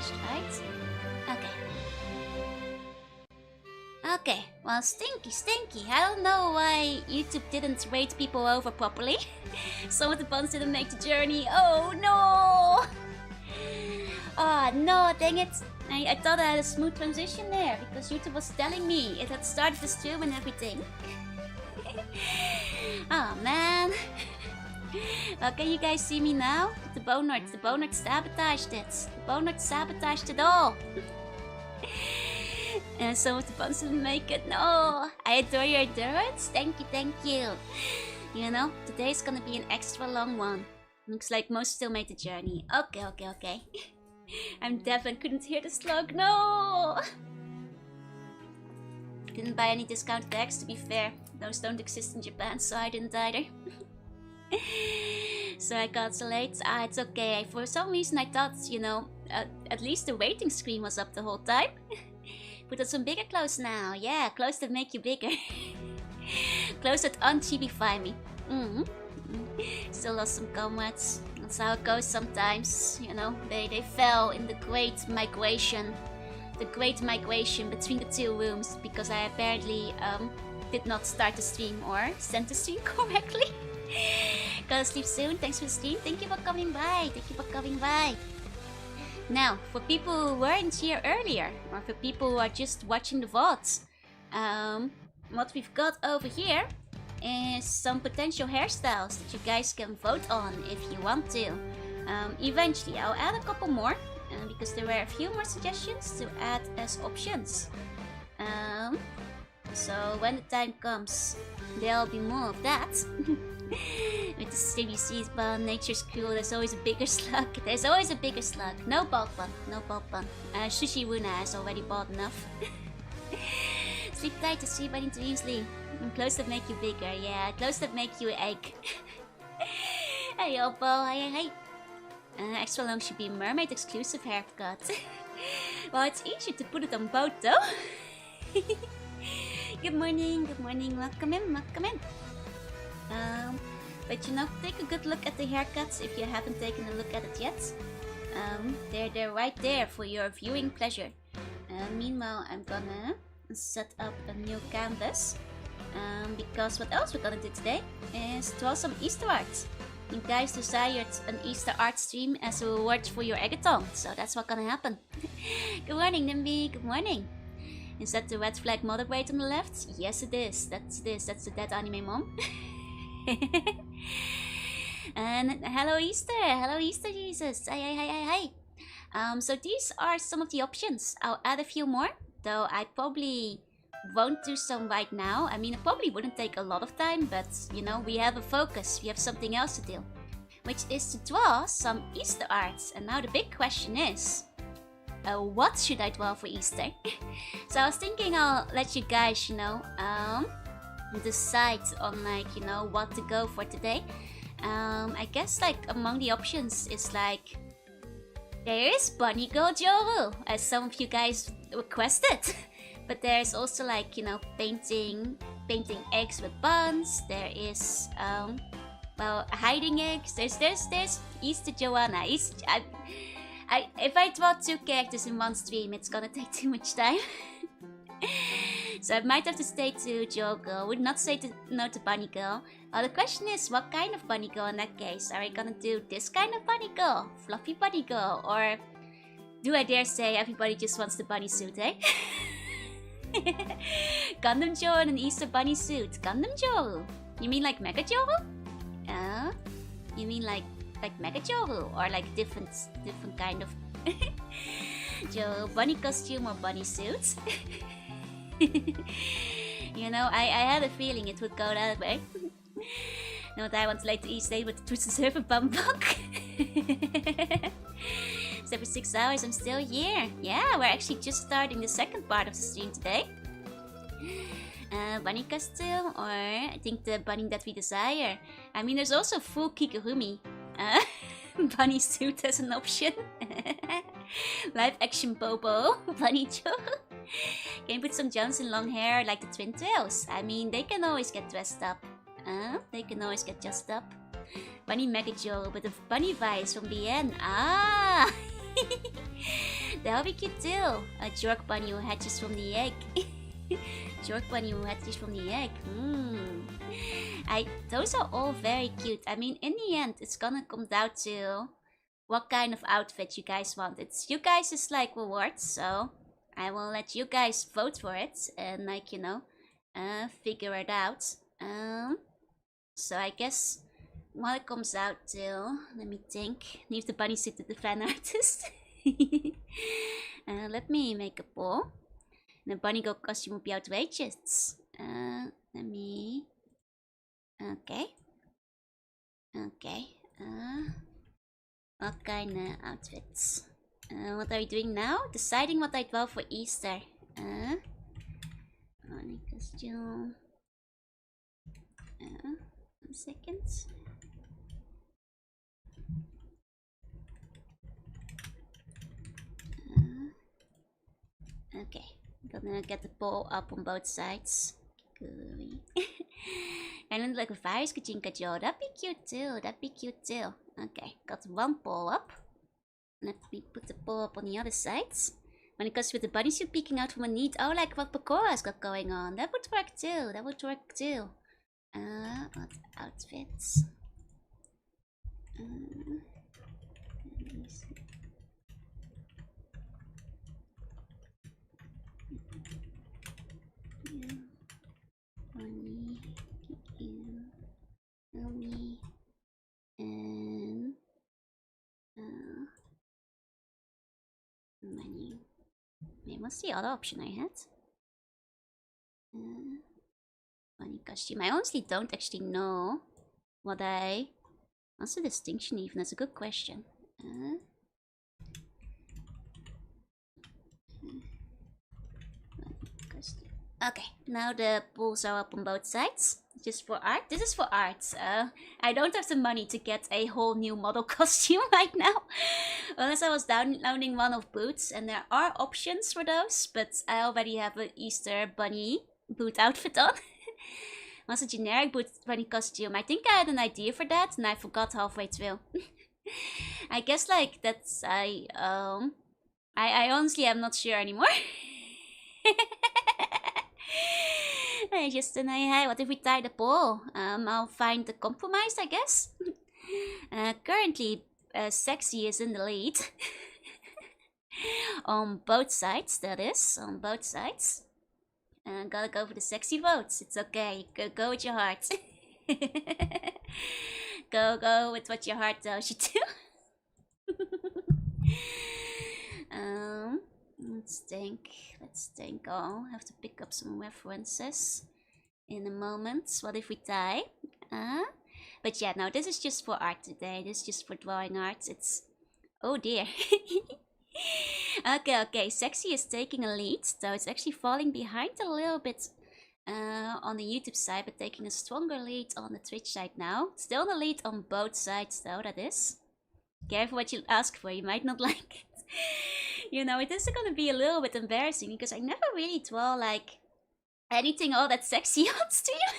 finished, right? Okay. Okay, well, stinky. I don't know why YouTube didn't rate people over properly. Some of the buns didn't make the journey. Oh no! Oh no, dang it. I thought I had a smooth transition there because YouTube was telling me it had started the stream and everything. Oh man. Well, can you guys see me now? The Bonard sabotaged it. The Bonard sabotaged it all. And some of the buns didn't make it. No, I adore your endurance. Thank you. You know, today's gonna be an extra long one. Looks like most still made the journey. Okay. I'm deaf and couldn't hear the slug. No! Didn't buy any discounted eggs, to be fair. Those don't exist in Japan, so I didn't either. So I got so late. It's okay. For some reason I thought, you know, at least the waiting screen was up the whole time. Put on some bigger clothes now. Yeah, clothes that make you bigger. Clothes that un-chibify me. Still lost some comrades. That's how it goes sometimes. You know, they fell in the great migration. The great migration between the two rooms because I apparently did not start the stream or send the stream correctly. Gotta sleep soon. Thanks for the stream. Thank you for coming by. Now, for people who weren't here earlier, or for people who are just watching the VODs, what we've got over here is some potential hairstyles that you guys can vote on if you want to. Eventually, I'll add a couple more, because there were a few more suggestions to add as options. So when the time comes, there'll be more of that. With the steady seas bun, nature's cruel, there's always a bigger slug. No bald bun. Sushi Wuna has already bought enough. Sleep tight to sleep by dreamsly. Clothes that make you bigger, yeah, clothes that make you egg. Hey Oppo, hey. Extra long should be mermaid exclusive haircut. Well, it's easier to put it on both though. Good morning, welcome in. But you know, take a good look at the haircuts if you haven't taken a look at it yet. They're right there for your viewing pleasure. Meanwhile, I'm gonna set up a new canvas. Because what else we're gonna do today is draw some Easter art. You guys desired an Easter art stream as a reward for your eggathon, so that's what's gonna happen. Good morning, Nimby. Good morning. Is that the red flag mother braid on the left? Yes, it is. That's the dead anime mom. And hello Easter Jesus. Hi. So these are some of the options. I'll add a few more, though I probably won't do some right now. I mean, it probably wouldn't take a lot of time, but you know, we have a focus, we have something else to do, which is to draw some Easter arts. And now the big question is, what should I draw for Easter? So I was thinking I'll let you guys, you know, decide on, like, you know, what to go for today. I guess like among the options is like, there is Bunny Girl Joru, as some of you guys requested. But there's also, like, you know, painting eggs with buns. There is well, hiding eggs. There's Easter Joanna. If I draw two characters in one stream, it's gonna take too much time. So I might have to stay to Joe Girl. Would not say no to Bunny Girl. The question is, what kind of Bunny Girl in that case? Are we gonna do this kind of Bunny Girl? Fluffy Bunny Girl? Or do I dare say everybody just wants the bunny suit, eh? Gundam Joe in an Easter bunny suit. Gundam Joe? You mean like Mega Joe? You mean like Mega Joe? Or like different kind of Joe bunny costume or bunny suit? You know, I had a feeling it would go that way. No, I want to like to each day with the Twisted Surfer bum bug. So for 6 hours, I'm still here. Yeah, we're actually just starting the second part of the stream today. Bunny costume, or I think the bunny that we desire. I mean, there's also full Kigurumi bunny suit as an option. Live action Bobo, Bunny Joe. Can you put some Jones in long hair like the Twin Tails? I mean, they can always get dressed up. They can always get dressed up. Bunny Mega Joe with the bunny vibes from BN. Ah! That'll be cute too. A Jork bunny who hatches from the egg. Jork bunny who hatches from the egg. Those are all very cute. I mean, in the end, it's gonna come down to what kind of outfit you guys want. It's you guys' like rewards, so I will let you guys vote for it and like, you know, figure it out. So I guess what it comes out to, let me think. Leave the bunny suit to the fan artist. Let me make a poll. The bunny girl costume would be outrageous. Let me. Okay. Okay. What kind of outfits? What are we doing now? Deciding what I'd wear for Easter. Bunny costume. 1 second. Okay, I'm gonna get the poll up on both sides. Kind of like a virus Kachinka Joe. That'd be cute too. That'd be cute too. Okay, got one poll up. Let me put the poll up on the other sides. When it comes with the bodysuit peeking out from a need. Oh, like what Pakora's got going on. That would work too. That would work too. What outfits? Bunny, Elmi, and menu. Wait, what's the other option I had? Bunny costume. I honestly don't actually know what I. What's the distinction even? That's a good question. Okay, now the polls are up on both sides. Just for art. This is for art. I don't have the money to get a whole new model costume right now. Unless I was downloading one of Boots, and there are options for those, but I already have an Easter bunny boot outfit on. What's a generic boot bunny costume? I think I had an idea for that, and I forgot halfway through. I guess like that's I honestly am not sure anymore. I just hey, what if we tie the poll? I'll find the compromise, I guess. Currently, Sexy is in the lead. On both sides, that is. On both sides. Gotta go for the sexy votes. It's okay. Go with your heart. Go with what your heart tells you to. Let's think. I'll have to pick up some references in a moment. What if we tie? But yeah, no, this is just for art today. This is just for drawing art. It's... Oh dear. Okay. Sexy is taking a lead, though it's actually falling behind a little bit on the YouTube side, but taking a stronger lead on the Twitch side now. Still the lead on both sides, though, that is. Careful what you ask for, you might not like it. You know, it is gonna be a little bit embarrassing because I never really draw like anything all that sexy odds to you.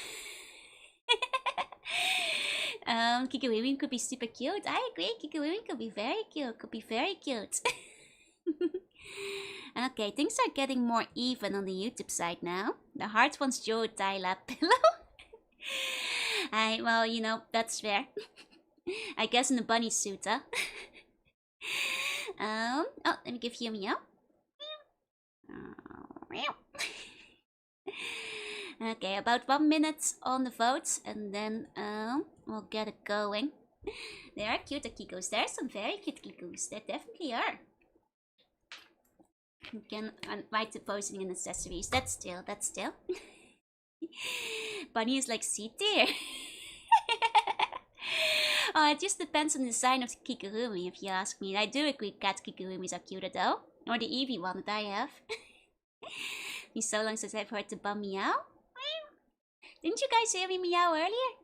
Kikuiwin could be super cute. I agree, Kikuiwin could be very cute. Okay, things are getting more even on the YouTube side now. The heart wants Joe Tyla pillow. Well, you know, that's fair. I guess in the bunny suit, huh? Oh, let me give you a meow. Okay, about 1 minute on the vote, and then we'll get it going. There are cute Kikos. There are some very cute Kikos. There definitely are. You can write the posing and accessories. That's still. Bunny is like C tier. Oh, it just depends on the design of the Kigurumi, if you ask me. I do agree cat Kigurumis are cuter though. Or the Eevee one that I have. It's so long since I've heard the bum meow. Didn't you guys hear me meow earlier?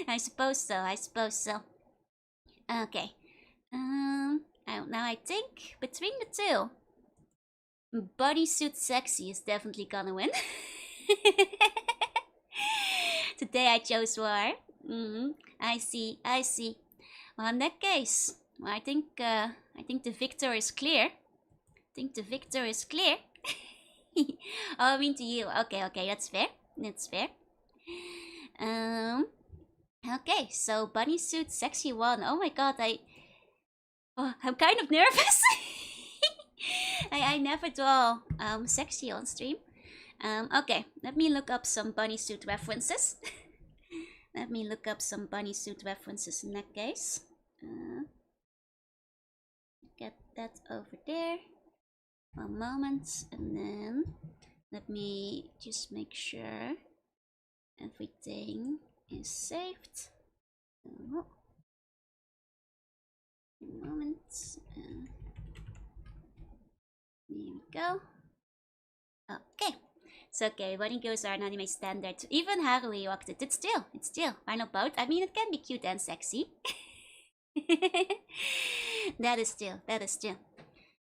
I suppose so. Okay. Now I think between the two, Bodysuit Sexy is definitely gonna win. Today I chose War. I see. Well, in that case, Well, I think the victor is clear. I think the victor is clear. Oh, I mean to you. Okay, that's fair. That's fair. Okay, so bunny suit sexy one. Oh my god, I'm kind of nervous. I never draw sexy on stream. Okay, let me look up some bunny suit references. Let me look up some bunny suit references in that case. Get that over there. One moment, and then let me just make sure everything is saved. A moment. There we go. Okay. So okay, bunny girls are an anime standard. Even Haruhi walked it. It's still final boat. I mean, it can be cute and sexy. That is still.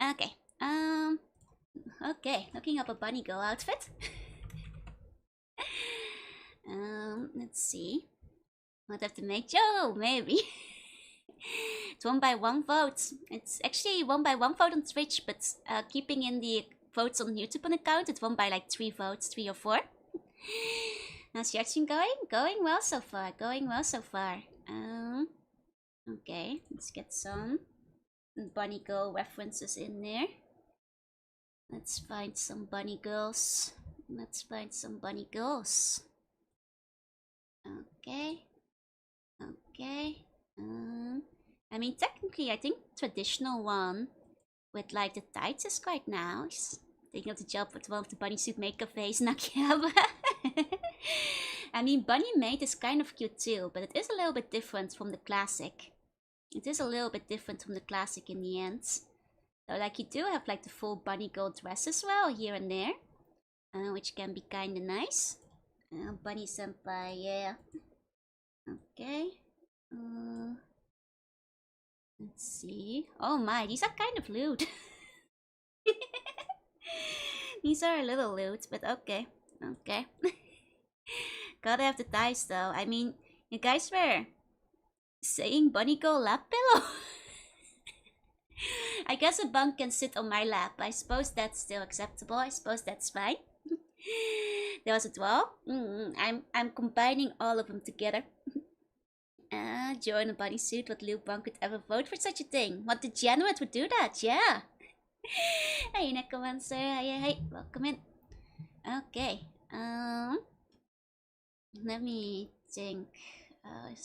Okay. Okay. Looking up a bunny girl outfit. Let's see. Might have to make Joe, maybe. It's 1 by 1 vote. It's actually 1 by 1 vote on Twitch, but keeping in the votes on YouTube account, it's 1 by like 3 votes, 3 or 4. How's your action going? Going well so far. Okay, let's get some bunny girl references in there. Let's find some bunny girls. Okay. I mean, technically, I think traditional one with like the tights is quite nice. Taking up the job with one of the bunny suit makeup face, Nakayama. I mean, Bunny Maid is kind of cute too, but it is a little bit different from the classic. In the end. So like you do have like the full bunny girl dress as well here and there, which can be kind of nice. Bunny senpai, yeah. Okay. Let's see. Oh my, these are kind of lewd. These are a little lewd, but okay. Gotta have the ties though. I mean, you guys were saying bunny girl lap pillow. I guess a bunk can sit on my lap. I suppose that's still acceptable. I suppose that's fine. There was a 12. I'm combining all of them together. Join a bodysuit. What Luke Bunk could ever vote for such a thing? What degenerate would do that? Yeah. Hey, Necromancer. Hey, welcome in. Okay. Let me think. I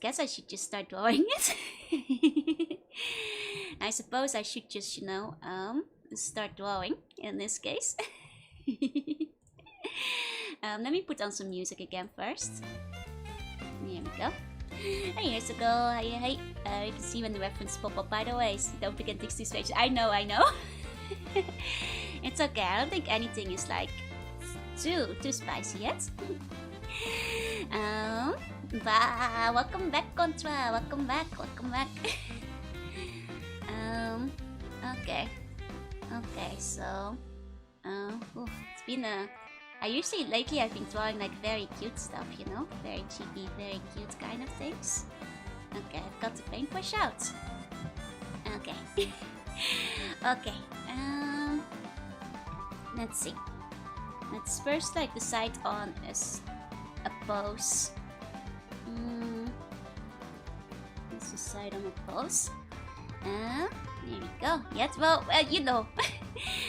guess I should just start drawing it. I suppose I should just, start drawing in this case. Let me put on some music again first. Here we go. Hey, here's a girl. Hey. You can see when the reference pop up, by the way. So don't forget these two spaces. I know. It's okay. I don't think anything is like too spicy yet. Welcome back, Contra. Welcome back. Okay. So, it's been a. Lately I've been drawing like very cute stuff, very cheeky, very cute kind of things. Okay, I've got the paintbrush out. Okay. Okay. Let's see. Let's first like decide on a pose. Let's decide on a pose. Here we go. Yes, well,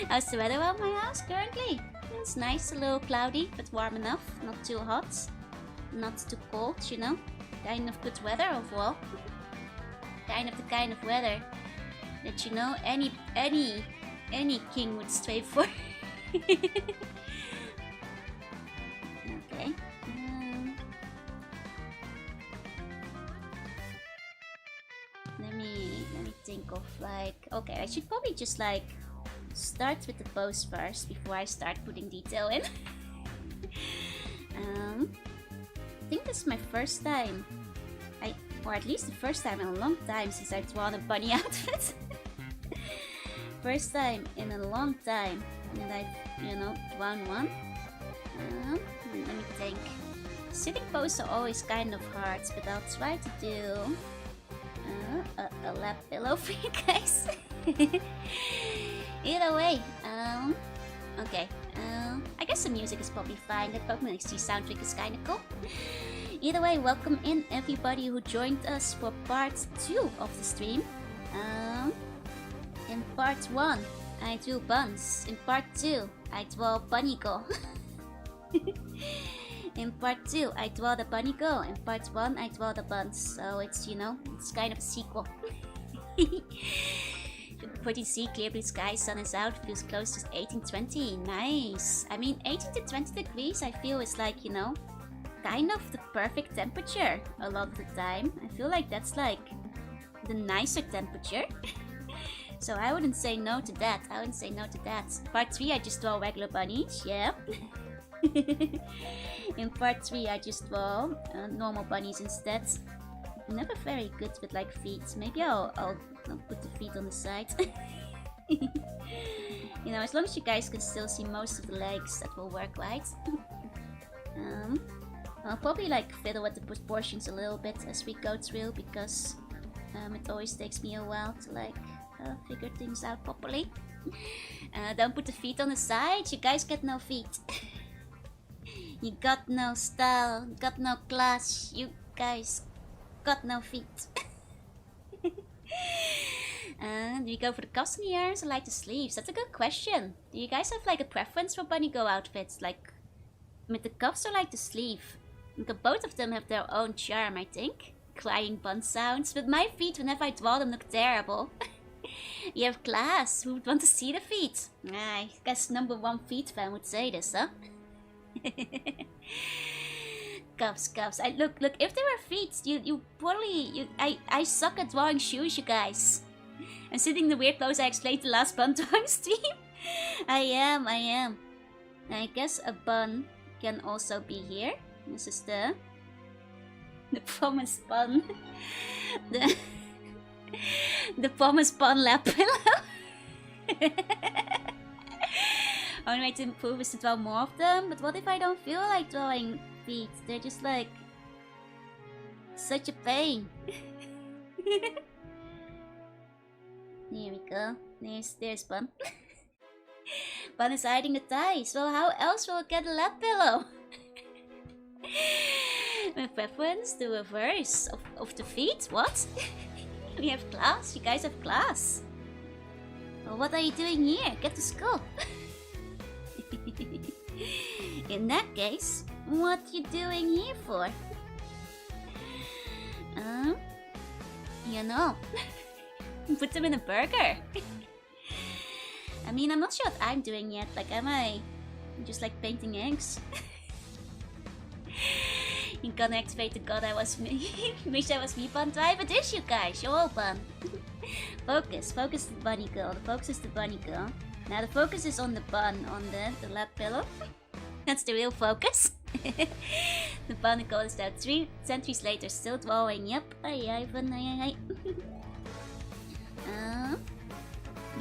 how's the weather around my house currently? It's nice, a little cloudy, but warm enough. Not too hot, not too cold, Kind of good weather overall. Kind of weather that any king would strive for. Okay. Let me think of like. Okay, I should probably just like start with the pose first before I start putting detail in. I think this is my first time, or at least the first time in a long time since I've drawn a bunny outfit. First time in a long time that I've, drawn one. Let me think. Sitting pose are always kind of hard, but I'll try to do a lap pillow for you guys. Either way, okay. I guess the music is probably fine. The Pokemon XD soundtrack is kinda cool. Either way, welcome in everybody who joined us for part 2 of the stream. In part 1, I drew buns. In part 2, I draw bunny girl. In part 2, I draw the bunny girl. In part 1, I draw the buns. So it's, you know, it's kind of a sequel. Pretty see, clear blue sky, sun is out, feels close to 18-20. Nice. I mean, 18 to 20 degrees, I feel is like, you know, kind of the perfect temperature a lot of the time. I feel like that's like the nicer temperature. So I wouldn't say no to that. I wouldn't say no to that. Part 3, I just draw regular bunnies. Yeah. In part 3, I just draw normal bunnies instead. I'm never very good with like feet. Maybe I'll put the feet on the side. You know, as long as you guys can still see most of the legs, that will work, right? I'll probably like fiddle with the proportions a little bit as we go through, because it always takes me a while to like figure things out properly. Don't put the feet on the side, you guys get no feet. You got no style, got no class, you guys got no feet. Do we go for the cuffs and the ears or like the sleeves? That's a good question. Do you guys have like a preference for bunny girl outfits? Like with the cuffs or like the sleeve? Because both of them have their own charm, I think. Crying bun sounds. But my feet, whenever I draw them, look terrible. You have class. Who would want to see the feet? I guess #1 feet fan would say this, huh? Cuffs. Look, if there were feet, you probably, I suck at drawing shoes, you guys. I'm sitting in the weird pose I explained the last bun drawing stream. I am. I guess a bun can also be here. This is the promise bun. The promise bun lap pillow. Only way to improve is to draw more of them, but what if I don't feel like drawing feet? They're just like such a pain. Here we go. There's Bun. Bun is hiding the thighs. Well, how else will it get a lap pillow? My preference, the reverse of the feet. What? We have class. You guys have class. Well, what are you doing here? Get to school. In that case, what you doing here for? You know, put them in a burger. I mean, I'm not sure what I'm doing yet. Like, am I just like painting eggs? You're gonna activate the god I was me. Wish I was me, Bun. Drive it is, you guys. You're all Bun. Focus the bunny girl. The focus is the bunny girl. Now the focus is on the bun, on the lap pillow. That's the real focus. The bun girl is now 3 centuries later, still drawing. Yep. Hi, Ivan. Hi.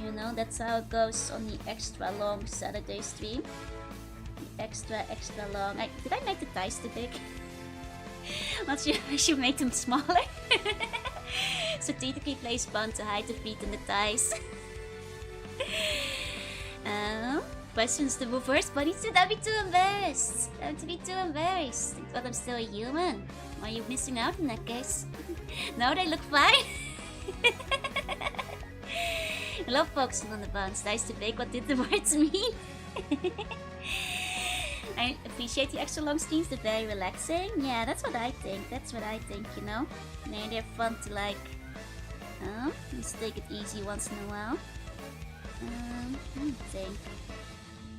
You know, that's how it goes on the extra long Saturday stream. The extra long. Did I make the thighs too big? Not sure. I should make them smaller. Strategically place bun to hide the feet and the thighs. Questions the reverse bunny suit? I'd be too embarrassed. But I'm still a human. Are you missing out in that case? No, they look fine. I love focusing on the buns. Nice to bake. What did the words mean? I appreciate the extra long streams. They're very relaxing. Yeah, that's what I think. You know? They're fun to like. Let's take it easy once in a while. Let me think.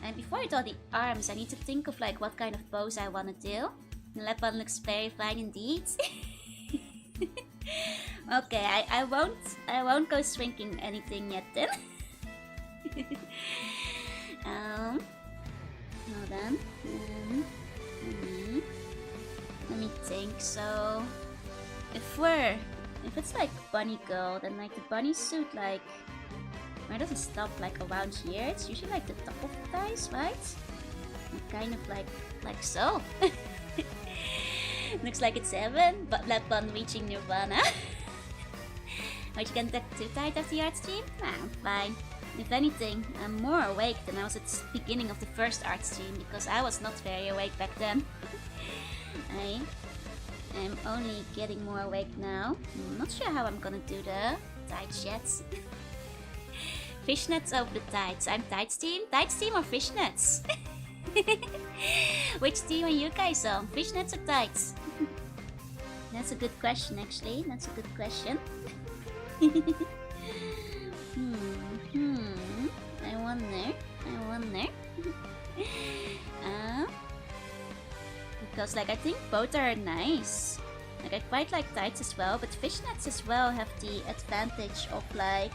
And before I draw the arms, I need to think of like what kind of pose I want to do. The lap one looks very fine indeed. Okay, I won't go shrinking anything yet then. Hold on. Let me think. So if it's like bunny girl, then like the bunny suit, like where does it stop? Like around here? It's usually like the top of the thighs, right? And kind of like so. Looks like it's heaven, but that bun reaching nirvana. Aren't you getting too tired after the art stream? Nah, I'm fine. If anything, I'm more awake than I was at the beginning of the first art stream, because I was not very awake back then. I am only getting more awake now. I'm not sure how I'm gonna do the tights yet. Fishnets over the tights. I'm tights team? Tights team or fishnets? Which team are you guys on? Fishnets or tights? That's a good question, actually. That's a good question. I wonder. Because, like, I think both are nice. Like, I quite like tights as well, but fishnets as well have the advantage of, like,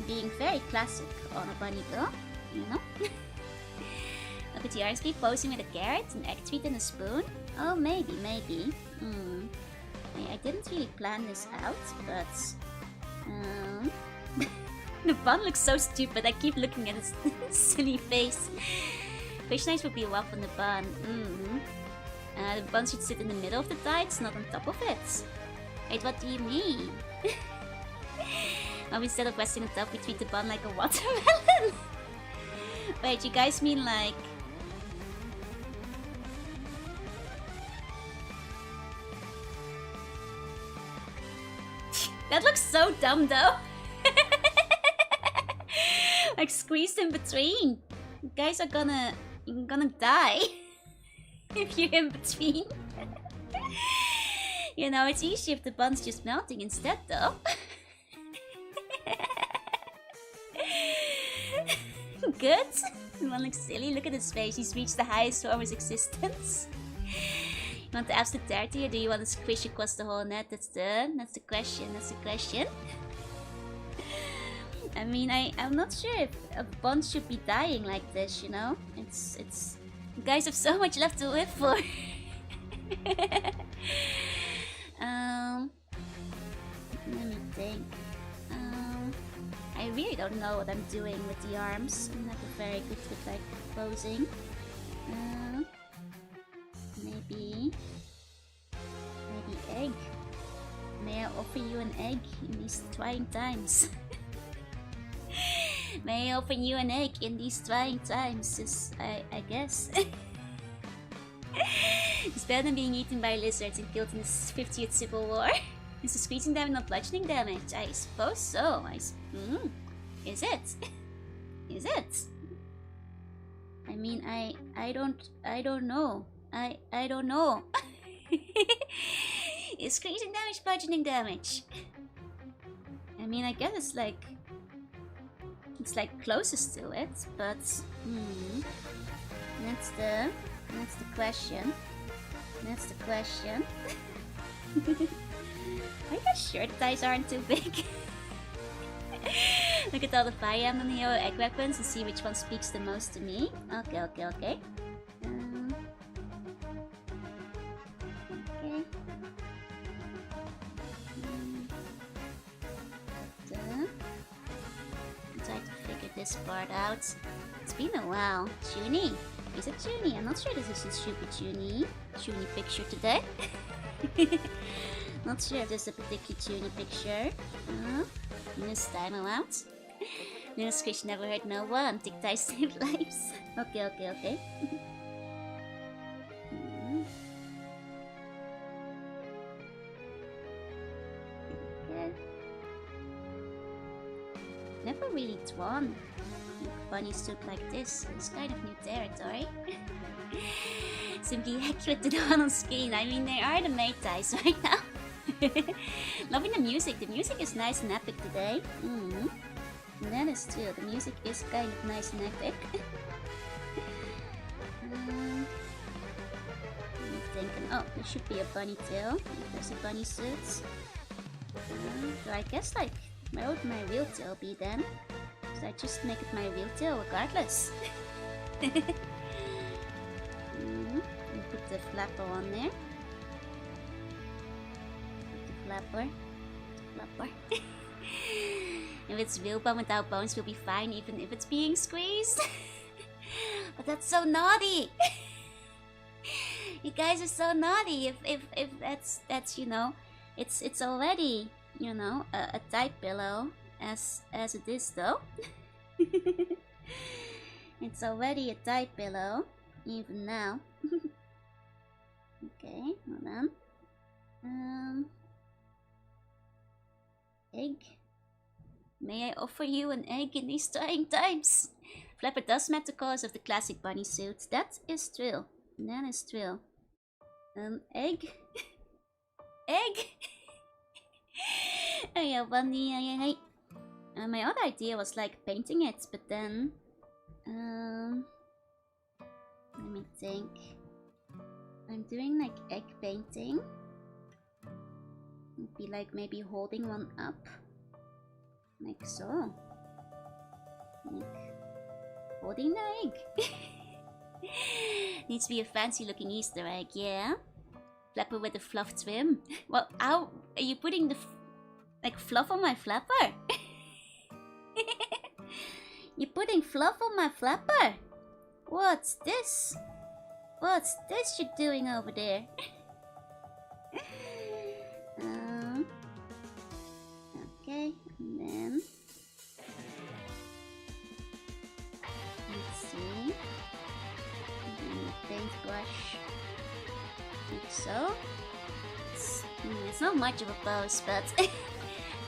being very classic on a bunny girl, you know? Look at the RSP posing with a carrot, an egg tweet, and a spoon. Oh, maybe. I didn't really plan this out, but the bun looks so stupid. I keep looking at his silly face. Fishnets would be rough on the bun. The bun should sit in the middle of the tights, not on top of it. Wait, what do you mean? Oh, instead of resting on top, we treat the bun like a watermelon. Wait, you guys mean like... That looks so dumb though. Like squeezed in between. You guys are gonna die if you're in between. You know, it's easy if the bun's just melting instead though. Good? The one looks silly. Look at his face. He's reached the highest form of his existence. You want the absolute 30 or do you want to squish across the whole net? That's the question. I mean, I'm not sure if a bun should be dying like this, you know? It's... You guys have so much left to live for. Let me think. I really don't know what I'm doing with the arms. I'm never very good with like posing. Maybe egg. May I offer you an egg in these trying times? May I offer you an egg in these trying times? Just, I guess. It's better than being eaten by lizards and killed in the 50th Civil War. Is the squeezing damage not bludgeoning damage? I suppose so. Is it? Is it? I mean, I don't know. I don't know. Is squeezing damage bludgeoning damage? I mean, I guess it's like closest to it, but that's the question. That's the question. Are you guys sure the dice aren't too big? Look at all the Fire Emblem Hero egg weapons and see which one speaks the most to me. Okay. Okay. Try to figure this part out. It's been a while. Junie? Is it Junie? I'm not sure this is a super Junie picture today. Not sure if there's a particular Junie picture. This time around. Little Squish never hurt no one. Tic Tac saved lives. Okay. Okay. Never really drawn a bunny suit like this. It's kind of new territory. Simply accurate to the one on screen. I mean, they are the mate ties right now. Loving the music. The music is nice and epic today. That is true. The music is kind of nice and epic. I'm thinking, oh, there should be a bunny tail. If there's a bunny suit. So I guess like, where would my real tail be then? Because I just make it my real tail regardless. Put the flapper on there. Flapper. If it's real bone without bones, we'll be fine even if it's being squeezed. But that's so naughty. You guys are so naughty. If that's you know, it's already you know a tight pillow as it is though. It's already a tight pillow even now. Okay, hold on. Egg. May I offer you an egg in these trying times? Flapper does match the colors of the classic bunny suit. That is true. That is true. Egg? Egg? Oh yeah, bunny. My other idea was like painting it, but then... let me think. I'm doing like egg painting. It'd be like maybe holding one up. Like so. Like holding the egg. Needs to be a fancy looking Easter egg, yeah? Flapper with a fluff trim. Well, how are you putting the like fluff on my flapper? You're putting fluff on my flapper? What's this? What's this you're doing over there? Okay, and then let's see. And then the paintbrush, like so. It's not much of a pose, but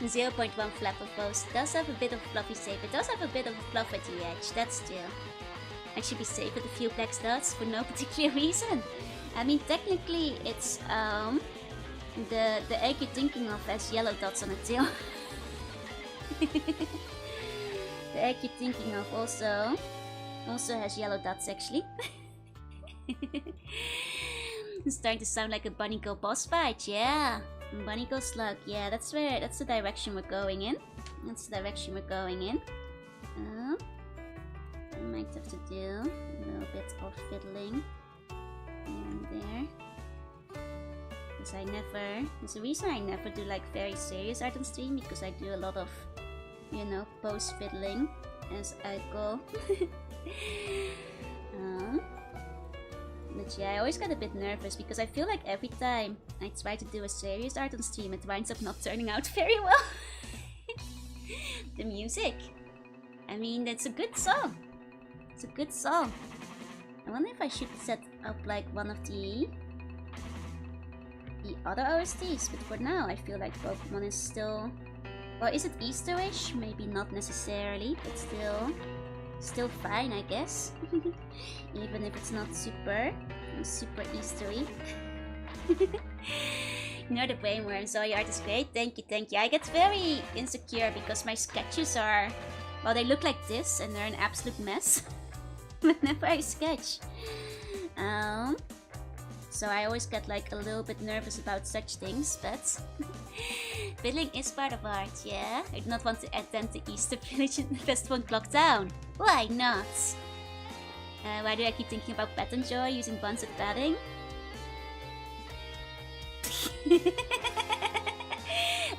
0.1 flapper pose does have a bit of fluffy shape. It does have a bit of a fluff at the edge. That's true. I should be safe with a few black dots for no particular reason. I mean, technically, it's the egg you're thinking of has yellow dots on it too. The egg you're thinking of also has yellow dots actually. It's starting to sound like a Bunny Girl boss fight, yeah. Bunny Girl Slug, yeah, that's the direction we're going in. That's the direction we're going in. I might have to do a little bit of fiddling here and there. There's a reason I never do like very serious art on stream, because I do a lot of, you know, post fiddling as I go. But yeah, I always get a bit nervous because I feel like every time I try to do a serious art on stream, it winds up not turning out very well. The music. I mean, it's a good song. It's a good song. I wonder if I should set up like one of the other OSTs, but for now I feel like Pokemon is still... Well, is it Easter-ish? Maybe not necessarily, but still fine, I guess. Even if it's not super Eastery. You know, the brainworms. Oh, your art is great. Thank you. I get very insecure because my sketches are... Well, they look like this and they're an absolute mess whenever I sketch. So I always get like a little bit nervous about such things, but fiddling is part of art, yeah? I do not want to attend the Easter Village Festival in Clocktown. Why not? Why do I keep thinking about Pet and Joy using buns at padding?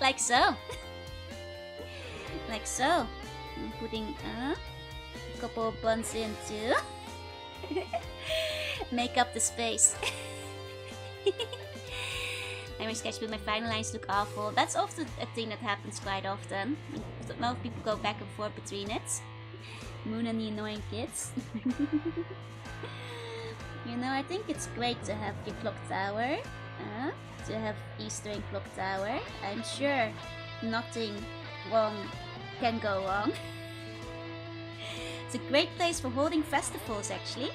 Like so. Like so. I'm putting a couple of buns in to make up the space. My sketch with my final lines look awful. That's often a thing that happens quite often. A lot of people go back and forth between it. Moon and the annoying kids. You know, I think it's great to have your clock tower. To have Easter in Clock Tower. I'm sure nothing wrong can go wrong. It's a great place for holding festivals, actually.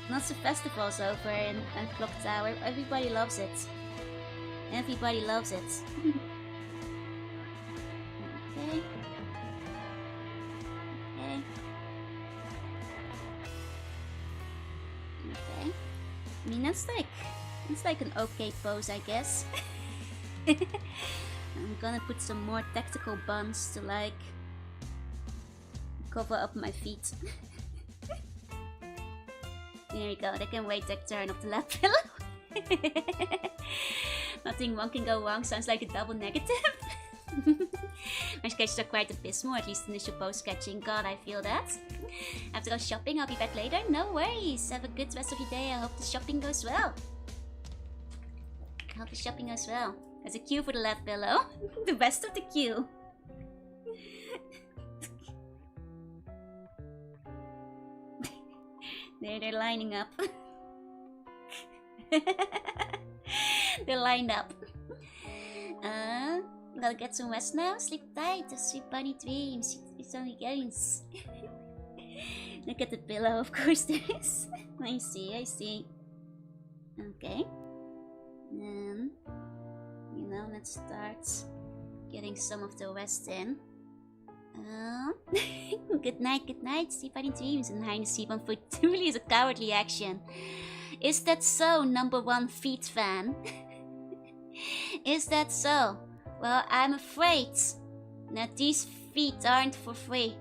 Lots of festivals over in Clock Tower. Everybody loves it. Everybody loves it. Okay. I mean, that's like an okay pose, I guess. I'm gonna put some more tactical buns to like cover up my feet. There we go, they can wait their turn of the lap pillow. Nothing wrong can go wrong, sounds like a double negative. My sketches are quite abysmal, at least initial post sketching. God, I feel that. I have to go shopping, I'll be back later. No worries. Have a good rest of your day. I hope the shopping goes well. I hope the shopping goes well. There's a queue for the left below. The best of the queue. They're lining up. They're lined up. Gotta get some rest now. Sleep tight. Sweet bunny dreams. It's only games. Look at the pillow, of course there is. I see. Okay. Then, you know, let's start getting some of the rest in. Good night, sleep bunny dreams. And high sleep on foot truly is a cowardly action. Is that so, #1 feet fan? Is that so? Well, I'm afraid that these feet aren't for free.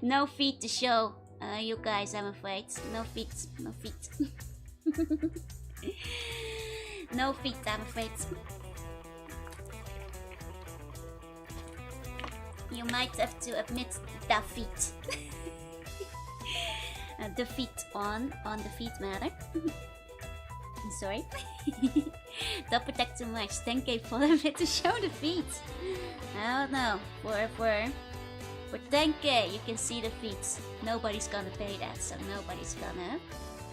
No feet to show, you guys, I'm afraid. No feet. No feet, I'm afraid. You might have to admit defeat. Defeat on the feet matter. I'm sorry. Don't protect too much. 10k follow it to show the feet. I don't know. For 10k you can see the feet. Nobody's gonna pay that, so nobody's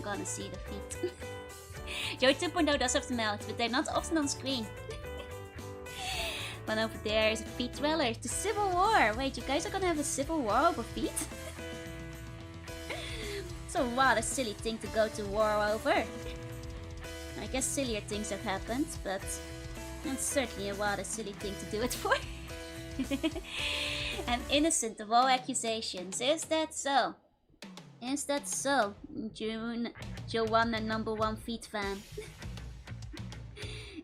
gonna see the feet. Joey 2.0 does have the mouth, but they're not often on screen. One over there is a feet dweller. The Civil War! Wait, you guys are gonna have a civil war over feet? It's a rather silly thing to go to war over. I guess sillier things have happened, but it's certainly a rather silly thing to do it for. I'm innocent of all accusations. Is that so? Is that so, Joanna #1 feet fan?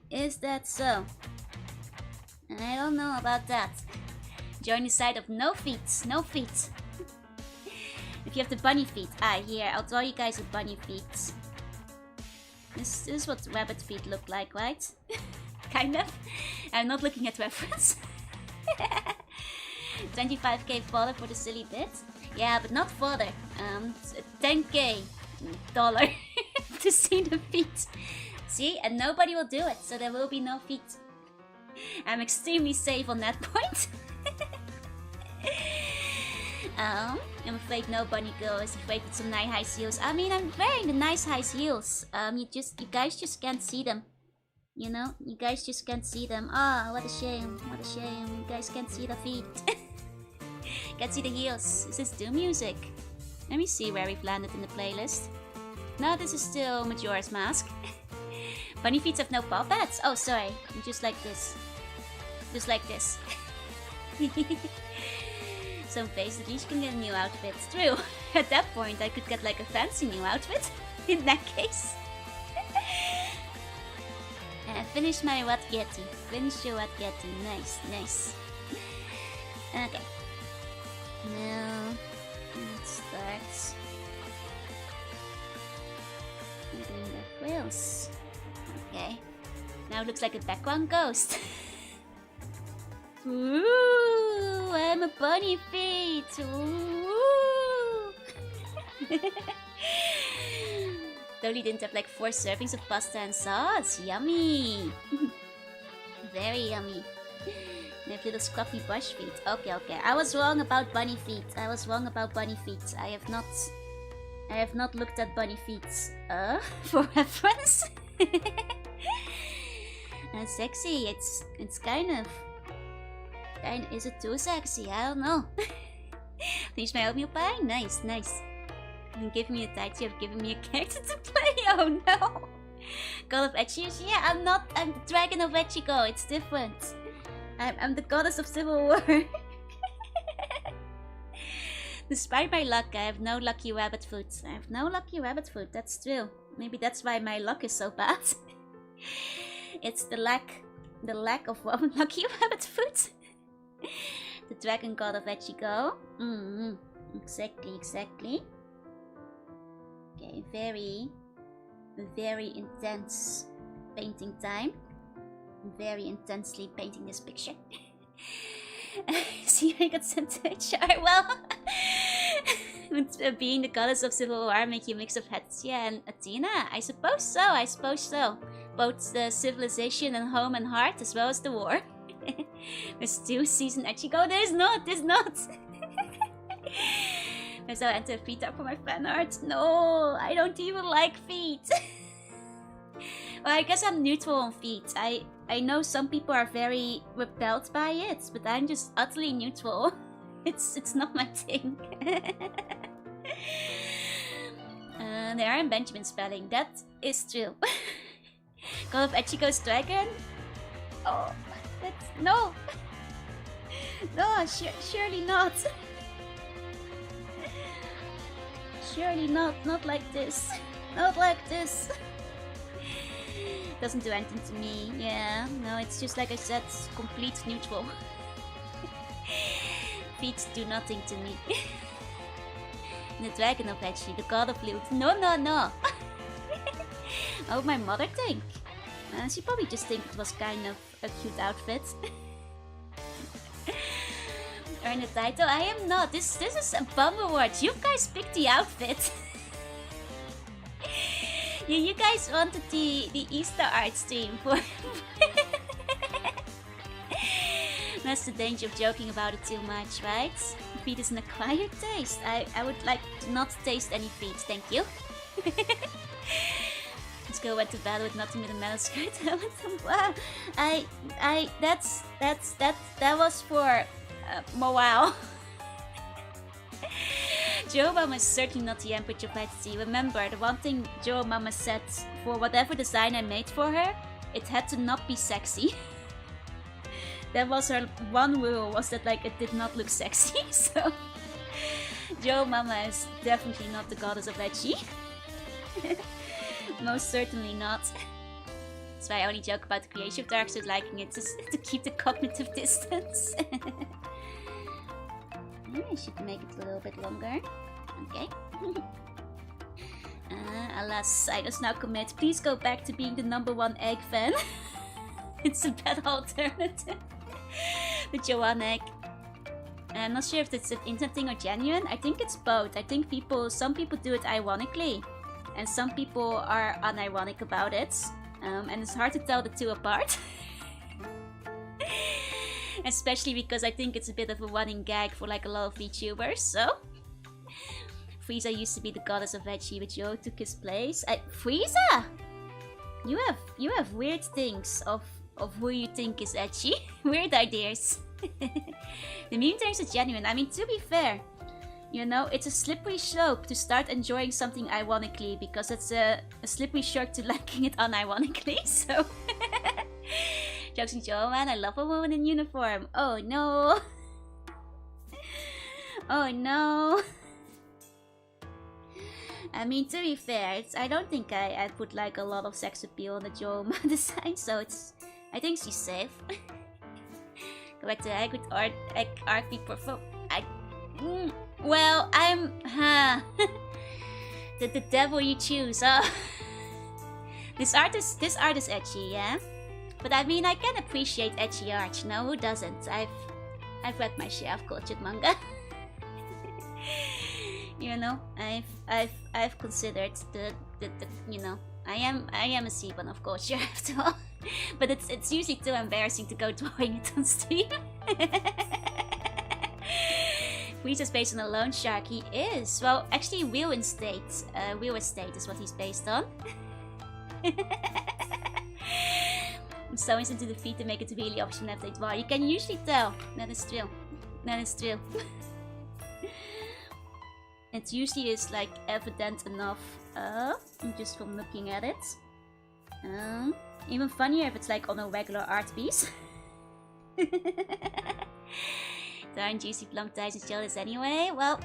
Is that so? I don't know about that. Join the side of no feet, no feet. If you have the bunny feet, here, I'll draw you guys with bunny feet. This is what rabbit feet look like, right? Kind of. I'm not looking at reference. 25k fodder for the silly bit. Yeah, but not fodder. 10k dollar to see the feet. See, and nobody will do it, so there will be no feet. I'm extremely safe on that point. I'm afraid no bunny girl is afraid with some nice high heels. I mean, I'm wearing the nice high heels. You guys just can't see them. You know, you guys just can't see them. Ah, what a shame, what a shame. You guys can't see the feet. Can't see the heels. Is this Doom music? Let me see where we've landed in the playlist. No, this is still Majora's Mask. Bunny feet have no paw pads. Oh, sorry. Just like this. Just like this. Some face, at least you can get a new outfit. It's true. At that point, I could get like a fancy new outfit. In that case. Finish my Wat Getty. Finish your Wat Getty. Nice, nice. Okay. Now, let's start doing the frills. Okay. Now it looks like a background ghost. Ooh, I'm a bunny feet. Ooh. Totally didn't have like 4 servings of pasta and sauce. Yummy. Very yummy. And I have little scruffy brush feet. Okay, okay. I was wrong about bunny feet. I was wrong about bunny feet. I have not looked at bunny feet for reference. Sexy. It's kind of. Is it too sexy? I don't know. Finish my oatmeal pie? Nice, nice. You give me a title, you have given me a character to play. Oh no. God of Echigo? Yeah, I'm not. I'm the dragon of Echigo. It's different. I'm the goddess of Civil War. Despite my luck, I have no lucky rabbit food. I have no lucky rabbit food, that's true. Maybe that's why my luck is so bad. It's the lack of lucky rabbit food. The dragon god of Echigo. Exactly. Okay, very intense painting time. very intensely painting this picture. See, I got sent to HR. Well, with, being the goddess of civil war, make you a mix of Hestia and Athena? I suppose so, I suppose so. Both the civilization and home and heart, as well as the war. There's 2 season actually go. There's not. There's no enter feet up for my fan art. No, I don't even like feet. Well, I guess I'm neutral on feet. I know some people are very repelled by it, but I'm just utterly neutral. It's not my thing. They are in Benjamin spelling. That is true. God of Echiko's dragon? Oh, that's... No! No, surely not. Surely not. Not like this. Not like this. Doesn't do anything to me. Yeah, no, it's just like I said, complete neutral. Feet do nothing to me. The dragon of Echi, the god of loot. No, no, no. What would my mother think? She probably just think it was kind of a cute outfit. Earn the title? I am not. This is a bum award. You guys picked the outfit. Yeah, you guys wanted the Easter art stream for... That's the danger of joking about it too much, right? Feet is an acquired taste. I would like to not taste any feet, thank you. Let's go went to battle with nothing but a metal skirt. Wow, that was for morale. Joe Mama is certainly not the Emperor of Fantasy. Remember, the one thing Joe Mama said for whatever design I made for her, it had to not be sexy. That was her one rule, was that like it did not look sexy, so... Joe Mama is definitely not the goddess of Ecchi. Most certainly not. That's why I only joke about the creation of Dark Souls liking it, just to keep the cognitive distance. I should make it a little bit longer. Okay. Alas, I just now commit. Please go back to being the #1 egg fan. It's a better alternative. The Joanne egg. I'm not sure if it's an internet thing or genuine. I think it's both. I think some people do it ironically, and some people are unironic about it. And it's hard to tell the two apart. Especially because I think it's a bit of a running gag for like a lot of VTubers, so... Frieza used to be the goddess of Ecchi, but Joe took his place. Frieza! You have weird things of who you think is Ecchi. Weird ideas. The meme terms are genuine. I mean, to be fair, you know, it's a slippery slope to start enjoying something ironically, because it's a slippery slope to liking it unironically, so... Jokes on Joe, man, I love a woman in uniform. Oh no. Oh no. I mean, to be fair, I don't think I put like a lot of sex appeal on the Joe design, so I think she's safe. Go back to egg with RP Profo. Well, I'm... the devil you choose, This art is Ecchi, yeah? But I mean, I can appreciate Ecchi art, no, who doesn't? I've read my share of cultured manga. You know, I've considered the you know, I am a Seaborn, of course, sure, after all. But it's usually too embarrassing to go drawing it on stream. Frieza's based on a loan shark. He is. Well, actually, real estate is what he's based on. I'm so instant to defeat to make it really optional if they draw. You can usually tell. That is true. That is true. It usually is like evident enough, just from looking at it. Even funnier if it's like on a regular art piece. Darn juicy plum ties and jealous anyway. Well,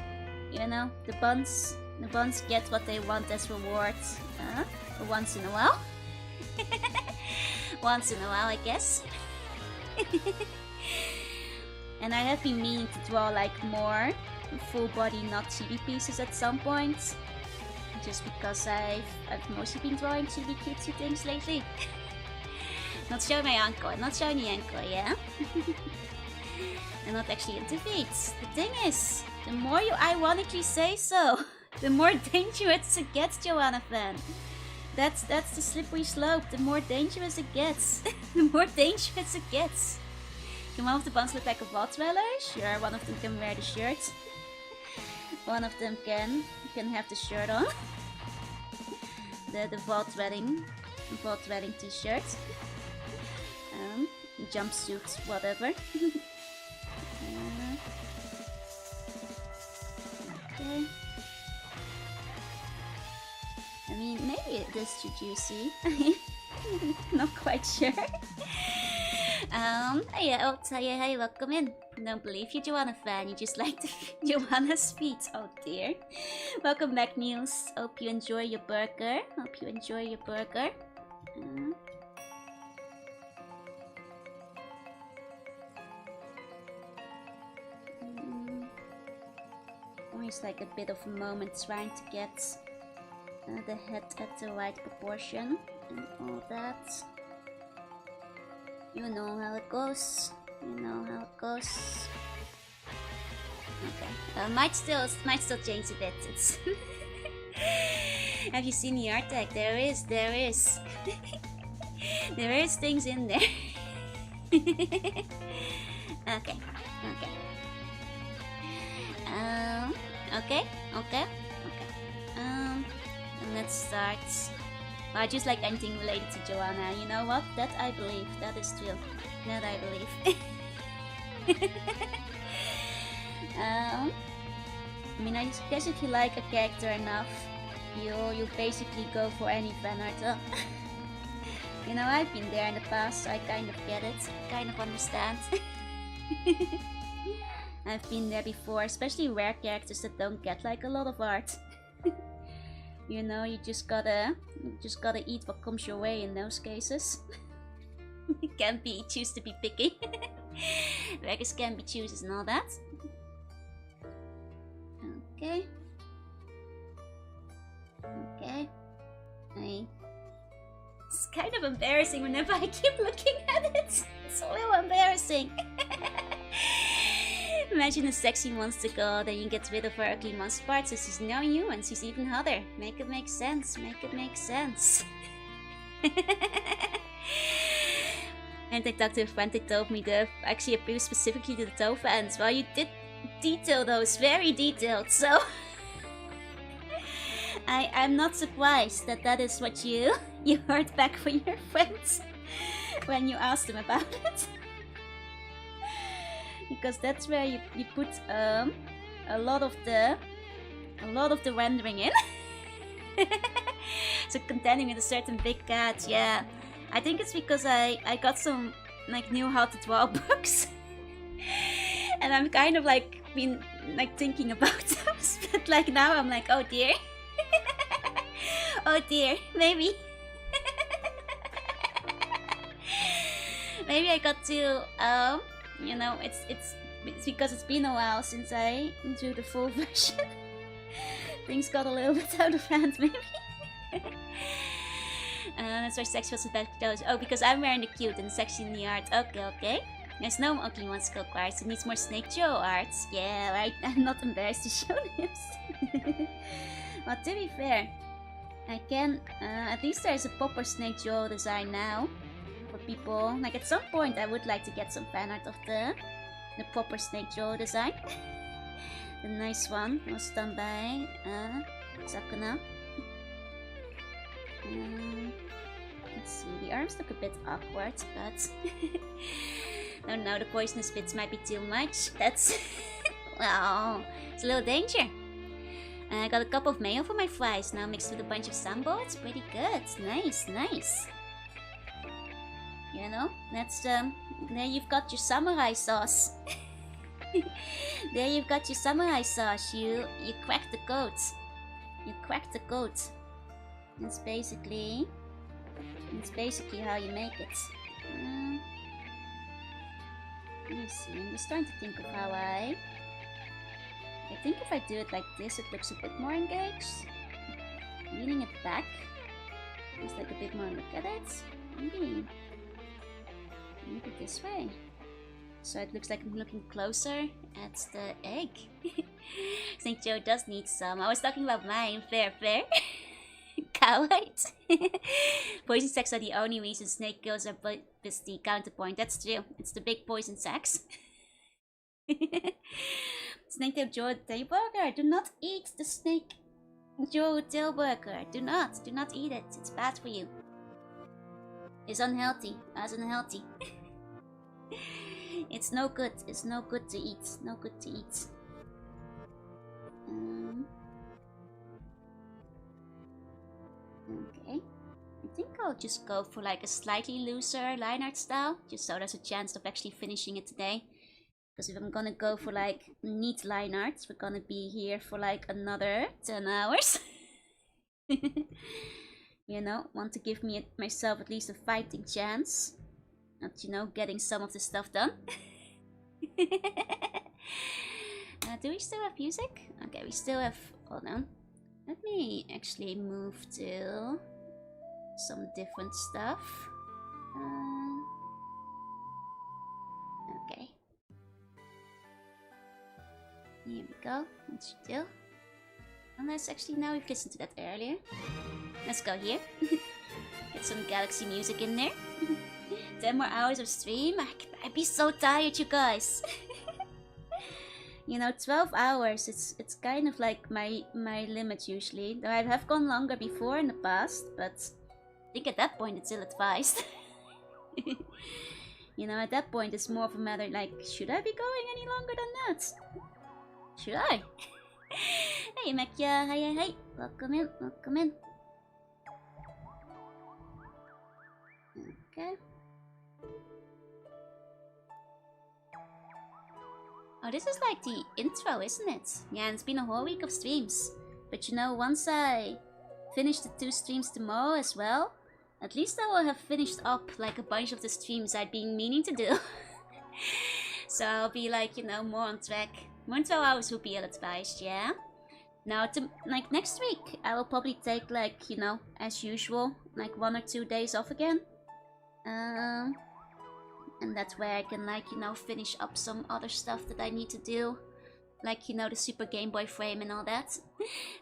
you know, the buns get what they want as rewards. Once in a while. Once in a while, I guess. And I have been meaning to draw like more full body not chibi pieces at some point. Just because I've mostly been drawing chibi cutesy things lately. Not showing my ankle, not showing the ankle, yeah? And not actually into feet. The thing is, the more you ironically say so, the more dangerous it gets, Joanathan. That's the slippery slope. The more dangerous it gets. The more dangerous it gets. Can one of the buns look like a vault dweller? Sure, one of them can wear the shirt. One of them can have the shirt on. The vault dwelling t-shirt. Jumpsuit, whatever. Okay. I mean, maybe it is too juicy. Not quite sure. Yeah, hey, welcome in. Don't believe you, Joanna fan. You just like Joanna's feet. Oh dear. Welcome back, Niels. Hope you enjoy your burger. Always like a bit of a moment trying to get the head at the right proportion and all that. You know how it goes. Okay. Might still change a bit. It's Have you seen the art tag? There is. There is things in there. Okay. Okay. Let's start. Well, I just like anything related to Joanna. You know what? That I believe. That is true. That I believe. I mean, I guess if you like a character enough, you basically go for any fan art. You know, I've been there in the past, so I kind of get it. Kind of understand. I've been there before, especially rare characters that don't get like a lot of art. You know, you just gotta eat what comes your way in those cases. You can't choose to be picky. Beggars can be choosers and all that. Okay. It's kind of embarrassing whenever I keep looking at it. It's a little embarrassing. Imagine a sexy monster girl, then you get rid of her ugly monster part, so she's now you and she's even hotter. Make it make sense. And Dr. Frantic told me that actually appeals specifically to the toe fans. Well, you did detail those, very detailed, so I'm not surprised that is what you heard back from your friends when you asked them about it. Because that's where you put a lot of the rendering in. So contending with a certain big cat, yeah. I think it's because I got some like new how to draw books. And I'm kind of like been like thinking about those, but like now I'm like, oh dear. Oh dear, maybe I got to you know, it's because it's been a while since I drew the full version. Things got a little bit out of hand, maybe. That's why sex was about those. Oh, because I'm wearing the cute and sexy in the art. Okay. There's no ugly one skill cards. It needs more Snake Joe arts. Yeah, right. I'm not embarrassed to show this. Well, to be fair, I can. At least there's a proper Snake Joe design now. For people, like at some point I would like to get some fan art of the proper Snake Joe design. The nice one was done by Sakuna. Let's see, the arms look a bit awkward, but oh no, the poisonous bits might be too much. That's well, it's a little danger. I got a cup of mayo for my fries now mixed with a bunch of sambo. It's pretty good. Nice. You know, that's there you've got your samurai sauce. There you've got your samurai sauce. You crack the coat. It's basically how you make it. Let me see. I'm just trying to think of how I think if I do it like this, it looks a bit more engaged. Leaning it back, just like a bit more look at it. Maybe. Maybe this way. So it looks like I'm looking closer at the egg. Snake Joe does need some. I was talking about mine. Fair. Coward. Poison sacs are the only reason snake kills are is the counterpoint. That's true. It's the big poison sacs. Snake tail Joe tail burger. Do not eat the snake Joe tail burger. Do not eat it. It's bad for you. It's unhealthy. That's unhealthy. It's no good. It's no good to eat. No good to eat. Okay. I think I'll just go for like a slightly looser line art style, just so there's a chance of actually finishing it today. Because if I'm gonna go for like neat line art, we're gonna be here for like another 10 hours. You know, want to give myself at least a fighting chance. Not, you know, getting some of the stuff done. Do we still have music? Okay, we still have... Hold on. Let me actually move to some different stuff. Okay. Here we go. What should do? Unless actually now we've listened to that earlier. Let's go here. Get some Galaxy music in there. 10 more hours of stream? I'd be so tired, you guys. You know, 12 hours, it's kind of like my limit usually. Though I have gone longer before in the past, but I think at that point it's ill advised. You know, at that point it's more of a matter like, should I be going any longer than that? Should I? Hey Mekia, hi. Welcome in. Okay. Oh, this is like the intro, isn't it? Yeah, it's been a whole week of streams. But you know, once I finish the 2 streams tomorrow as well, at least I will have finished up like a bunch of the streams I'd been meaning to do. So I'll be like, you know, more on track. More than 12 hours would be ill-advised, yeah? Now, like next week, I will probably take like, you know, as usual, like 1 or 2 days off again. And that's where I can, like, you know, finish up some other stuff that I need to do. Like, you know, the Super Game Boy frame and all that.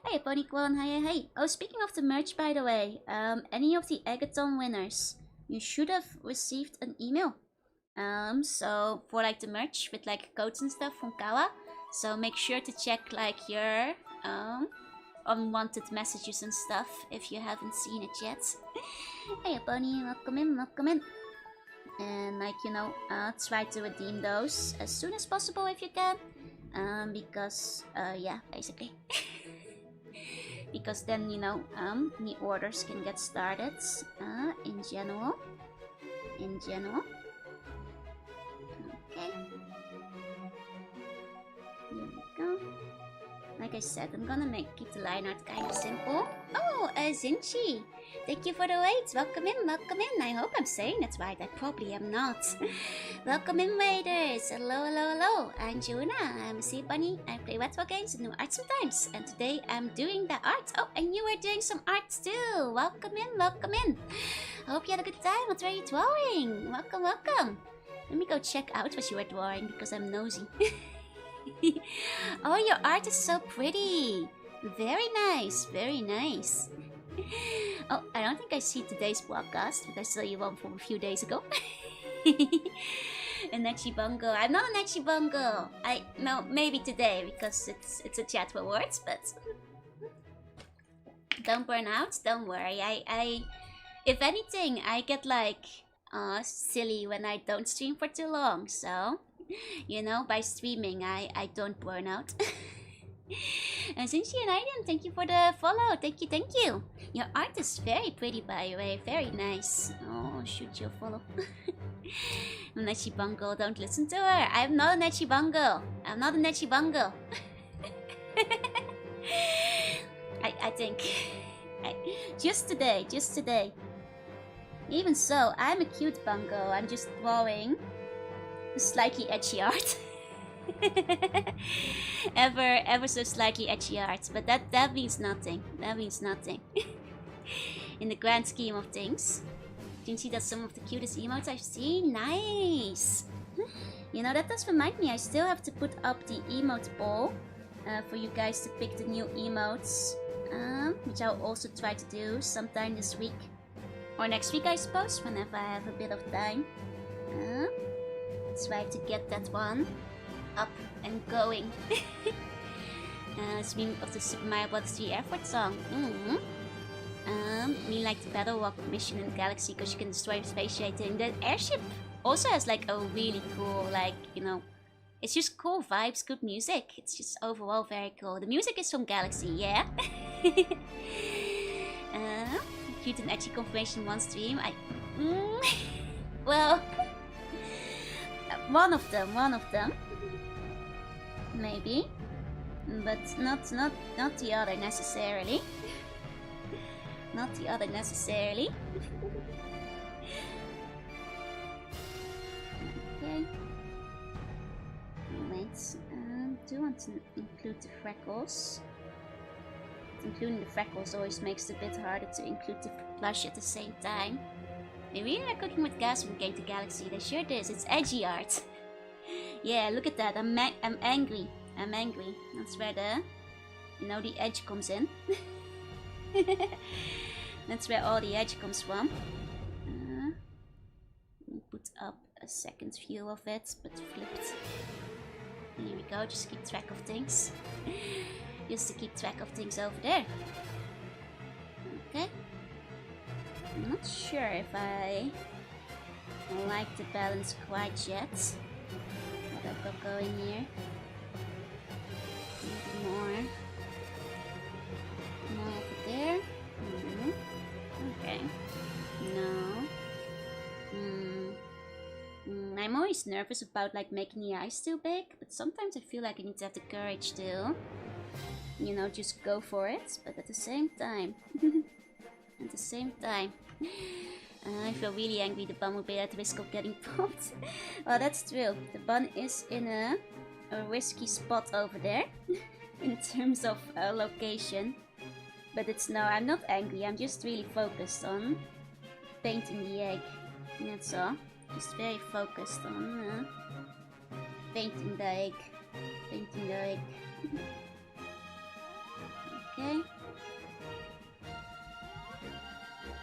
Hey, Ponyquan, hi. Oh, speaking of the merch, by the way, any of the Agathon winners, you should have received an email. So, for, like, the merch with, like, codes and stuff from Kawa. So, make sure to check, like, your, unwanted messages and stuff if you haven't seen it yet. Hey, Pony, welcome in. And like, you know, try to redeem those as soon as possible if you can. Because, yeah, basically. Because then, you know, the orders can get started, in general. Okay. Here we go. Like I said, I'm gonna keep the line art kind of simple. Oh, Zinchi! Thank you for the wait. Welcome in. I hope I'm saying that right. I probably am not. Welcome in, Raiders. Hello. I'm Juna. I'm a sea bunny. I play retro games and do art sometimes. And today I'm doing the art. Oh, and you are doing some art too. Welcome in. I hope you had a good time. What were you drawing? Welcome. Let me go check out what you were drawing because I'm nosy. Oh, your art is so pretty. Very nice. Oh, I don't think I see today's podcast, but I saw you one from a few days ago. A Nechibungo. I'm not a Nechibungo. No, maybe today because it's a chat for words, but don't burn out. Don't worry. I if anything, I get like silly when I don't stream for too long. So, you know, by streaming, I don't burn out. And Zinchi and Aiden, thank you for the follow. Thank you. Your art is very pretty, by the way. Very nice. Oh, shoot your follow. I'm Nechibungo. Don't listen to her. I'm not a Nechibungo. I think. Just today. Even so, I'm a cute bungo. I'm just drawing slightly edgy art. ever so slightly edgy art, but that means nothing. In the grand scheme of things. can see that some of the cutest emotes I've seen. Nice! You know, that does remind me, I still have to put up the emote poll for you guys to pick the new emotes, which I'll also try to do sometime this week. Or next week, I suppose, whenever I have a bit of time. Let's try to get that one up and going. Speaking of the Super Mario Bros. 3 Airport song. Me like the Battle Walk mission in Galaxy because you can destroy space shuttle. The airship also has like a really cool, like, you know, it's just cool vibes, good music. It's just overall very cool. The music is from Galaxy, yeah? Cute and edgy confirmation one stream. Well, one of them. Maybe. But not the other necessarily. Not the other necessarily. Okay. Wait, do you want to include the freckles? Including the freckles always makes it a bit harder to include the blush at the same time. They really are cooking with gas when it came to Galaxy. They sure did. It's edgy art. Yeah, look at that. I'm angry. I'm angry. That's where the, you know, the edge comes in. That's where all the edge comes from. Let me put up a second view of it, but flipped. Here we go. Just keep track of things. Just to keep track of things over there. Okay. I'm not sure if I like the balance quite yet. What I've got going here. Maybe more. More over there. Okay. No. I'm always nervous about like making the eyes too big, but sometimes I feel like I need to have the courage to, you know, just go for it. But at the same time, I feel really angry the bun will be at risk of getting popped. Well, that's true. The bun is in a risky spot over there in terms of location. But it's no, I'm not angry. I'm just really focused on painting the egg. That's all. Just very focused on painting the egg. Painting the egg. Okay.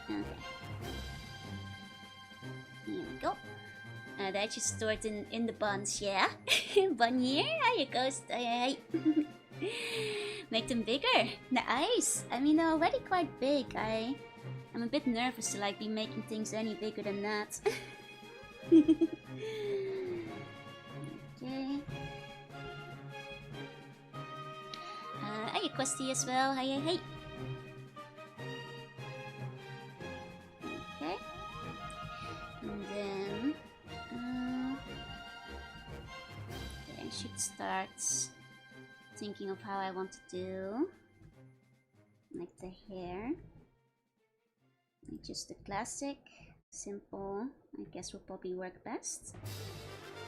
Okay. Here we go. That just stored in the buns, yeah? Bun here? There you go. Make them bigger. Nice. I mean, they're already quite big. I'm a bit nervous to like be making things any bigger than that. Okay. Hiya, Questy as well. Hiya, hey. Okay. And then I should start thinking of how I want to do like the hair. Like just the classic, simple, I guess will probably work best.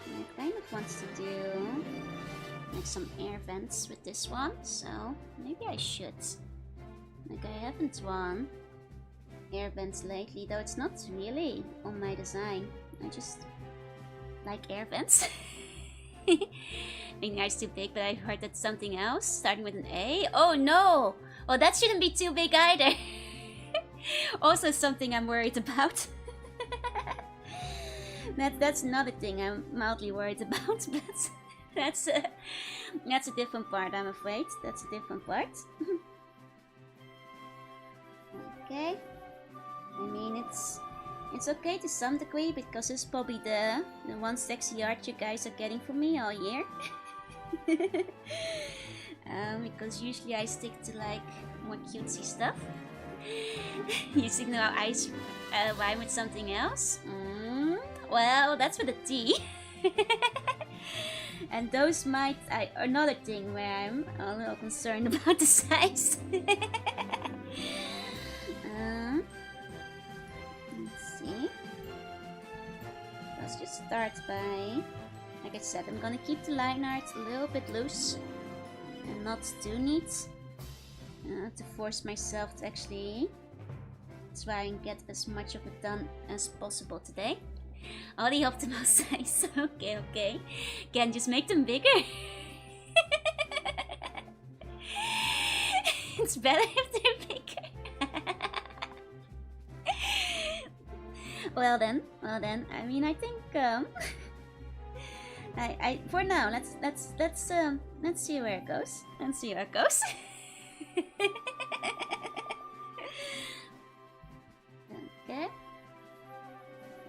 And I kind of want to do like some air vents with this one, so maybe I should. Like I haven't drawn air vents lately, though it's not really on my design. I just like air vents. Making eyes too big, but I heard that's something else, starting with an A. Oh no! Well, that shouldn't be too big either. Also something I'm worried about. That's another thing I'm mildly worried about, but that's a different part, I'm afraid. That's a different part. Okay. I mean, it's okay to some degree because it's probably the one sexy art you guys are getting from me all year. Because usually I stick to like more cutesy stuff. You signal our eyes rhyme with something else? Well, that's with a T. And those might... another thing where I'm a little concerned about the size. Let's see. Let's just start by... Like I said, I'm gonna keep the line art a little bit loose. And not too neat. To force myself to actually try and get as much of it done as possible today. All the optimal size. Okay, okay. Can just make them bigger. It's better if they're bigger. Well then. I mean, I think I for now let's see where it goes. Let's see where it goes. Okay.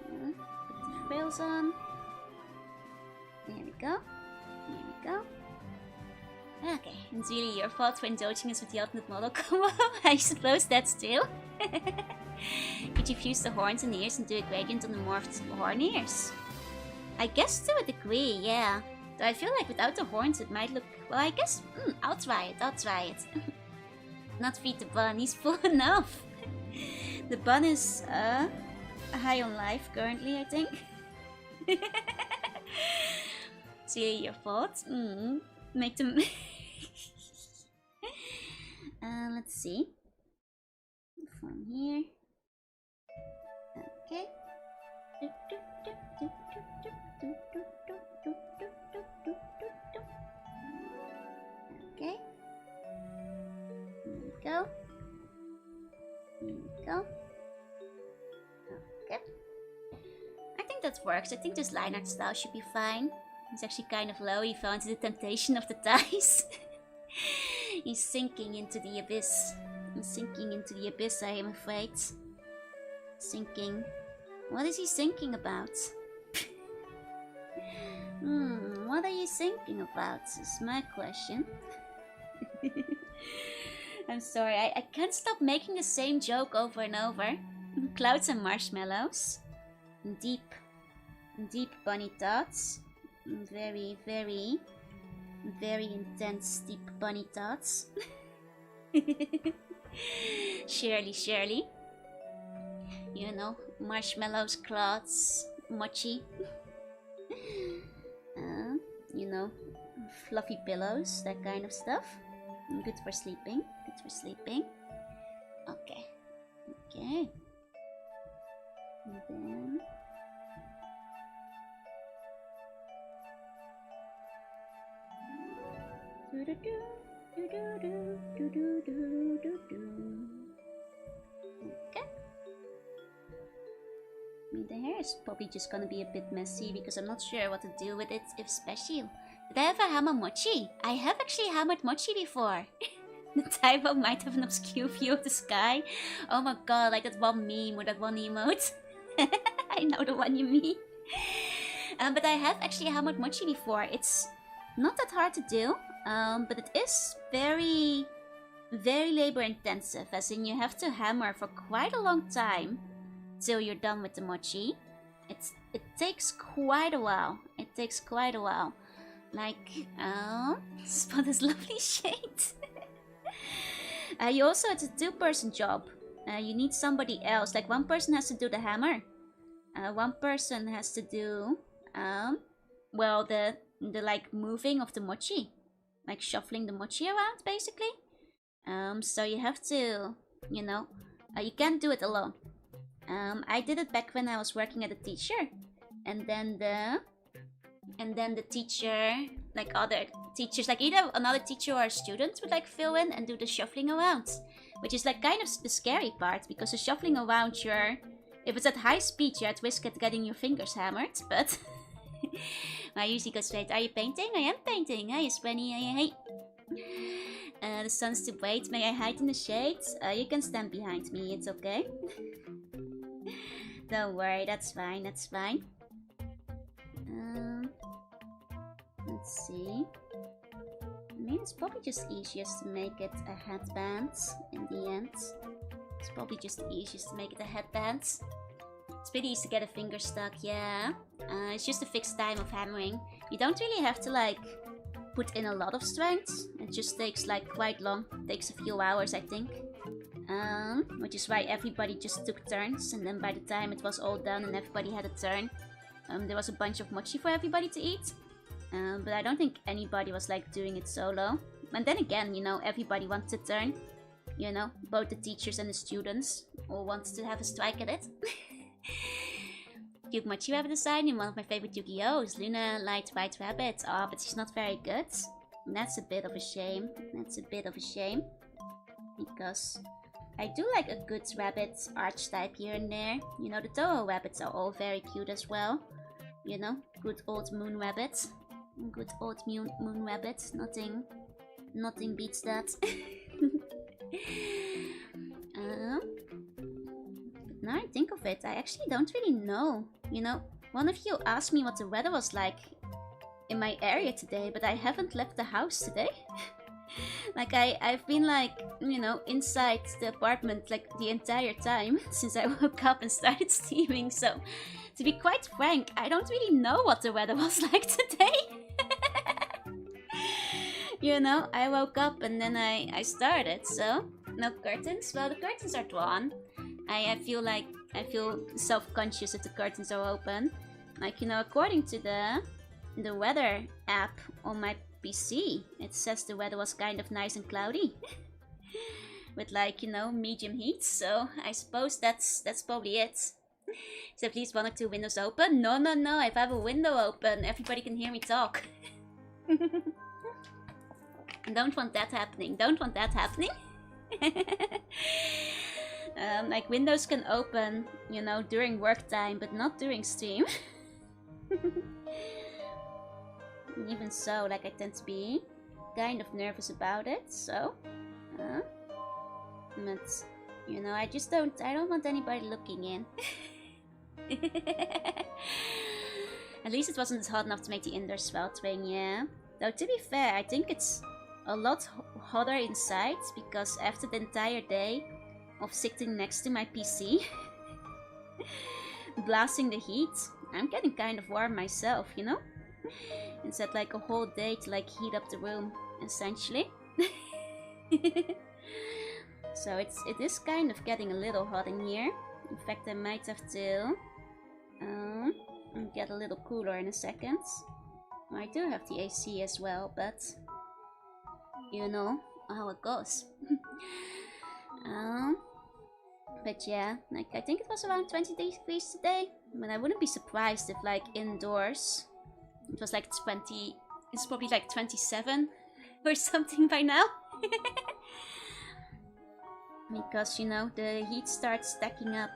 Put the frills on. There we go. There we go. Okay, it's really your fault for indulging us with the ultimate model combo. I suppose that's true. Could you fuse the horns and ears and do a gradient on the morphed horn ears? I guess to a degree, yeah. Though I feel like without the horns it might look... Well, I guess... I'll try it. Not feed the bun, he's full enough. The bun is high on life currently, I think. It's really your fault. Make them... let's see. From here. Okay. Okay. Here we go. Here we go. Okay. I think that works. I think this line art style should be fine. It's actually kind of low. He fell into the temptation of the ties. He's sinking into the abyss. He's sinking into the abyss, I am afraid. Sinking. What is he thinking about? What are you thinking about is my question. I'm sorry, I can't stop making the same joke over and over. Clouds and marshmallows. Deep bunny thoughts. Very intense deep bunny thoughts. Shirley. You know, marshmallows, cloths, mochi. You know, fluffy pillows, that kind of stuff. Good for sleeping. Okay. And then... Okay. I mean, the hair is probably just gonna be a bit messy because I'm not sure what to do with it if special. Did I ever hammer mochi? I have actually hammered mochi before. The typo might have an obscure view of the sky. Oh my god, like that one meme or that one emote. I know the one you mean. But I have actually hammered mochi before. It's not that hard to do, but it is very labor intensive, as in you have to hammer for quite a long time till you're done with the mochi. It takes quite a while. Like, spot this lovely shade. You also, it's a two-person job. You need somebody else. Like, one person has to do the hammer. One person has to do, well, the like moving of the mochi, like shuffling the mochi around, basically. So you have to, you know, you can't do it alone. I did it back when I was working as a teacher, and then the teacher, like other teachers, like either another teacher or a student would like fill in and do the shuffling around, which is like kind of the scary part, because the shuffling around, if it's at high speed, you're at risk at getting your fingers hammered, but I usually go straight. Are you painting? I am painting. Hi, Spenny. Hey. The sun's too bright. May I hide in the shades? You can stand behind me. It's okay. Don't worry. That's fine. Let's see. I mean, it's probably just easiest to make it a headband in the end. It's probably just easiest to make it a headband. It's pretty easy to get a finger stuck, yeah. It's just a fixed time of hammering. You don't really have to, like, put in a lot of strength. It just takes, like, quite long. It takes a few hours, I think. Which is why everybody just took turns. And then by the time it was all done and everybody had a turn, there was a bunch of mochi for everybody to eat. But I don't think anybody was, like, doing it solo. And then again, you know, everybody wants a turn. you know, both the teachers and the students all wanted to have a strike at it. Cute Mochi Rabbit design in one of my favorite Yu-Gi-Ohs, Luna Light White Rabbit. Oh, but she's not very good. That's a bit of a shame. That's a bit of a shame. Because I do like a good rabbit archetype here and there. You know, the Toho rabbits are all very cute as well. You know, good old moon rabbits. Good old moon rabbit. Nothing beats that. But now I think of it, I actually don't really know. You know, one of you asked me what the weather was like in my area today, but I haven't left the house today. Like I've been like, you know, inside the apartment like the entire time since I woke up and started streaming. So to be quite frank, I don't really know what the weather was like today. You know, I woke up and then I started, so no curtains. Well, the curtains are drawn. I feel self-conscious if the curtains are open. Like, you know, according to the weather app on my PC, it says the weather was kind of nice and cloudy. With like, you know, medium heat, so I suppose that's probably it. So please, 1 or 2 windows open? No, if I have a window open, everybody can hear me talk. Don't want that happening, don't want that happening. Like windows can open, you know, during work time, but not during stream. Even so, like I tend to be kind of nervous about it, so but you know, I don't want anybody looking in. At least it wasn't hot enough to make the indoor sweltering, yeah. Though to be fair, I think it's a lot hotter inside because after the entire day of sitting next to my PC, blasting the heat, I'm getting kind of warm myself, you know? It's had like a whole day to like heat up the room, essentially. So it is kind of getting a little hot in here. In fact, I might have to get a little cooler in a second. I do have the AC as well, but you know how it goes. But yeah, like I think it was around 20 degrees today. But I wouldn't be surprised if like indoors it was like 20, it's probably like 27 or something by now. Because, you know, the heat starts stacking up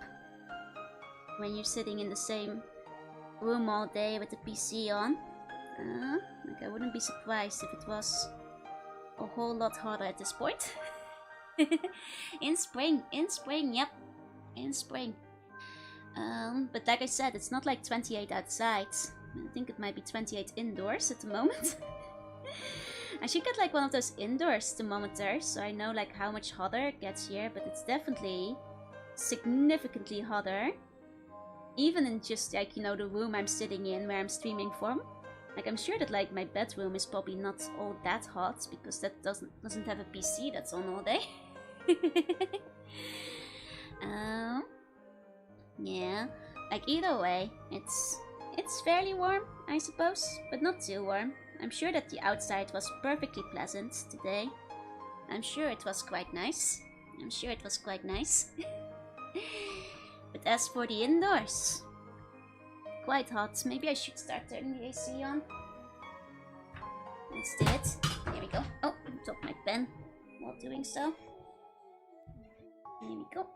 when you're sitting in the same room all day with the PC on. Like I wouldn't be surprised if it was a whole lot hotter at this point. In spring, yep, in spring. But like I said, it's not like 28 outside. I think it might be 28 indoors at the moment. I should get like one of those indoors thermometers so I know like how much hotter it gets here, but it's definitely significantly hotter. Even in just like, you know, the room I'm sitting in where I'm streaming from. Like I'm sure that like my bedroom is probably not all that hot because that doesn't have a PC that's on all day. Yeah, like either way, it's fairly warm, I suppose, but not too warm. I'm sure that the outside was perfectly pleasant today. I'm sure it was quite nice. But as for the indoors, quite hot. Maybe I should start turning the AC on. Let's do it. Here we go. Oh, I dropped my pen while doing so. Here we go.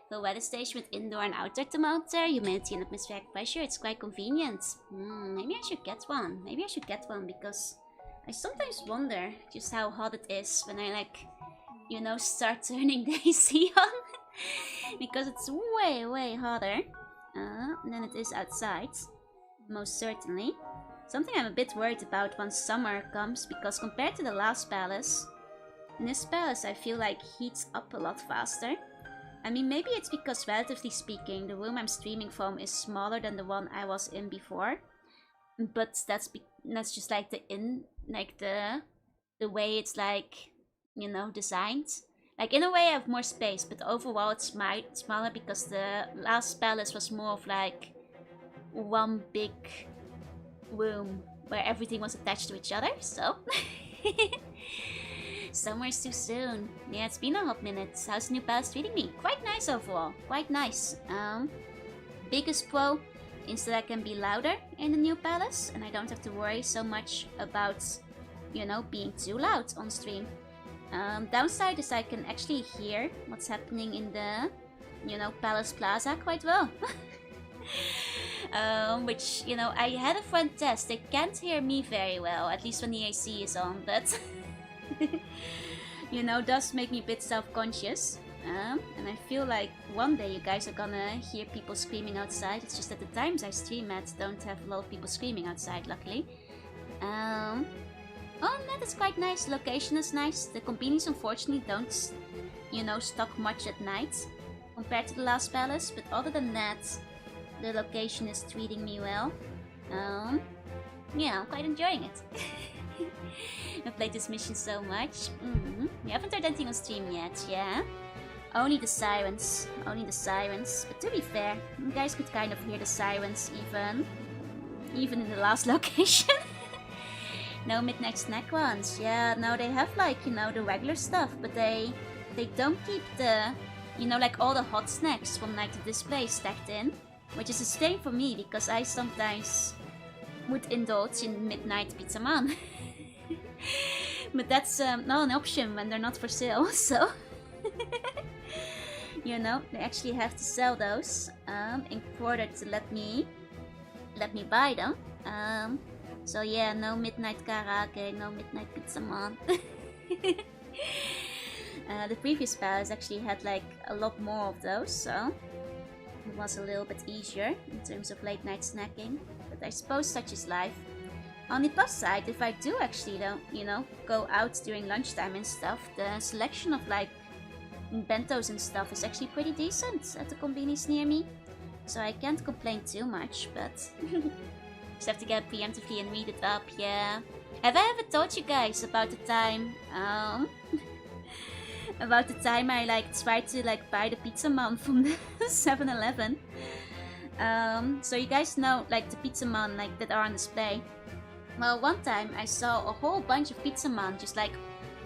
The weather station with indoor and outdoor thermometer, humidity and atmospheric pressure, it's quite convenient. Maybe I should get one. Because I sometimes wonder just how hot it is when I like, you know, start turning the AC on. Because it's way hotter than it is outside. Most certainly. Something I'm a bit worried about once summer comes, because compared to the last palace, in this palace I feel like heats up a lot faster. I mean, maybe it's because, relatively speaking, the room I'm streaming from is smaller than the one I was in before. But that's just like the way it's like, you know, designed. Like in a way I have more space, but overall it's smaller because the last palace was more of like one big room where everything was attached to each other. So Summer's too soon. Yeah, it's been a hot minute. How's the new palace treating me? Quite nice overall. Quite nice. Biggest pro is that I can be louder in the new palace, and I don't have to worry so much about, you know, being too loud on stream. Downside is I can actually hear what's happening in the, you know, Palace Plaza quite well. Which, you know, I had a friend test. They can't hear me very well, at least when the AC is on, but you know, does make me a bit self-conscious. And I feel like one day you guys are gonna hear people screaming outside. It's just that the times I stream at don't have a lot of people screaming outside, luckily. Oh, that is quite nice. Location is nice. The combinis unfortunately don't, you know, stock much at night compared to the last palace. But other than that, the location is treating me well. Yeah, I'm quite enjoying it. I've played this mission so much. We haven't heard anything on stream yet, yeah? Only the sirens. Only the sirens. But to be fair, you guys could kind of hear the sirens even in the last location. No midnight snack ones. Yeah, no, they have like, you know, the regular stuff, but they don't keep the, you know, like all the hot snacks from Night to Display stacked in. Which is a shame for me, because I sometimes would indulge in midnight pizza man. But that's not an option when they're not for sale, so... You know, they actually have to sell those in order to let me buy them. So yeah, no midnight karaoke, no midnight pizza man. The previous palace actually had like a lot more of those, so it was a little bit easier in terms of late night snacking. But I suppose such is life. On the plus side, if I do actually, you know, go out during lunchtime and stuff, the selection of like bentos and stuff is actually pretty decent at the convenience near me. So I can't complain too much, but just have to get preemptively and read it up, yeah. Have I ever told you guys about the time, about the time I like tried to like buy the pizza man from the 7-Eleven? So you guys know like the pizza man like that are on display. Well, one time I saw a whole bunch of pizza man just like,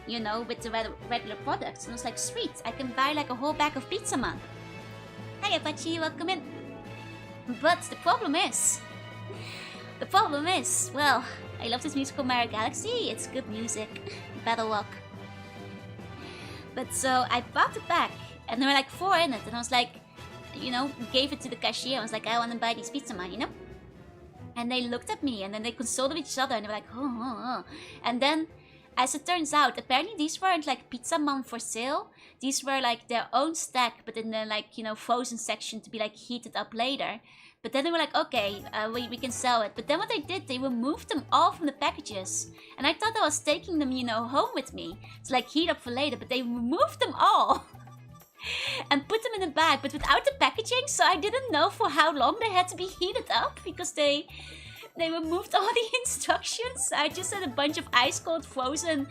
you know, with the regular products, and I was like, sweet, I can buy like a whole bag of pizza man. Hi Apache, welcome in. But the problem is, well, I love this musical Mario Galaxy, it's good music, Battle Walk. But so I bought the pack, and there were like 4 in it, and I was like, you know, gave it to the cashier. I was like, I want to buy these pizza man, you know? And they looked at me, and then they consulted each other, and they were like, oh. And then, as it turns out, apparently these weren't like pizza man for sale. These were like their own stack, but in the like, you know, frozen section to be like heated up later. But then they were like, okay, we can sell it. But then what they did, they removed them all from the packages. And I thought I was taking them, you know, home with me to like heat up for later, but they removed them all. And put them in a bag, but without the packaging, so I didn't know for how long they had to be heated up, because they removed all the instructions. I just had a bunch of ice cold frozen,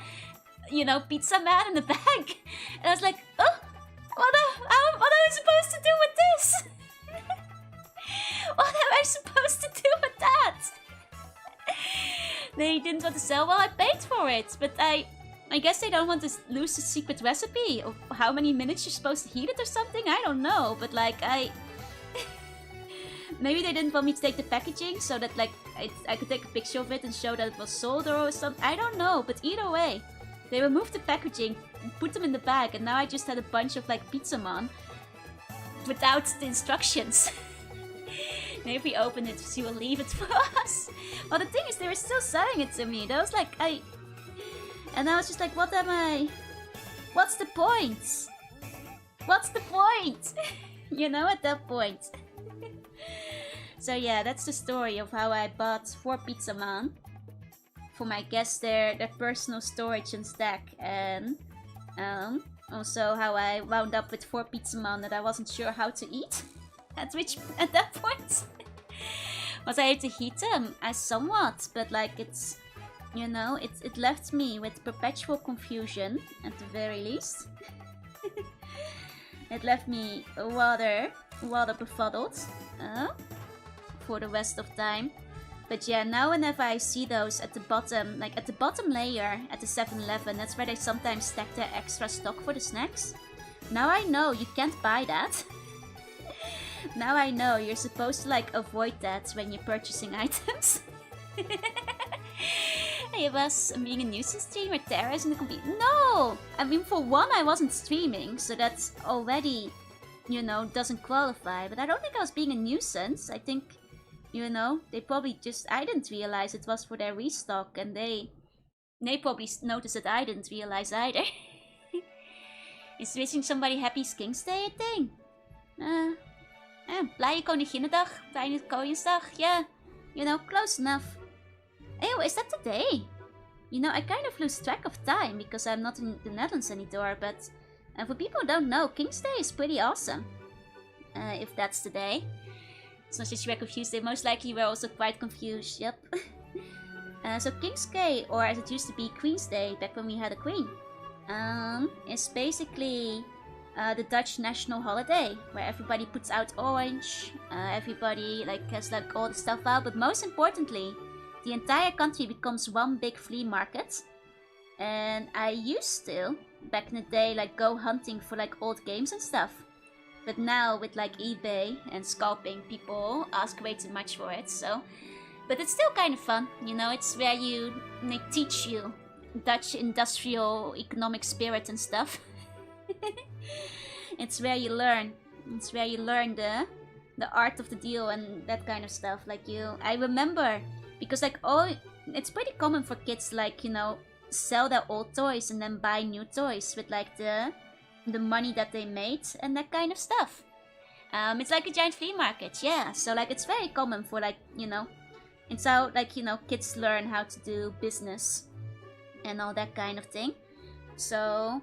you know, pizza man in the bag. And I was like, oh, what am I supposed to do with this? What am I supposed to do with that? They didn't want to sell, well, I paid for it, but I guess they don't want to lose the secret recipe of how many minutes you're supposed to heat it or something. I don't know, but like maybe they didn't want me to take the packaging so that like I could take a picture of it and show that it was sold or something. I don't know, but either way, they removed the packaging, put them in the bag, and now I just had a bunch of like pizza man without the instructions. Maybe if we open it, she will leave it for us. Well, the thing is, they were still selling it to me. That was like and I was just like, what am I? What's the point? What's the point? You know, at that point. So yeah, that's the story of how I bought 4 pizza man for my guests, their personal storage and stack, and also how I wound up with 4 pizza man that I wasn't sure how to eat. At that point, was I able to heat them? I somewhat, but like it's. You know, it left me with perpetual confusion, at the very least. It left me rather befuddled for the rest of time. But yeah, now whenever I see those at the bottom, like at the bottom layer at the 7-Eleven, that's where they sometimes stack their extra stock for the snacks. Now I know you can't buy that. Now I know you're supposed to like avoid that when you're purchasing items. Hey Buzz, I'm being a nuisance streamer, Tara's in the computer. No! I mean, for one, I wasn't streaming, so that's already, you know, doesn't qualify. But I don't think I was being a nuisance. I think, you know, they probably just, I didn't realize it was for their restock, and they probably noticed that I didn't realize either. Is wishing somebody happy King's Day a thing? Blije Koninginnedag, fijne Koningsdag, yeah. You know, close enough. Oh, is that today? You know, I kind of lose track of time because I'm not in the Netherlands anymore, but for people who don't know, King's Day is pretty awesome. If that's today. It's not just you were confused, they most likely were also quite confused, yep. So King's Day, or as it used to be Queen's Day, back when we had a queen, is basically the Dutch national holiday, where everybody puts out orange, everybody like has like all the stuff out, but most importantly, the entire country becomes one big flea market. And I used to, back in the day, like go hunting for like old games and stuff. But now with like eBay and scalping, people ask way too much for it, so... But it's still kind of fun, you know, it's where they teach you Dutch industrial economic spirit and stuff. It's where you learn. It's where you learn the art of the deal and that kind of stuff. Like I remember, because like it's pretty common for kids like, you know, sell their old toys and then buy new toys with like the money that they made and that kind of stuff. It's like a giant flea market, yeah. So like it's very common for like, you know, it's how like, you know, kids learn how to do business and all that kind of thing. So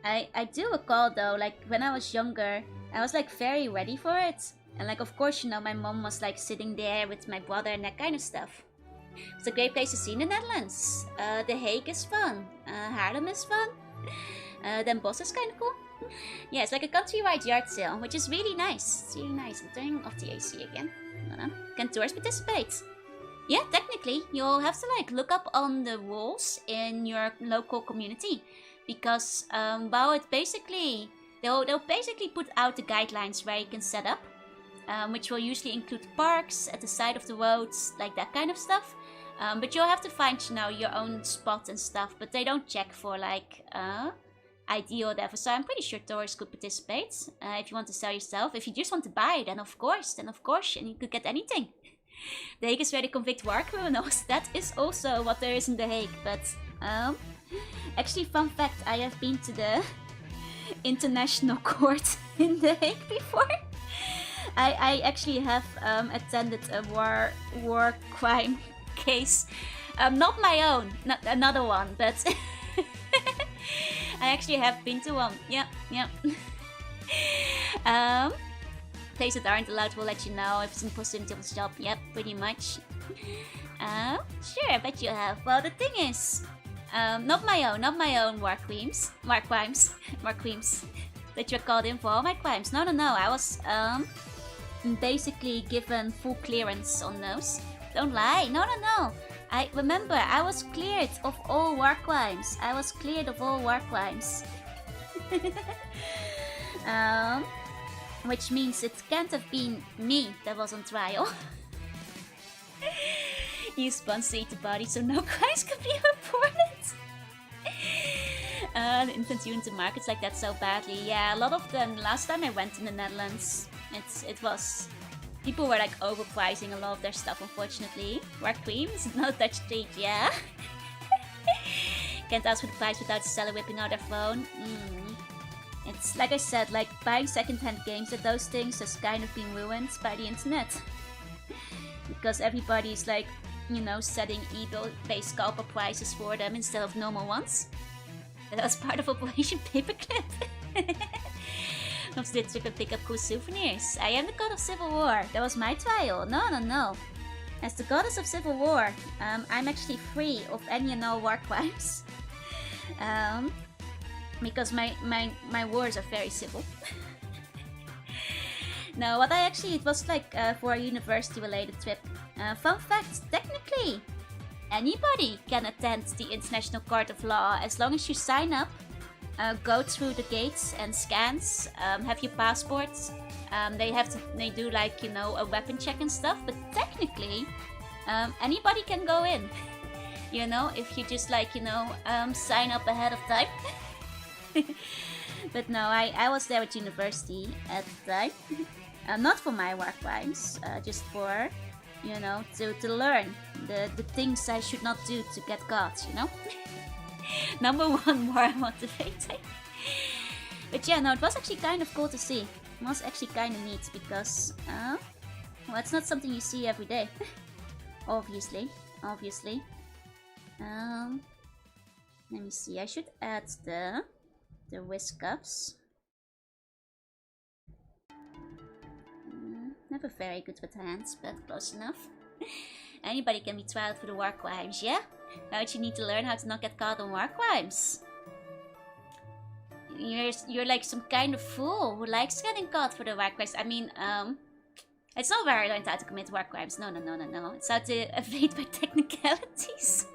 I do recall though, like when I was younger, I was like very ready for it. And like of course, you know, my mom was like sitting there with my brother and that kind of stuff. It's a great place to see in the Netherlands. The Hague is fun. Haarlem is fun. Den Bosch is kind of cool. Yeah, it's like a countrywide yard sale, which is really nice. It's really nice. I'm turning off the AC again. Can tourists participate? Yeah, technically, you'll have to like look up on the rules in your local community, because well, it basically they'll basically put out the guidelines where you can set up, which will usually include parks at the side of the roads, like that kind of stuff. But you'll have to find, you know, your own spot and stuff. But they don't check for like ID or whatever. So I'm pretty sure tourists could participate if you want to sell yourself. If you just want to buy, then of course, and you could get anything. The Hague is where they convict war criminals. That is also what there is in The Hague. But actually, fun fact: I have been to the International Court in The Hague before. I actually have attended a war crime case. Not my own, not another one, but I actually have been to one. Yeah. Places that aren't allowed will let you know if it's in proximity of the shop. Yep, pretty much. Sure, I bet you have. Well, the thing is, not my own war crimes that you're called in for all my crimes. No, I was basically given full clearance on those. Don't lie. No. I remember I was cleared of all war crimes. Which means it can't have been me that was on trial. You sponsor the body, so no crimes could be reported. The infants you into markets like that so badly. Yeah, a lot of them. Last time I went in the Netherlands, it was people were like overpricing a lot of their stuff. Unfortunately, war creams, not a Dutch treat. Yeah. Can't ask for the price without the seller whipping out their phone. It's like I said, like buying second-hand games at those things has kind of been ruined by the internet. Because everybody's like, you know, setting eBay scalper prices for them instead of normal ones. That was part of Operation Paperclip. Of the trip and pick up cool souvenirs. I am the god of civil war. That was my trial. No. As the goddess of civil war, I'm actually free of any and all war crimes. Because my wars are very civil. No, it was like for a university related trip. Fun fact, technically, anybody can attend the International Court of Law as long as you sign up, go through the gates and scans, have your passports. They do like, you know, a weapon check and stuff, but technically, anybody can go in. You know, if you just like, you know, sign up ahead of time. But no, I was there at university at the time. Not for my war crimes, just for, you know, to learn the things I should not do to get caught, you know? Number one, more motivating. But yeah, no, it was actually kind of cool to see. It was actually kind of neat because, well, it's not something you see every day. Obviously. Let me see, I should add the whisk cups. Never very good with hands, but close enough. Anybody can be tried for the war crimes, yeah? Don't you need to learn how to not get caught on war crimes? You're like some kind of fool who likes getting caught for the war crimes. I mean, it's not where I learned how to commit war crimes. No. It's how to evade by technicalities.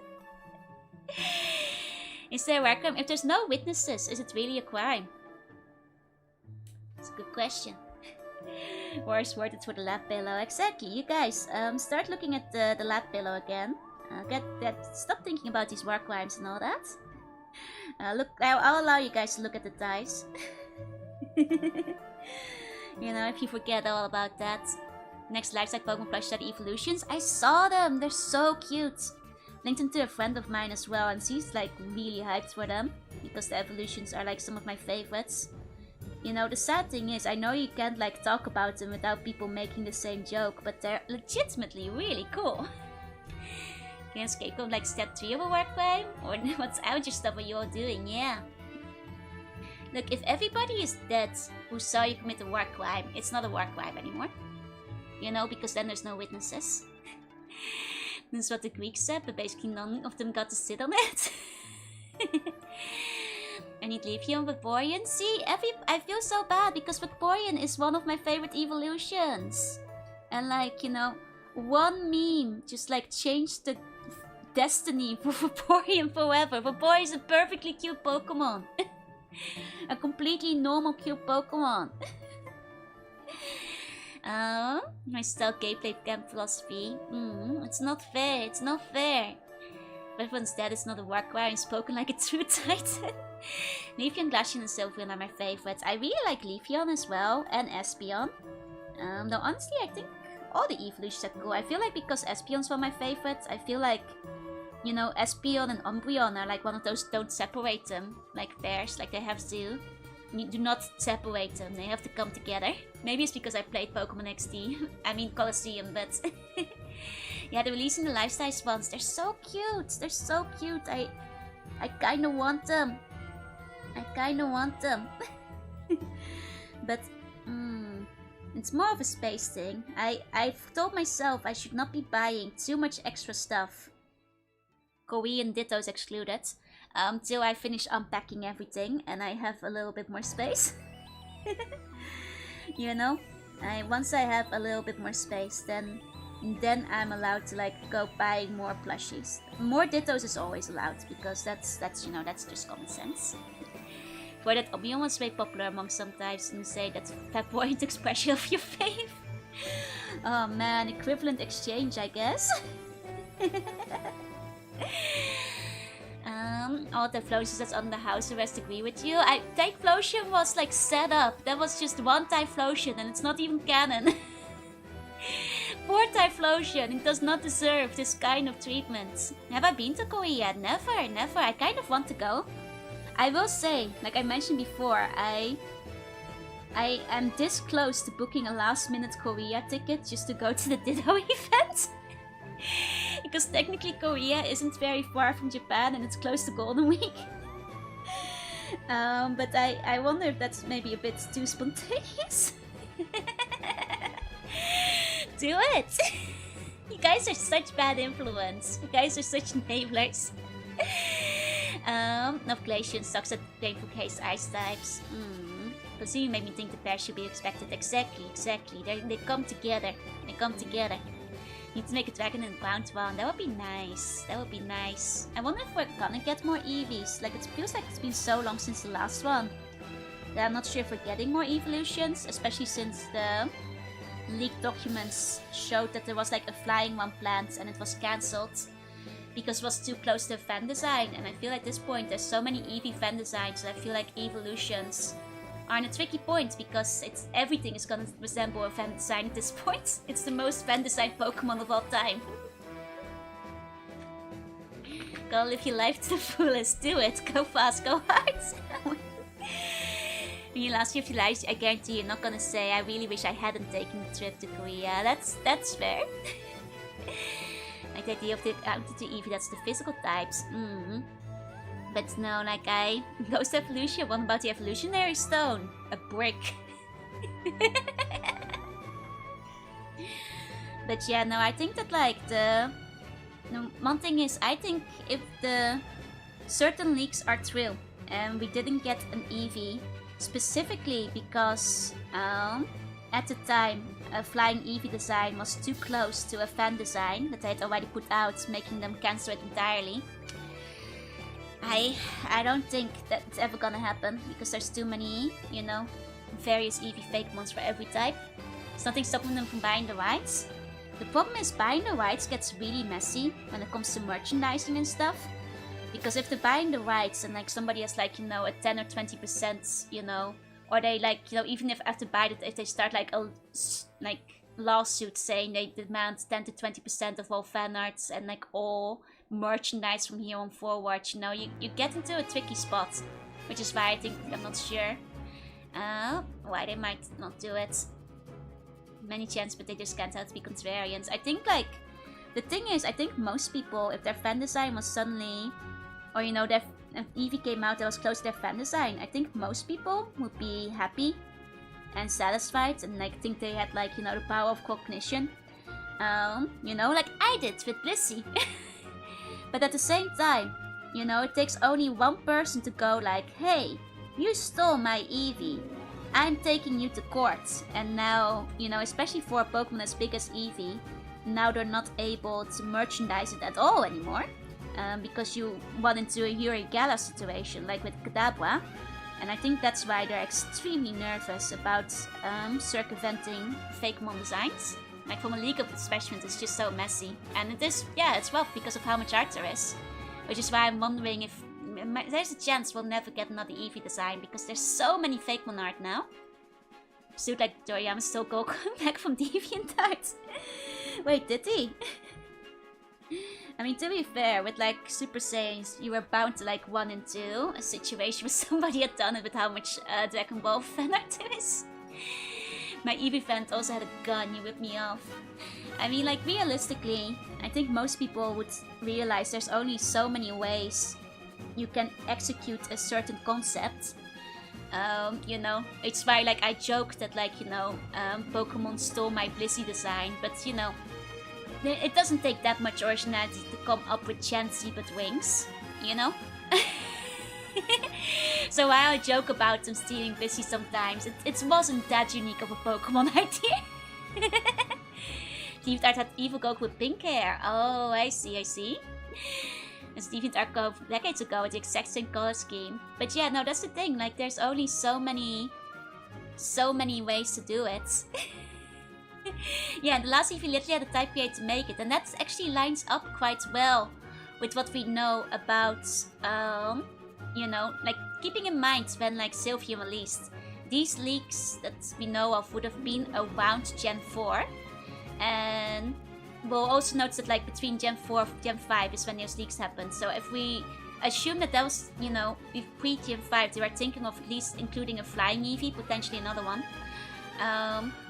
Is there a war crime? If there's no witnesses, is it really a crime? It's a good question. Or is worth it for the lab pillow? Exactly, you guys, start looking at the lab pillow again. Stop thinking about these war crimes and all that. Look, I'll allow you guys to look at the dice. You know, if you forget all about that. Next Lifeside Pokemon plush set evolutions. I saw them! They're so cute! Linked them to a friend of mine as well, and she's like really hyped for them. Because the evolutions are like some of my favorites. You know, the sad thing is, I know you can't like talk about them without people making the same joke, but they're legitimately really cool. Can escape from like step 3 of a war crime? Or what outer stuff are you all doing? Yeah. Look, if everybody is dead who saw you commit a war crime, it's not a war crime anymore. You know, because then there's no witnesses. This is what the Greeks said, but basically none of them got to sit on it. I need Leafeon with Vaporeon. See, I feel so bad because Vaporeon is one of my favorite evolutions. And like, you know, one meme just like changed the destiny for Vaporeon forever. Vaporeon is a perfectly cute Pokemon. A completely normal cute Pokemon. My style gameplay camp philosophy. It's not fair, it's not fair. But everyone's dead, it's not a war crime, spoken like a true titan. Leafeon, Glaceon, and Sylveon are my favorites. I really like Leafeon as well, and Espeon. Though honestly, I think all the evolutions are cool. I feel like because Espeon's one of my favorites, I feel like, you know, Espeon and Umbreon are like one of those don't separate them, like pairs, like they have to. You do not separate them, they have to come together. Maybe it's because I played Pokemon XD, I mean Colosseum, but... Yeah, they're releasing the life-size ones, they're so cute, they're so cute, I kinda want them. I kinda want them. But, it's more of a space thing. I've told myself I should not be buying too much extra stuff. Korean Dittos excluded. Till I finish unpacking everything and I have a little bit more space. You know? Once I have a little bit more space, then I'm allowed to like go buying more plushies. More Dittos is always allowed because that's you know, that's just common sense. For that, Umbreon was very popular among some types and say that's Vaporeon expression of your fave. Oh man, equivalent exchange, I guess. All the Typhlosion that's on the house arrest agree with you. Typhlosion was like set up. That was just one Typhlosion and it's not even canon. Poor Typhlosion, it does not deserve this kind of treatment. Have I been to Korea? Never. I kind of want to go. I will say, like I mentioned before, I am this close to booking a last minute Korea ticket just to go to the Ditto event. Because technically Korea isn't very far from Japan and it's close to Golden Week. But I wonder if that's maybe a bit too spontaneous. Do it! You guys are such bad influence. You guys are such enablers. Of Glaceon sucks at Painful Case Ice types. But you made me think the pair should be expected. Exactly. They come together. Need to make a dragon in round 1. That would be nice. That would be nice. I wonder if we're gonna get more Eevees. Like, it feels like it's been so long since the last one that I'm not sure if we're getting more evolutions, especially since the leaked documents showed that there was like a flying one planned and it was cancelled because it was too close to a fan design. And I feel like at this point there's so many Eevee fan designs that I feel like evolutions are in a tricky point because everything is gonna resemble a fan design at this point. It's the most fan design Pokemon of all time. Go live your life to the fullest. Do it. Go fast. Go hard. When you last year of your life, I guarantee you're not gonna say, I really wish I hadn't taken the trip to Korea. That's fair. Like the idea of the to Eevee, that's the physical types. But no, like Ghost Evolution, what about the evolutionary stone? A brick. But yeah, no, I think that like one thing is, I think if the certain leaks are true and we didn't get an Eevee specifically because at the time a flying Eevee design was too close to a fan design that they had already put out, making them cancel it entirely. I don't think that's ever gonna happen because there's too many, you know, various Eevee fake ones for every type. There's nothing stopping them from buying the rights. The problem is buying the rights gets really messy when it comes to merchandising and stuff. Because if they're buying the rights and like somebody has like, you know, a 10 or 20%, you know, or they like, you know, even if after buy it, if they start like a lawsuit saying they demand 10 to 20% of all fan arts and like all merchandise from here on forward, you know, you get into a tricky spot, which is why I think, I'm not sure why they might not do it. Many chances, but they just can't help to be contrarians. I think like the thing is, I think most people, if their fan design was suddenly, or you know, their Eevee came out that was close to their fan design, I think most people would be happy and satisfied and like think they had like, you know, the power of cognition, you know, like I did with Blissey. But at the same time, you know, it takes only one person to go like, hey, you stole my Eevee, I'm taking you to court. And now, you know, especially for a Pokemon as big as Eevee, now they're not able to merchandise it at all anymore. Because you run into a Yuri Gala situation like with Kadabra. And I think that's why they're extremely nervous about circumventing Fakemon designs. Like from a League of Specimens, it's just so messy. And it is, yeah, it's rough because of how much art there is. Which is why I'm wondering if there's a chance we'll never get another Eevee design because there's so many Fakemon art now. Suit like Toriyama stole Goku back from DeviantArt. Wait, did he? I mean, to be fair, with like Super Saiyans, you were bound to like run into a situation where somebody had done it with how much Dragon Ball fan art there is. My Eevee fan also had a gun, you whipped me off. I mean, like, realistically, I think most people would realize there's only so many ways you can execute a certain concept. You know, it's why, like, I joked that, like, you know, Pokemon stole my Blissey design, but, you know, it doesn't take that much originality to come up with Chansey but wings, you know? So while I joke about them stealing Blissey sometimes, it wasn't that unique of a Pokemon idea. DeviantArt had Evil Goku with pink hair. Oh, I see. It's DeviantArt Go decades ago with the exact same color scheme. But yeah, no, that's the thing. Like, there's only so many ways to do it. Yeah, the last Eevee literally had a type create to make it, and that actually lines up quite well with what we know about, you know, like, keeping in mind when, like, Sylveon released, these leaks that we know of would have been around Gen 4, and we'll also notice that, like, between Gen 4 and Gen 5 is when those leaks happened, so if we assume that was, you know, pre-Gen 5, they were thinking of at least including a flying Eevee, potentially another one,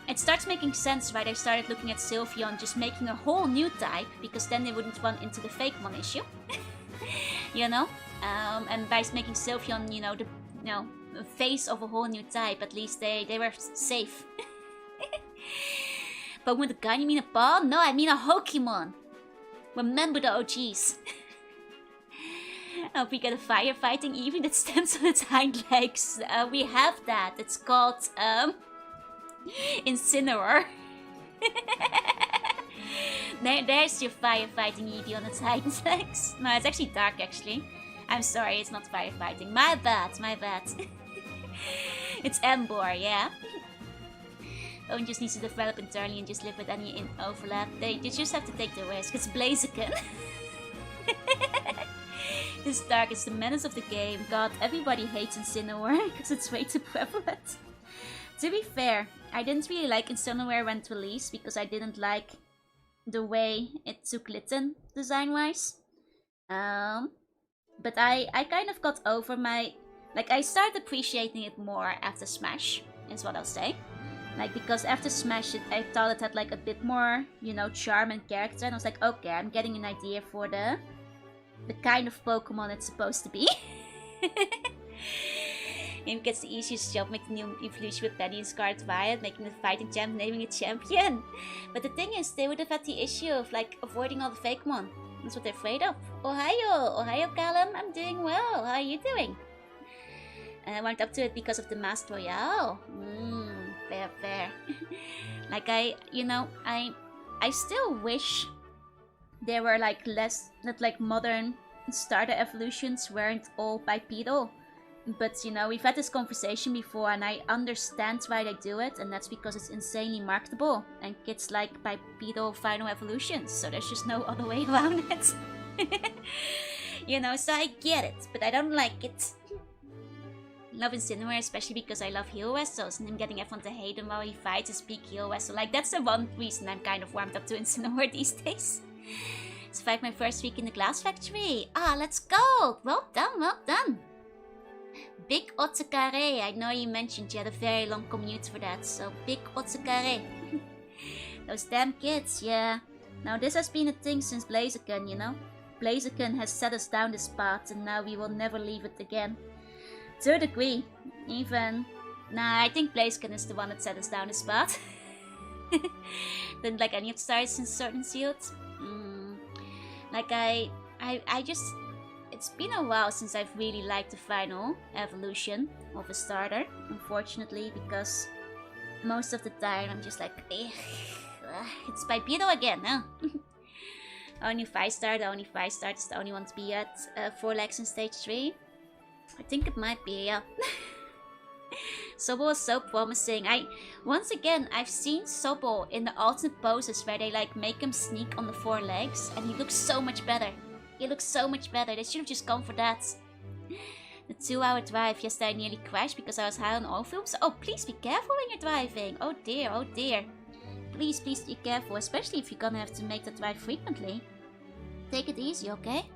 it starts making sense why they started looking at Sylveon just making a whole new type, because then they wouldn't run into the Fakemon issue. You know? And by making Sylveon, you know, the face of a whole new type, at least they were safe. But with a gun, you mean a ball? No, I mean a Hokemon. Remember the OGs. Oh, we got a firefighting Eevee that stands on its hind legs. We have that. It's called, Incineroar. There's your firefighting Eevee on the Titans. No, it's actually dark actually. I'm sorry, it's not firefighting. My bad, my bad. It's Ember, yeah. Owen just needs to develop internally and just live with any overlap. They just have to take the risk. It's Blaziken. This dark is the menace of the game. God, everybody hates Incineroar because it's way too prevalent. To be fair, I didn't really like Incineroar when it released because I didn't like the way it took Litten design-wise. But I kind of got over my... Like, I started appreciating it more after Smash, is what I'll say. Like, because after Smash, I thought it had, like, a bit more, you know, charm and character. And I was like, okay, I'm getting an idea for the kind of Pokemon it's supposed to be. Him gets the easiest job making new evolution with Penny and Scarlet Violet, making the fighting champ, naming a champion. But the thing is, they would have had the issue of, like, avoiding all the Fakemon. That's what they're afraid of. Ohio! Ohio, Callum! I'm doing well. How are you doing? And I went up to it because of the Masked Royale. Fair, fair. Like, I still wish there were, like, less, that, like, modern starter evolutions weren't all bipedal. But, you know, we've had this conversation before and I understand why they do it. And that's because it's insanely marketable. And kids like bipedal final evolutions. So there's just no other way around it. You know, so I get it. But I don't like it. Love Incineroar, especially because I love Heal Vessels. And him getting everyone to hate him while he fights his peak Heal Vessel. Like, that's the one reason I'm kind of warmed up to Incineroar these days. Survived my first week in the Glass Factory. Ah, let's go! Well done, well done. Big Otsukare. I know you mentioned you had a very long commute for that, so big Otsukare. Those damn kids, yeah. Now this has been a thing since Blaziken, you know. Blaziken has set us down this path and now we will never leave it again. To a degree, even... Nah, I think Blaziken is the one that set us down this path. Didn't like any of the stars since Sword and Shield. Like I just... It's been a while since I've really liked the final evolution of a starter, unfortunately, because most of the time I'm just like, it's bipedal again, huh? Only 5-star, the only 5-star is the only one to be at 4 legs in stage 3. I think it might be, yeah. Sobble was so promising. Once again, I've seen Sobble in the alternate poses where they like make him sneak on the 4 legs and he looks so much better. He looks so much better. They should have just gone for that. The 2-hour drive. Yesterday I nearly crashed because I was high on oil fumes. Oh, please be careful when you're driving. Oh dear, oh dear. Please, please be careful. Especially if you're gonna have to make that drive frequently. Take it easy, okay?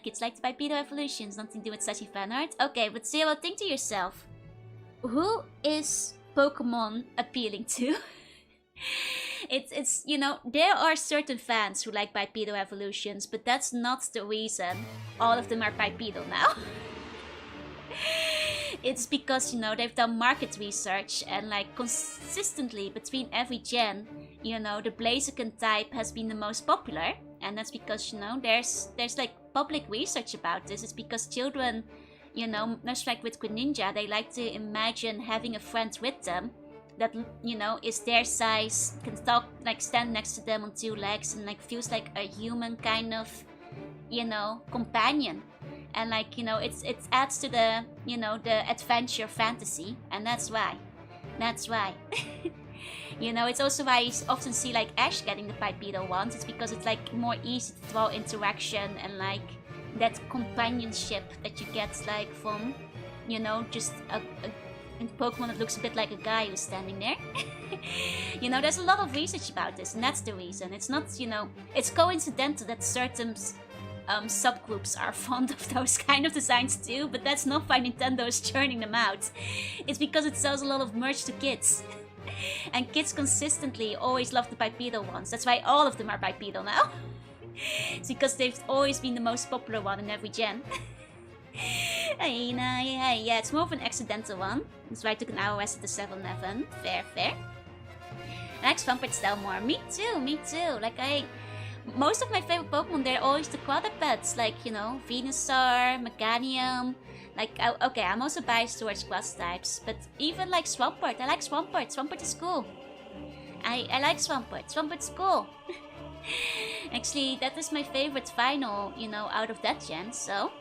Kids like to bipedal evolutions. Nothing to do with such fan art. Okay, but Zero, think to yourself. Who is Pokemon appealing to? It's you know, there are certain fans who like bipedal evolutions, but that's not the reason all of them are bipedal now. It's because, you know, they've done market research and like consistently between every gen, you know, the Blaziken type has been the most popular. And that's because, you know, there's like public research about this. It's because children, you know, much like with Greninja, they like to imagine having a friend with them that, you know, is their size, can talk, like stand next to them on 2 legs and like feels like a human kind of, you know, companion. And like, you know, it adds to the, you know, the adventure fantasy, and that's why. You know, it's also why you often see like Ash getting the bipedal ones. It's because it's like more easy to draw interaction and like that companionship that you get like from, you know, just a Pokemon that looks a bit like a guy who's standing there. You know, there's a lot of research about this, and that's the reason. It's not, you know, it's coincidental that certain subgroups are fond of those kind of designs too, but that's not why Nintendo is churning them out. It's because it sells a lot of merch to kids. And kids consistently always love the bipedal ones. That's why all of them are bipedal now. It's because they've always been the most popular one in every gen. Yeah, it's more of an accidental one. That's why I took an iOS at the 7-Eleven. Fair, fair. Next Vampire style more. Me too. Like most of my favorite Pokemon, they're always the quadrupeds. Like, you know, Venusaur, Meganium. Like, okay, I'm also biased towards grass types. But even like Swampert. I like Swampert. Swampert is cool. I like Swampert. Swampert's cool. Actually, that is my favorite final, you know, out of that gen, so...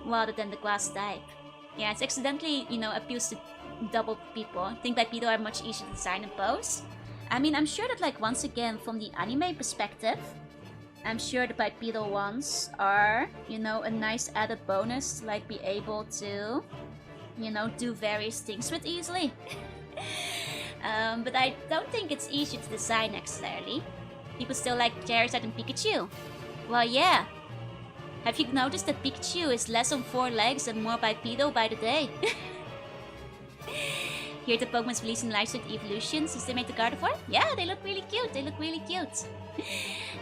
rather than the grass type. Yeah, it's accidentally, you know, appeals to double people. I think Bipedal are much easier to design and pose. I mean, I'm sure that, like, once again, from the anime perspective, I'm sure the bipedal ones are, you know, a nice added bonus to, like, be able to, you know, do various things with easily. But I don't think it's easy to design necessarily. People still like Charizard and Pikachu. Well, yeah. Have you noticed that Pikachu is less on 4 legs and more bipedal by the day? Here the Pokemon's releasing Live-Stream evolutions since they made the Gardevoir? Yeah, they look really cute. They look really cute.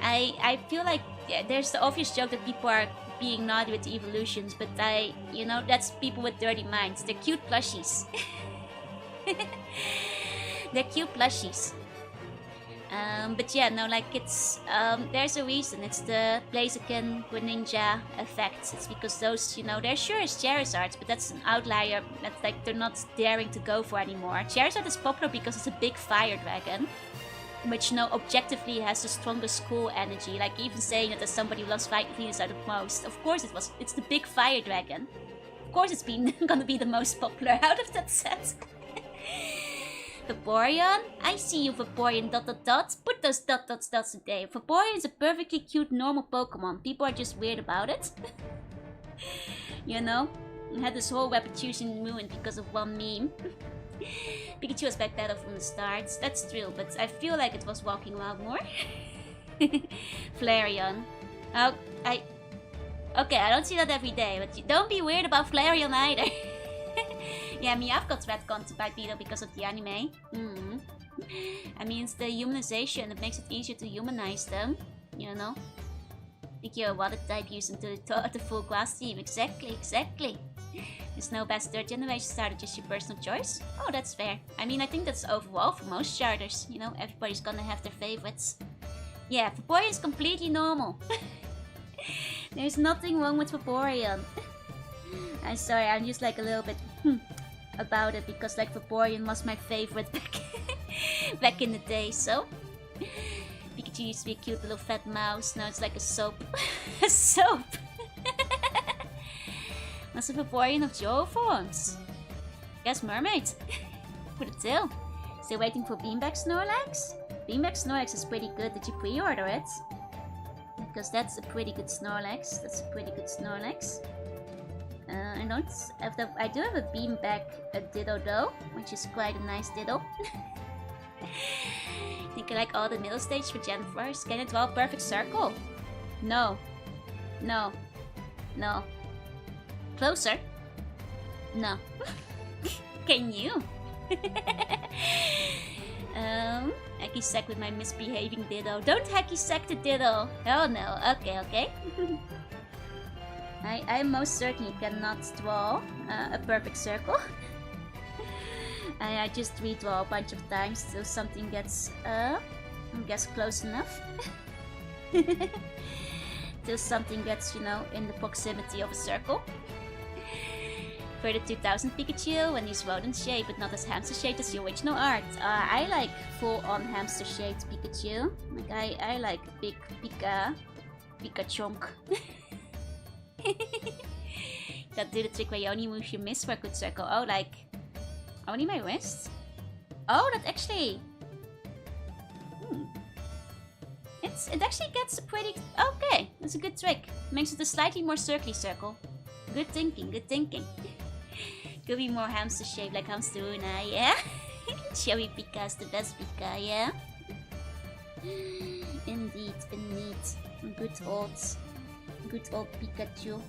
I feel like there's the obvious joke that people are being naughty with the evolutions, but you know, that's people with dirty minds. They're cute plushies. They're cute plushies. But yeah, no, like it's, there's a reason. It's the Blaziken, Greninja effect. It's because those, you know, they're sure as Charizards, but that's an outlier that like they're not daring to go for anymore. Charizard is popular because it's a big fire dragon, which, you know, objectively has the strongest school energy. Like even saying that there's somebody who loves Fight Venus out of most. Of course it's the big fire dragon. Of course it's gonna be the most popular out of that set. Vaporeon? I see you, Vaporeon ... Put those ... today. Vaporeon is a perfectly cute normal Pokemon. People are just weird about it. You know? I had this whole reputation ruined because of one meme. Pikachu was back better from the start. That's true, but I feel like it was walking around more. Flareon. Oh, okay, I don't see that every day, but you don't be weird about Flareon either. Yeah, me, I've got retconned to bipedal because of the anime. I mean, it's the humanization that makes it easier to humanize them, you know? Think you're a water type using the full grass team. Exactly. There's no best 3rd generation starter, just your personal choice. Oh, that's fair. I mean, I think that's overall for most starters. You know, everybody's gonna have their favorites. Yeah, Vaporeon is completely normal. There's nothing wrong with Vaporeon. I'm sorry, I'm just like a little bit about it because like Vaporeon was my favorite back in the day, so... Pikachu used to be a cute little fat mouse, now it's like a soap. A soap! What's a Vaporeon of Johto forms? Guess Mermaid. With a tail. Still waiting for Beanbag Snorlax? Beanbag Snorlax is pretty good. Did you pre-order it? Because that's a pretty good Snorlax. I do have a Beanbag Ditto though, which is quite a nice Ditto. Think I like all the middle stage for Gen 1st? Can it draw a perfect circle? No. Closer? No. Can you? Hacky sack with my misbehaving Ditto. Don't hacky sack the Ditto! Oh no, okay. I most certainly cannot draw a perfect circle. I just redraw a bunch of times till something gets, I guess, close enough. Till something gets, you know, in the proximity of a circle. For the 2000 Pikachu, when he's rodent shaped but not as hamster shaped as the original art. I like full-on hamster shaped Pikachu. Like I like a big Pika-chonk. Gotta do the trick where you only move your miss for a good circle. Oh, like only my wrist? Oh, that actually... It actually gets a pretty... Okay, that's a good trick. Makes it a slightly more circly circle. Good thinking. Could be more hamster shaped like Hamsteruna, yeah? Cherry Pika is the best Pika, yeah? Indeed. Good old Pikachu.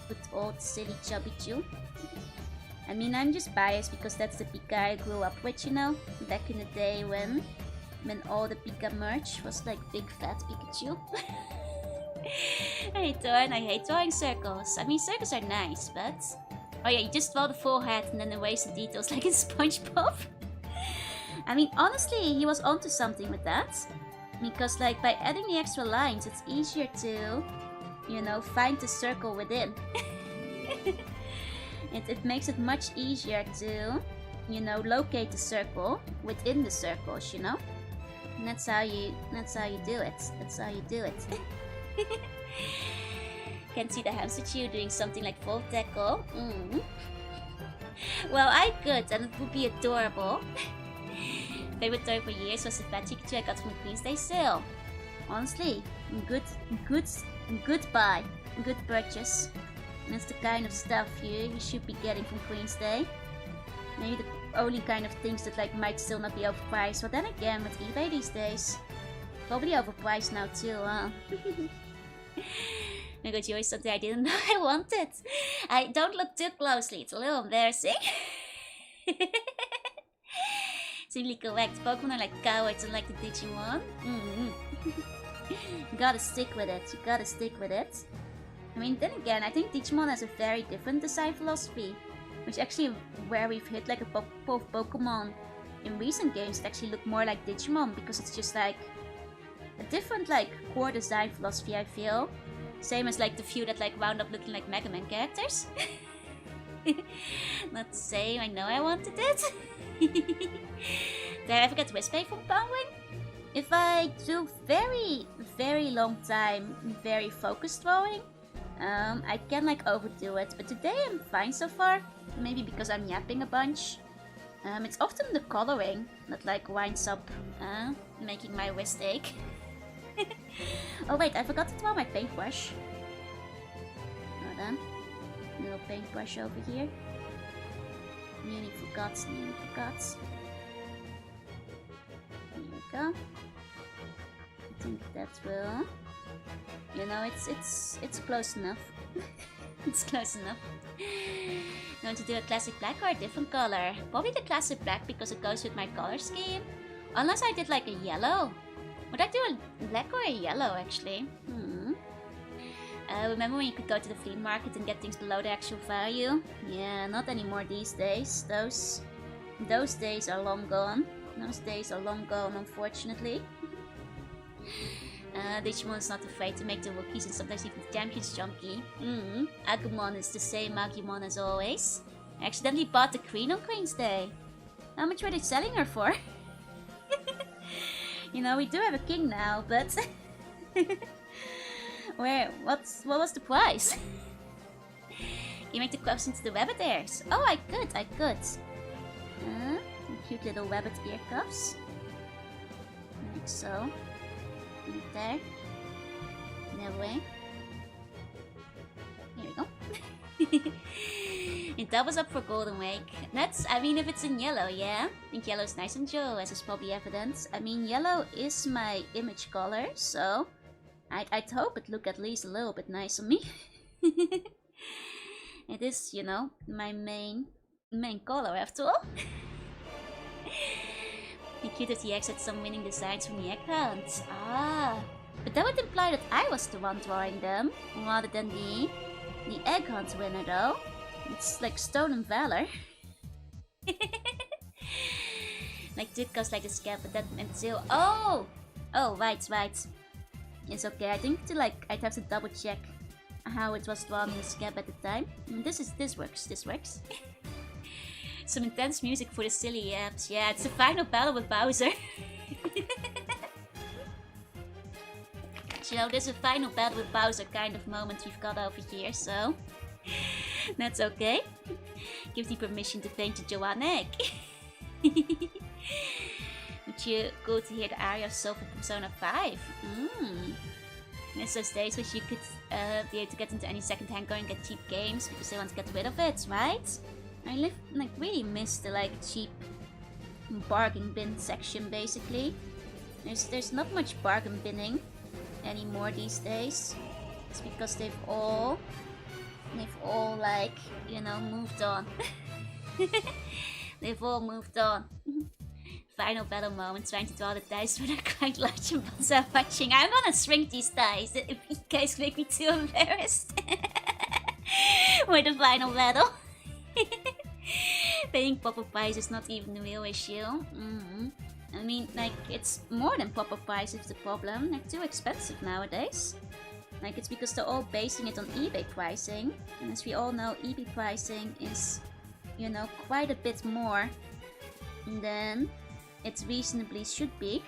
Good old silly Chubbichu. I mean, I'm just biased because that's the Pika I grew up with, you know? Back in the day when all the Pika merch was like big fat Pikachu. I hate drawing circles. I mean, circles are nice, but... Oh yeah, you just draw the full head and then erase the details like in SpongeBob. I mean, honestly, he was onto something with that. Because like, by adding the extra lines, it's easier to, you know, find the circle within. It makes it much easier to, you know, locate the circle within the circles, you know? And that's how you do it. That's how you do it. Can see the hamster chew doing something like full tackle. Well, I could, and it would be adorable. Favorite toy for years was the Fat Chica I got from the Queen's Day sale. Honestly, good buy, good purchase. That's the kind of stuff you should be getting from Queen's Day. Maybe the only kind of things that like might still not be overpriced. But then again, with eBay these days, probably overpriced now too, huh? I got you something I didn't know I wanted. I don't look too closely, it's a little embarrassing. Simply correct. Pokemon are like cowards unlike the Digimon. You gotta stick with it. You gotta stick with it. I mean, then again, I think Digimon has a very different design philosophy, which actually where we've hit like a couple of Pokemon in recent games that actually look more like Digimon, because it's just like a different like core design philosophy, I feel. Same as like the few that like wound up looking like Mega Man characters. Not the same, I know I wanted it. Did I ever get Whispay from Palmwing? If I do very long time, very focused throwing, I can like overdo it, but today I'm fine so far. Maybe because I'm yapping a bunch. It's often the coloring that like winds up making my wrist ache. Oh wait, I forgot to throw my paintbrush. Hold on. Little paintbrush over here. Nearly forgot, nearly forgot. Here we go. I think that will... You know, it's close enough. It's close enough. Going to do a classic black or a different color? Probably the classic black because it goes with my color scheme. Unless I did like a yellow. Would I do a black or a yellow actually? Remember when you could go to the flea market and get things below the actual value? Yeah, not anymore these days. Those days are long gone. Those days are long gone, unfortunately. Digimon is not afraid to make the rookies and sometimes even the champions chunky. Agumon is the same Agumon as always. I accidentally bought the queen on Queen's Day. How much were they selling her for? You know, we do have a king now, but... what was the price? You make the cuffs into the rabbit ears. Oh, I could. Some cute little rabbit ear cuffs. Like so. Right there. That way. Here we go. It doubles up for Golden Wake. That's, I mean, if it's in yellow, yeah. I think yellow's nice on Joe, as is probably evident. I mean, yellow is my image color, so I'd hope it look at least a little bit nice on me. It is, you know, my main color after all. Be cute if the eggs had some winning designs from the egg hunt. Ah, but that would imply that I was the one drawing them, rather than the egg hunt winner though. It's like stolen valor. Like did cost like a scab, but that meant zero. Oh, right. It's okay. I think I'd have to double check how it was drawn in the scab at the time. This works. Some intense music for the silly apps. Yeah, it's the final battle with Bowser. You know, there's a final battle with Bowser kind of moment we've got over here, so that's okay. Give the permission to paint the Joanna egg. Would you go to hear the aria of Soul from Persona 5? It's those days which you could be able to get into any second-hand go and get cheap games because they want to get rid of it, right? I really miss the cheap bargain bin section basically. There's not much bargain binning anymore these days. It's because they've all moved on. They've all moved on. Final battle moment, trying to draw the dice when they're quite large and bots are watching. I'm gonna shrink these dice if you guys make me too embarrassed. For the final battle. Paying proper price is not even the real issue. I mean, it's more than proper price is the problem. Too expensive nowadays. It's because they're all basing it on eBay pricing. And as we all know, eBay pricing is, quite a bit more And then it reasonably should be.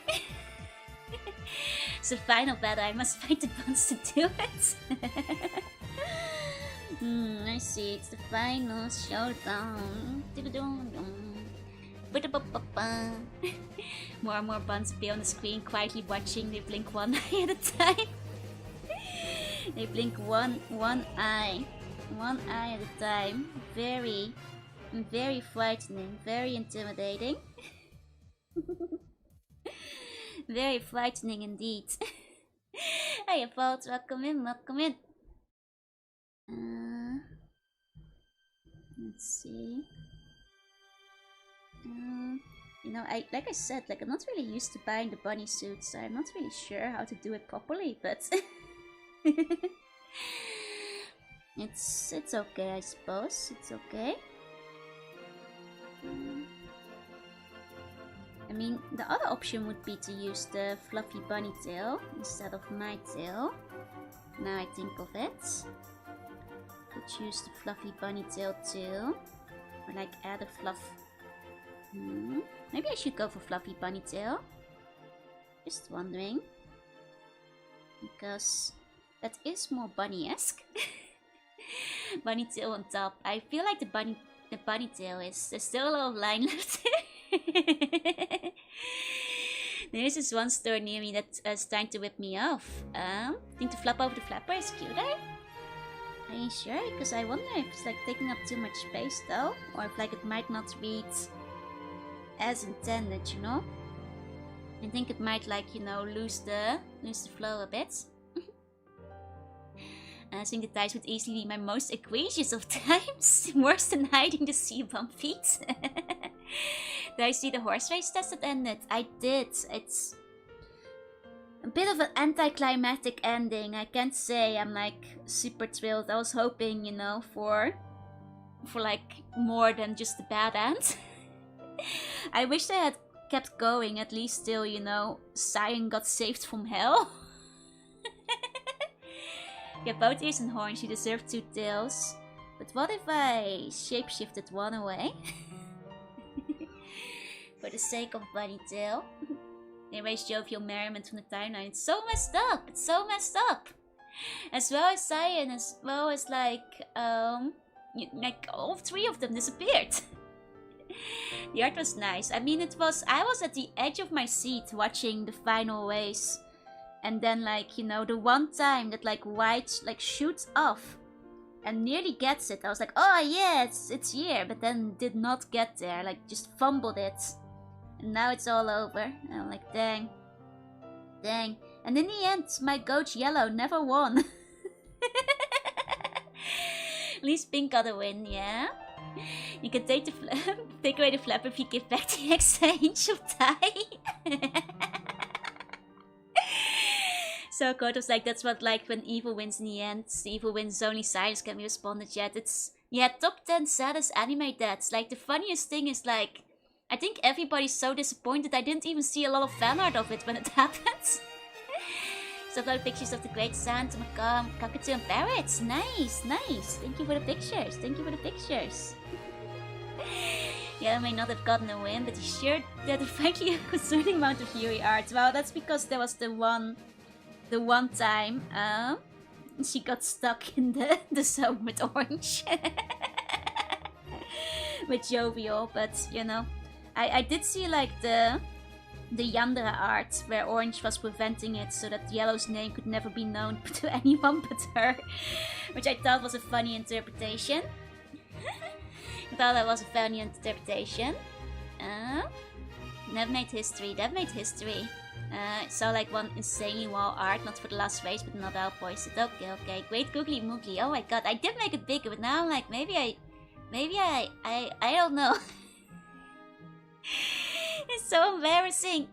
So final battle, I must fight the buns to do it. I see, it's the final showdown. More and more buns appear on the screen, quietly watching. They blink one eye at a time. They blink one eye at a time. Very frightening, very intimidating. Very frightening indeed. Hey, Vault, welcome in, welcome in. Let's see. You know, like I said, like I'm not really used to buying the bunny suits, so I'm not really sure how to do it properly, but it's okay, I suppose. It's okay. I mean, the other option would be to use the fluffy bunny tail instead of my tail. Now I think of it. Could use the fluffy bunny tail too. Or like add a fluff. Maybe I should go for fluffy bunny tail. Just wondering. Because that is more bunny-esque. Bunny tail on top. I feel like the bunny tail is... There's still a lot of line left. There's this one store near me that's trying to whip me off. Think to flap over the flapper is cuter? Are you sure? Because I wonder if it's like taking up too much space though, or if like it might not read as intended, you know? I think it might like, you know, lose the flow a bit. I think the ties would easily be my most egregious of times. Worse than hiding the sea bump feet. Did I see the horse race test that ended? I did. It's a bit of an anticlimactic ending. I can't say I'm like super thrilled. I was hoping, you know, for like more than just the bad end. I wish they had kept going, at least still, you know, Cyan got saved from hell. Yeah, both ears and horns, you deserve 2 tails. But what if I shapeshifted one away? For the sake of bunny tail. They erased jovial merriment from the timeline. It's so messed up! It's so messed up! As well as Cyan, as well as like all 3 of them disappeared. The art was nice. I mean, I was at the edge of my seat watching the final race. And then like, you know, the one time that like White like shoots off and nearly gets it. I was like, oh yeah, it's here. But then did not get there. Like just fumbled it. And now it's all over. And I'm like, dang. Dang. And in the end, my coach Yellow never won. At least Pink got a win, yeah? You can take away the flap if you give back the extra inch of tie. So Code was like, that's what like when evil wins in the end. The evil wins only silence can be responded yet. It's, yeah, top 10 saddest anime deaths. Like the funniest thing is like, I think everybody's so disappointed. I didn't even see a lot of fan art of it when it happens. So upload pictures of the great Santa, Macam, Cockatoo and Parrots. Nice, nice. Thank you for the pictures. Thank you for the pictures. Yeah, I may not have gotten a win, but he sure did frankly a concerning amount of Yuri art. Well, that's because there was the one time she got stuck in the zone with Orange. With Jovial, but you know, I did see like the Yandere art where Orange was preventing it so that Yellow's name could never be known to anyone but her, which I thought was a funny interpretation. I thought that was a funny interpretation. That made history. That made history. I saw like one insanely wow art, not for the last race, but not outvoiced it. Okay, okay. Great Googly Moogly. Oh my god, I did make it bigger, but now I'm like, maybe I don't know. It's so embarrassing.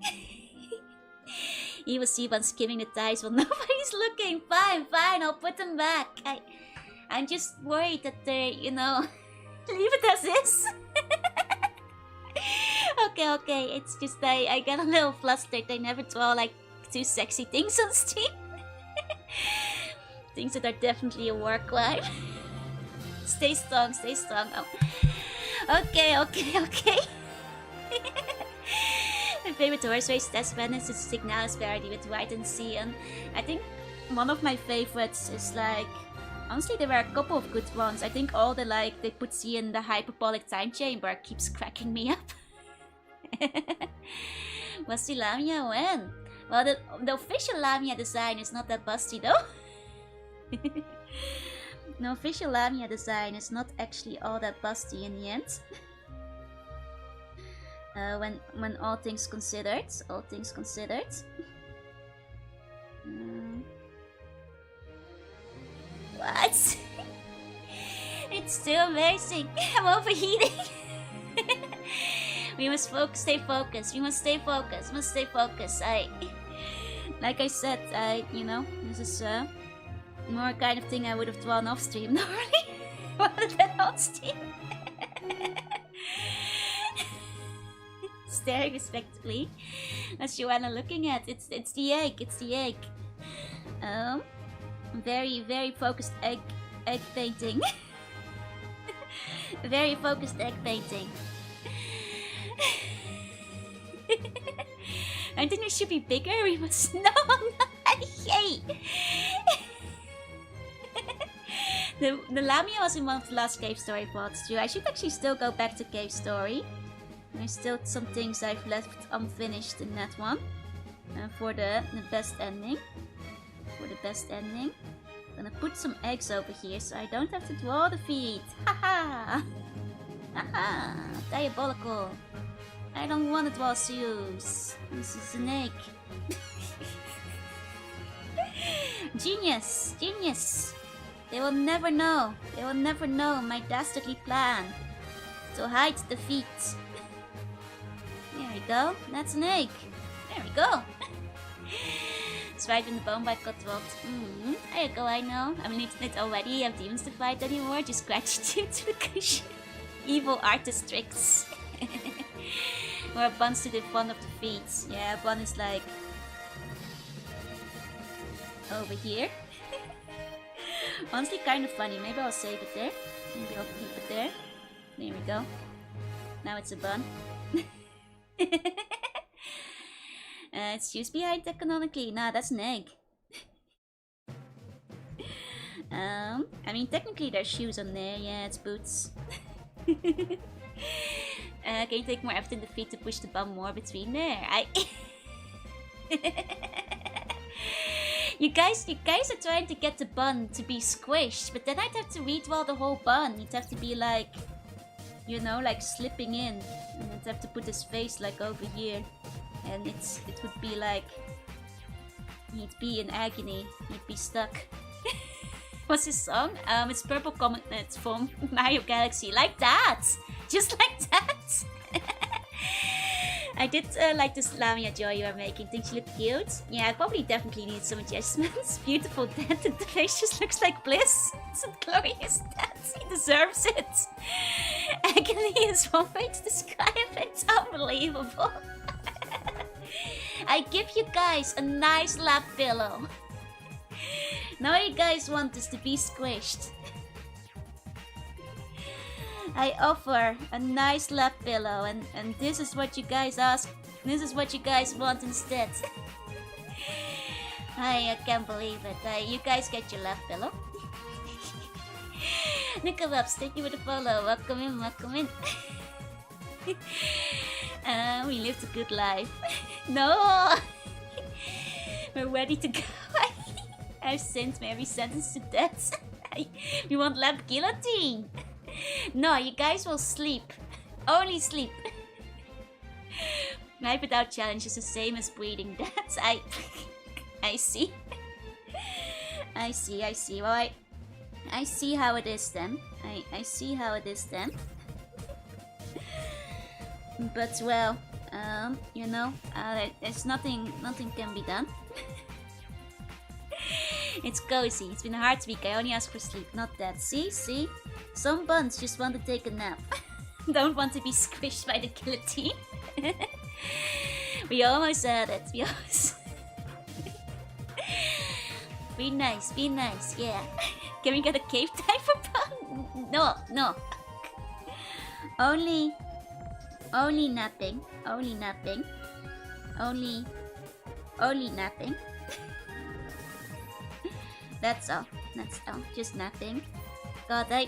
Evil Seaban skimming the ties while nobody's looking. Fine, fine, I'll put them back. I'm just worried that they, you know, leave it as is. Okay, it's just I get a little flustered. I never draw like too sexy things on stream. Things that are definitely a war crime. Stay strong, stay strong. Oh. Okay. My favorite horse race test Venice is Signalis parody with White and Sea, and I think one of my favorites is like, honestly there were a couple of good ones. I think all the like they put C in the hyperbolic time chamber keeps cracking me up. Busty Lamia when? Well, the official Lamia design is not that busty though. The official Lamia design is not actually all that busty in the end. When all things considered, What? It's still amazing. I'm overheating. We must stay focused. Like I said, this is more kind of thing I would have drawn off stream normally, rather than on stream. Staring respectively. That's Joanna looking at. It's the egg. Very focused egg painting. Very focused egg painting. I think we should be bigger. We must. No, I hate. The Lamia was in one of the last Cave Story plots too. I should actually still go back to Cave Story. There's still some things I've left unfinished in that one. For the best ending. I'm gonna put some eggs over here so I don't have to draw the feet. Haha! Haha! Diabolical. I don't want to draw Zeus. This is an egg. Genius! They will never know my dastardly plan to hide the feet. There we go. That's an egg. There we go. Swiping the bone bite got dropped. There you go, I know. I mean, it's already. You have demons to fight anymore. Just scratch it to the cushion. Evil artist tricks. Or a bunch to the front of the feet. Yeah, one is like over here. Honestly, kind of funny. Maybe I'll save it there. Maybe I'll keep it there. There we go. Now it's a bun. It's used behind that canonically. Nah, that's an egg. I mean, technically there's shoes on there. Yeah, it's boots. Can you take more effort in the feet to push the bum more between there? You guys are trying to get the bun to be squished, but then I'd have to redraw the whole bun. You'd have to be like, like slipping in, and I'd have to put his face like over here, and it would be like he'd be in agony. He'd be stuck. What's his song? It's Purple Comet. It's from Mario Galaxy. Like that, just like that. I did like this Lamia Joy you are making. Think she looked cute? Yeah, I probably definitely need some adjustments. Beautiful dented. The face just looks like bliss. It's a glorious dance. He deserves it. Agony is one way to describe it. It's unbelievable. I give you guys a nice lap pillow. Now you guys want this to be squished. I offer a nice lap pillow, and this is what you guys ask. This is what you guys want instead. I can't believe it. You guys get your lap pillow. Nickelups, thank you for the follow. Welcome in. We lived a good life. No! We're ready to go. I've sent Mary sentenced to death. We want lap guillotine. No, you guys will sleep. Only sleep. Life without challenge is the same as breeding. That's I see. I see. Well, I see how it is then. I see how it is then. But well, there's nothing can be done. It's cozy. It's been a hard week. I only ask for sleep, not that. See? Some buns just want to take a nap. Don't want to be squished by the guillotine. We almost had it. Be nice, yeah. Can we get a cave dive for bun? No. Only napping. Only napping. Only napping. That's all. That's all. Just napping. God, I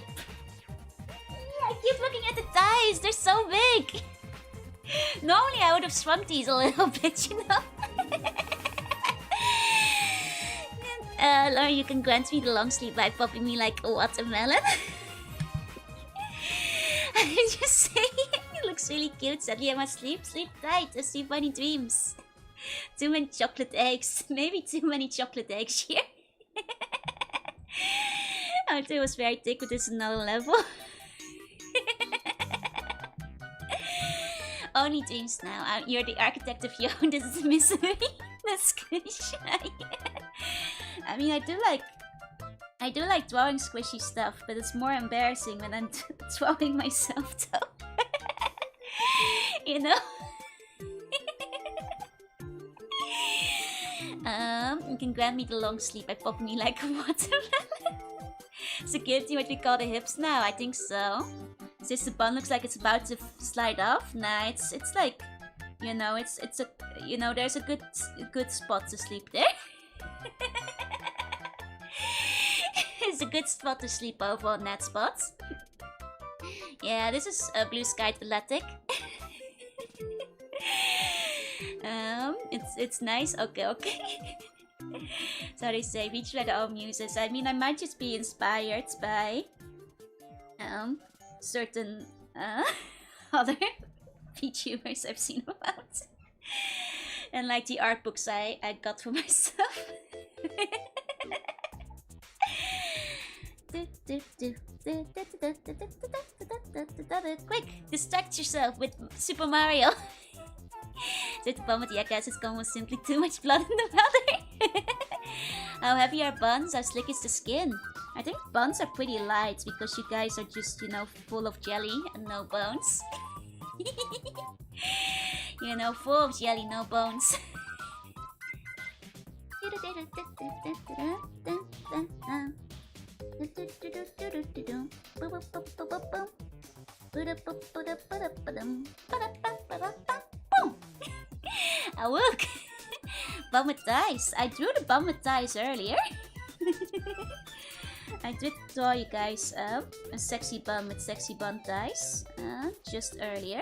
keep looking at the dice. They're so big. Normally I would have shrunk these a little bit, you know. Lauren, you can grant me the long sleep by popping me like a watermelon. I'm just saying, it looks really cute. Sadly, I must sleep. Sleep tight. I see funny dreams. Too many chocolate eggs. Maybe too many chocolate eggs here. Arthur was very thick, but this is another level. Only dreams now. You're the architect of your own. This is misery. That's squishy. I mean, I do like drawing squishy stuff, but it's more embarrassing when I'm drawing myself, though. You know. You can grant me the long sleep by popping me like a watermelon. Security, what we call the hips now? I think so. Since the bun looks like it's about to slide off. Nah, it's like, you know, it's a, you know, there's a good spot to sleep there. It's a good spot to sleep over on that spot. Yeah, this is a Blue Sky Athletic. It's nice. Okay. So they say, each by their own muses. I mean, I might just be inspired by certain other VTubers I've seen about, and like the art books I got for myself. Quick, distract yourself with Super Mario. The problem with Jackass is gone with simply too much blood in the powder. How heavy are buns? How slick is the skin? I think buns are pretty light because you guys are just, you know, full of jelly and no bones. You know, full of jelly, no bones. Awook! Bum with dice. I drew the bum with dice earlier. I did draw you guys a sexy bum with sexy bun dice just earlier.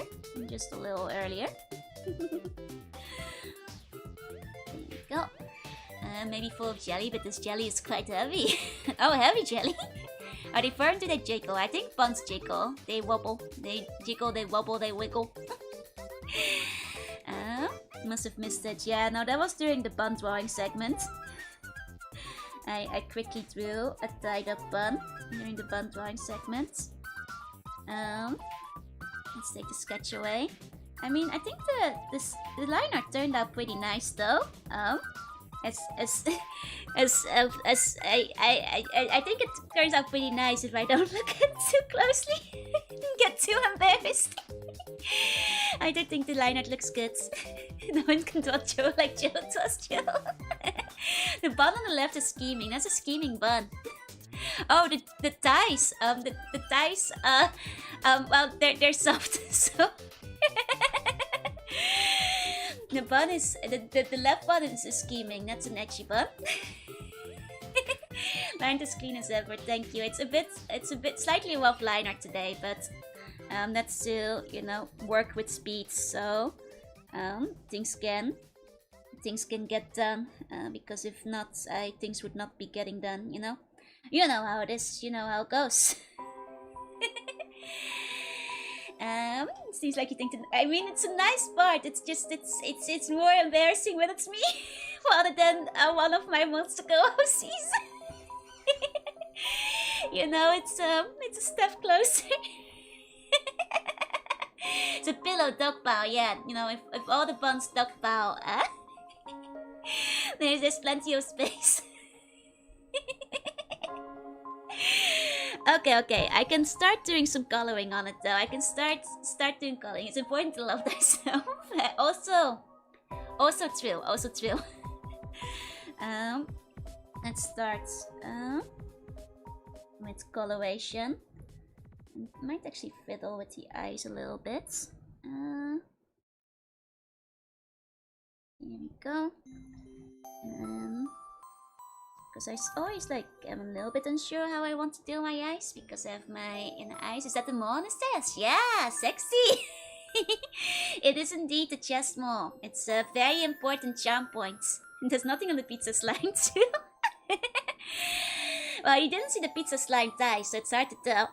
Just a little earlier. There you go. Maybe full of jelly, but this jelly is quite heavy. Oh, heavy jelly. Are they firm? Do they jiggle? I think buns jiggle. They wobble. They jiggle, they wobble, they wiggle. Must have missed it. Yeah, no, that was during the bun drawing segment. I quickly drew a tied up bun during the bun drawing segment. Let's take the sketch away. I mean, I think the line art turned out pretty nice though. I think it turns out pretty nice if I don't look at it too closely and get too embarrassed. I do think the line art looks good. No one can draw Joe like Joe does Joe. The bun on the left is scheming. That's a scheming bun. Oh, the dice. The dice. Well, they're soft. So the bun is the left bun is scheming. That's an edgy bun. Line as clean as ever. Thank you. It's a bit slightly rough line art today, but that's still, you know, work with speed. So things can get done, because if not, things would not be getting done. You know how it is. You know how it goes. Seems like you think. I mean, it's a nice part. It's just it's more embarrassing when it's me rather than one of my monster co-hosts. You know, it's a step closer. It's a pillow dog bow, yeah. You know, if all the buns dog bow, there's plenty of space. Okay. I can start doing some coloring on it though. I can start doing coloring. It's important to love thyself. Also trill. Let's start with coloration. Might actually fiddle with the eyes a little bit. Here we go. Because always like, I'm a little bit unsure how I want to do my eyes because I have my inner eyes. Is that the mole on the stairs? Yeah, sexy! It is indeed the chest mole. It's a very important charm point. There's nothing on the pizza slime too. Well, you didn't see the pizza slime die, so it's hard to tell.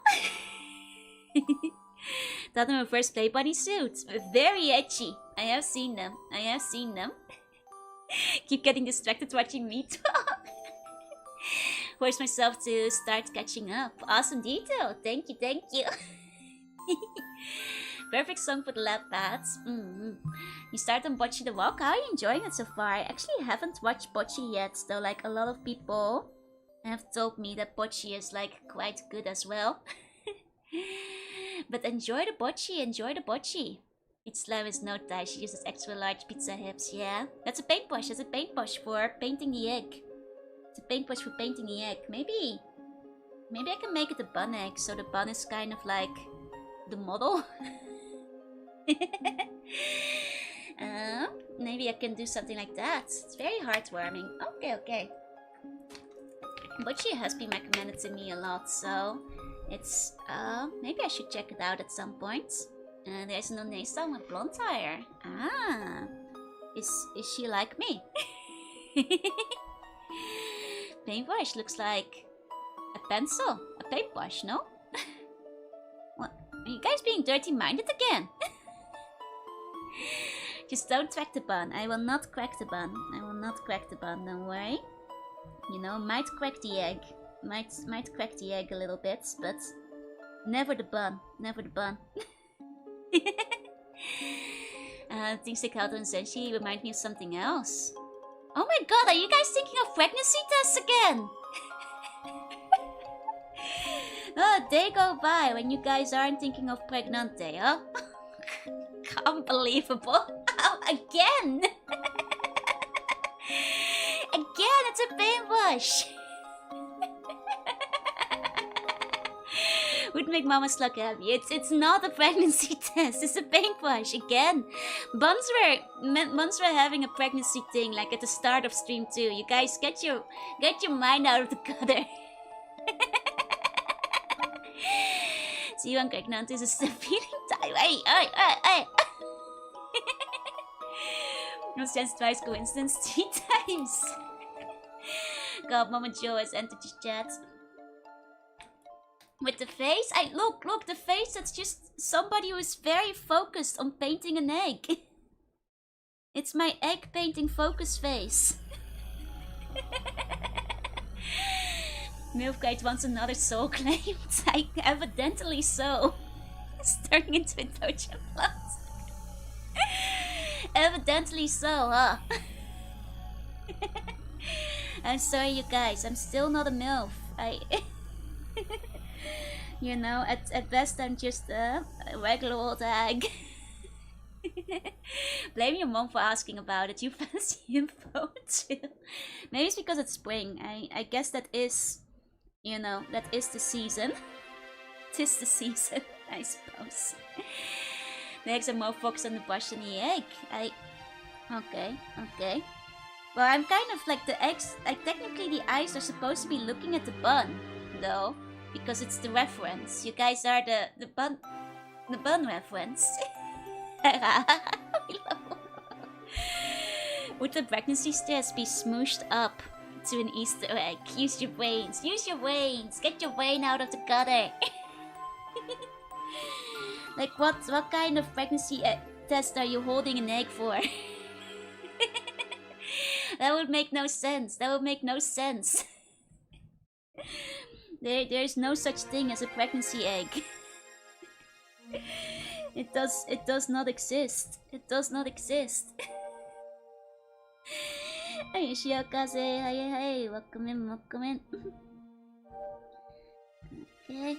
That in reverse play bunny suits. Very edgy. I have seen them. I have seen them. Keep getting distracted watching me talk. Force myself to start catching up. Awesome detail. Thank you, thank you. Perfect song for the lap pads. You start on Bocce the Walk. How are you enjoying it so far? I actually haven't watched Bocce yet, though like a lot of people have told me that Bocce is like quite good as well. But enjoy the Bocce, enjoy the Bocce. Pizza slime is no tie, she uses extra large pizza hips, yeah. That's a paintbrush, that's a paintbrush for painting the egg. It's a paintbrush for painting the egg. Maybe I can make it a bun egg, so the bun is kind of like the model. Maybe I can do something like that. It's very heartwarming. Okay. Bocce has been recommended to me a lot, so it's maybe I should check it out at some point. There's no Nesa with blonde hair. Ah, is she like me? Paintbrush looks like a pencil, a paintbrush, no? What? Are you guys being dirty-minded again? Just don't crack the bun. I will not crack the bun. I will not crack the bun, don't worry. You know, might crack the egg. Might crack the egg a little bit, but never the bun. Never the bun. Things like out on Zenshi remind me of something else. Oh my god, are you guys thinking of pregnancy tests again? Oh, day go by when you guys aren't thinking of pregnante, huh? Unbelievable. Oh, again! Again, it's a paintbrush! Would make mama slug happy. It's not a pregnancy test, it's a paintbrush, again. Buns were having a pregnancy thing like at the start of stream 2. You guys get your mind out of the gutter. See you on pregnant is a feeling time. Hey. No sense twice, coincidence 3 times. God, Mama Joe has entered the chat. With the face? Look, the face, that's just somebody who is very focused on painting an egg. It's my egg painting focus face. Milfgate wants another soul claimed. Evidently so. It's turning into a Doja plot. Evidently so, huh? I'm sorry, you guys. I'm still not a MILF. You know, at best I'm just a regular old hag. Blame your mom for asking about it. You fancy info too. Maybe it's because it's spring. I guess that is, you know, that is the season. 'Tis the season, I suppose. The eggs are more focused on the brush than the egg. Okay. Well, I'm kind of like the eggs. Like technically, the eyes are supposed to be looking at the bun, though, because it's the reference. You guys are the bun reference. Would the pregnancy stairs be smooshed up to an Easter egg? Use your brains. Use your brains. Get your brain out of the gutter. Like what kind of pregnancy test are you holding an egg for? That would make no sense. That would make no sense. There's no such thing as a pregnancy egg. It does not exist. It does not exist. Hey, Shiokaze, hey, welcome in. Okay.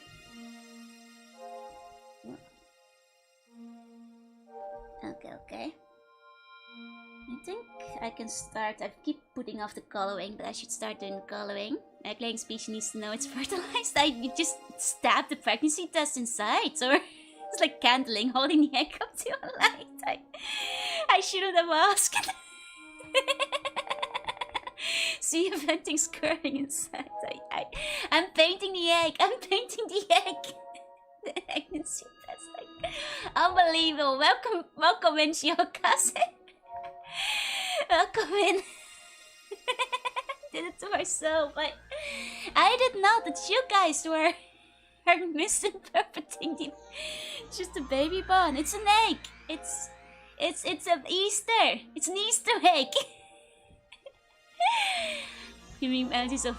Okay. I think I can start. I keep putting off the coloring, but I should start doing the coloring. Egg-laying species needs to know it's fertilized. You just stab the pregnancy test inside, or It's like candling, holding the egg up to a light. I shouldn't have asked. See a venting skirting inside. I'm painting the egg. I'm painting the egg. The egg and see that's like unbelievable. Welcome in, Shiokaze. Welcome in. Did it to myself. I did not that you guys were misinterpreting the just a baby bun. It's an egg. It's an Easter. It's an Easter egg. You mean images of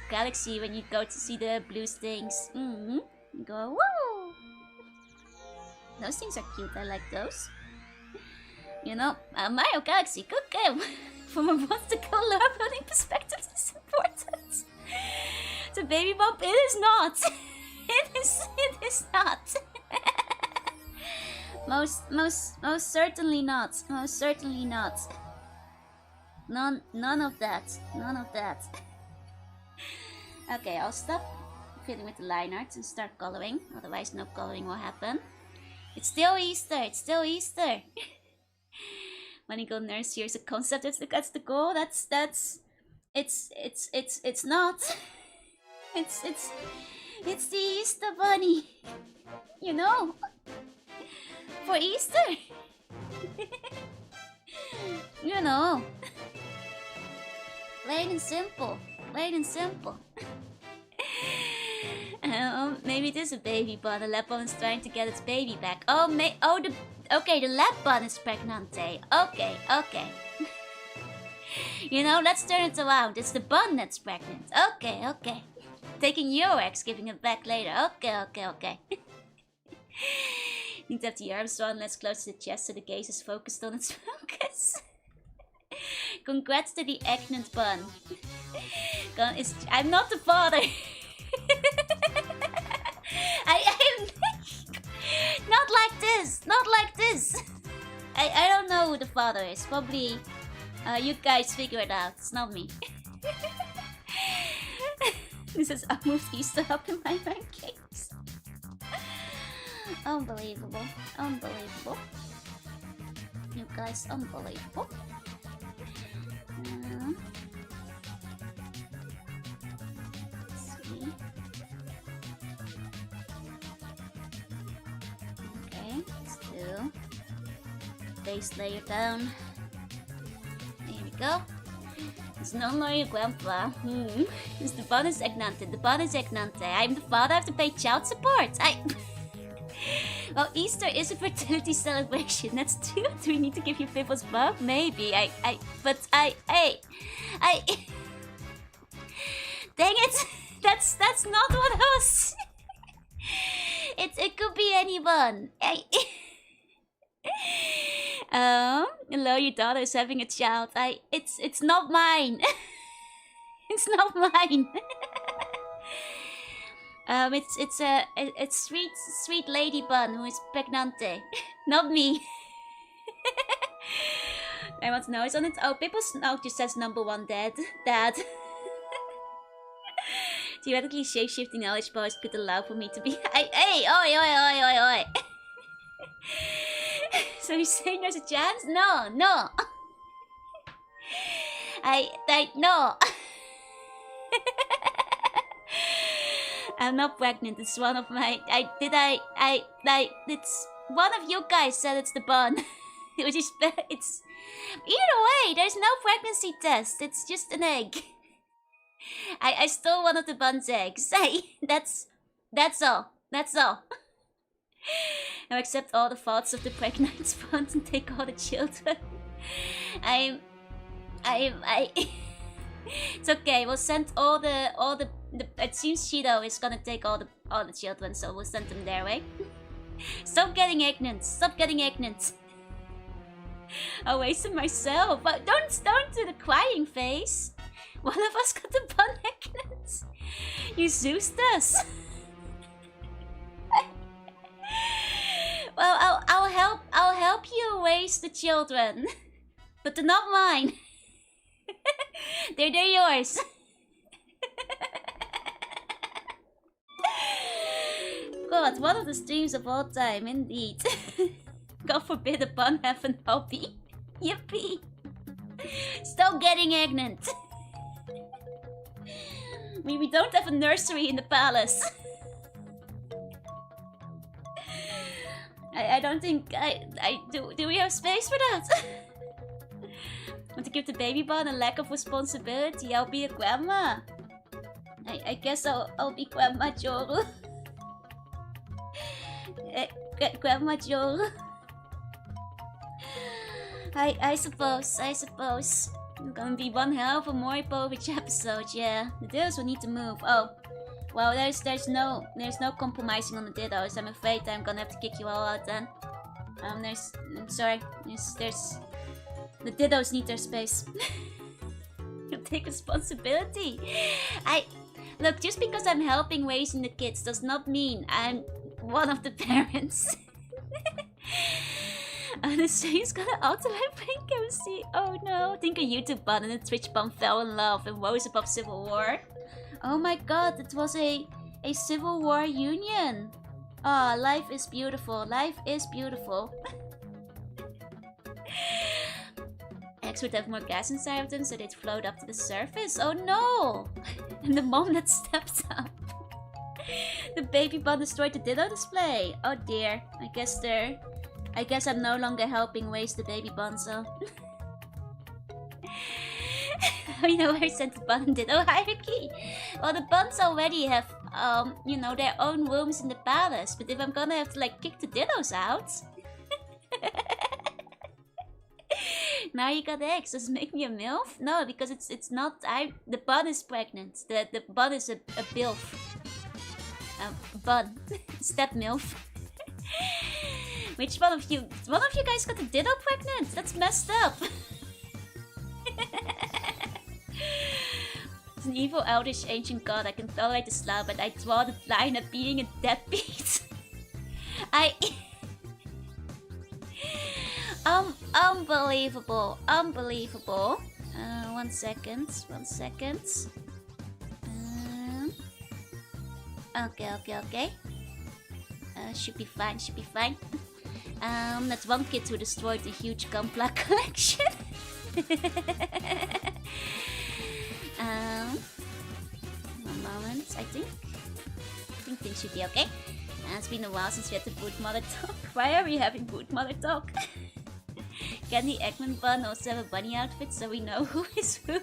Galaxy when you go to see the blue things. You go, woo! Those things are cute. I like those. You know, Mario Galaxy, good game. From a monster-go lore building perspective, it's important. The baby bump, it is not. It is not. most certainly not. Most certainly not. None of that. None of that. Okay, I'll stop fiddling with the line arts and start coloring. Otherwise, no coloring will happen. It's still Easter. It's still Easter. When you go nurse, here's a concept. That's the goal. It's not. It's the Easter bunny. You know, for Easter. You know. Plain and simple. Plain and simple. Maybe it is a baby bun. The lab bun is trying to get its baby back. Okay, the lab bun is pregnante. Okay. You know, let's turn it around. It's the bun that's pregnant. Okay. Taking your eggs, giving it back later. Okay. Need to have the arms drawn less close to the chest so the gaze is focused on its focus. Congrats to the eggant bun. I'm not the father. I'm not like this. Not like this. I don't know who the father is. Probably you guys figure it out. It's not me. This is almost Easter up in my rankings. Unbelievable. You guys, unbelievable. Let's see. Okay, let's do base layer down. There we go. It's no longer your grandpa. It's the bonus egnante. The bonus egnante. I'm the father. I have to pay child support. Well, Easter is a fertility celebration. That's true. Do we need to give you Pibbles buff? Maybe. But Dang it! That's not what I was. It could be anyone. Hello, your daughter is having a child. It's not mine. It's not mine. It's sweet lady bun who is pregnante, not me. I want to know it's on it. Oh, Pipple's note just says #1 dad. Theoretically, shape-shifting knowledge powers could allow for me to be. Oi. So you're saying there's a chance? No. No. I'm not pregnant. It's one of my. It's one of you guys said it's the bun, which is it's. Either way, there's no pregnancy test. It's just an egg. I stole one of the bun's eggs. That's all. That's all. I accept all the faults of the pregnant bun and take all the children. It's okay. We'll send all the. It seems Shido is gonna take all the children, so we'll send them their way. Stop getting ignorant. Stop getting ignorant. I wasted myself. But don't do the crying face. One of us got the bun ignorant. You Zeused us. Well, I'll help you raise the children, but they're not mine. They're yours. god, one of the streams of all time, indeed. God forbid a bun have an hobby. Yippee! Stop getting ignorant. We don't have a nursery in the palace. I don't think I do. Do we have space for that? Want to give the baby bun a lack of responsibility? I'll be a grandma. I guess I'll be Grandma Joru. Grandma Joru. I suppose. It's gonna be one hell of a Moripovich episode, yeah. The Dittos will need to move. Oh. Well, there's no compromising on the Dittos. I'm afraid I'm gonna have to kick you all out then. I'm sorry. There's the Dittos need their space. You take responsibility. Look, just because I'm helping raising the kids does not mean I'm one of the parents. The stream's gonna auto-live Pink MC. Oh no. I think a YouTube bun and a Twitch bun fell in love and rose above Civil War. Oh my god, it was a Civil War union. Ah, oh, life is beautiful. Life is beautiful. Eggs would have more gas inside of them so they'd float up to the surface. Oh no! And the mom that stepped up. The baby bun destroyed the Ditto display. Oh dear. I guess I'm no longer helping raise the baby bun, so. You know where I sent the bun and Ditto hierarchy? Well, the buns already have, you know, their own rooms in the palace. But if I'm gonna have to, like, kick the Dittos out... Now you got eggs. Does it make me a MILF? No, because it's not... The bun is pregnant. The bun is a BILF. Bun. Step MILF. Which one of you guys got the Ditto pregnant? That's messed up. It's an evil, elvish, ancient god. I can tolerate the slur, but I draw the line at being a deadbeat. Unbelievable. One second. Okay. Should be fine. That's one kid who destroyed the huge Gunpla collection. One moment, I think things should be okay. It's been a while since we had the Boot Mother talk. Why are we having Boot Mother talk? Can the Eggman bun also have a bunny outfit so we know who is who?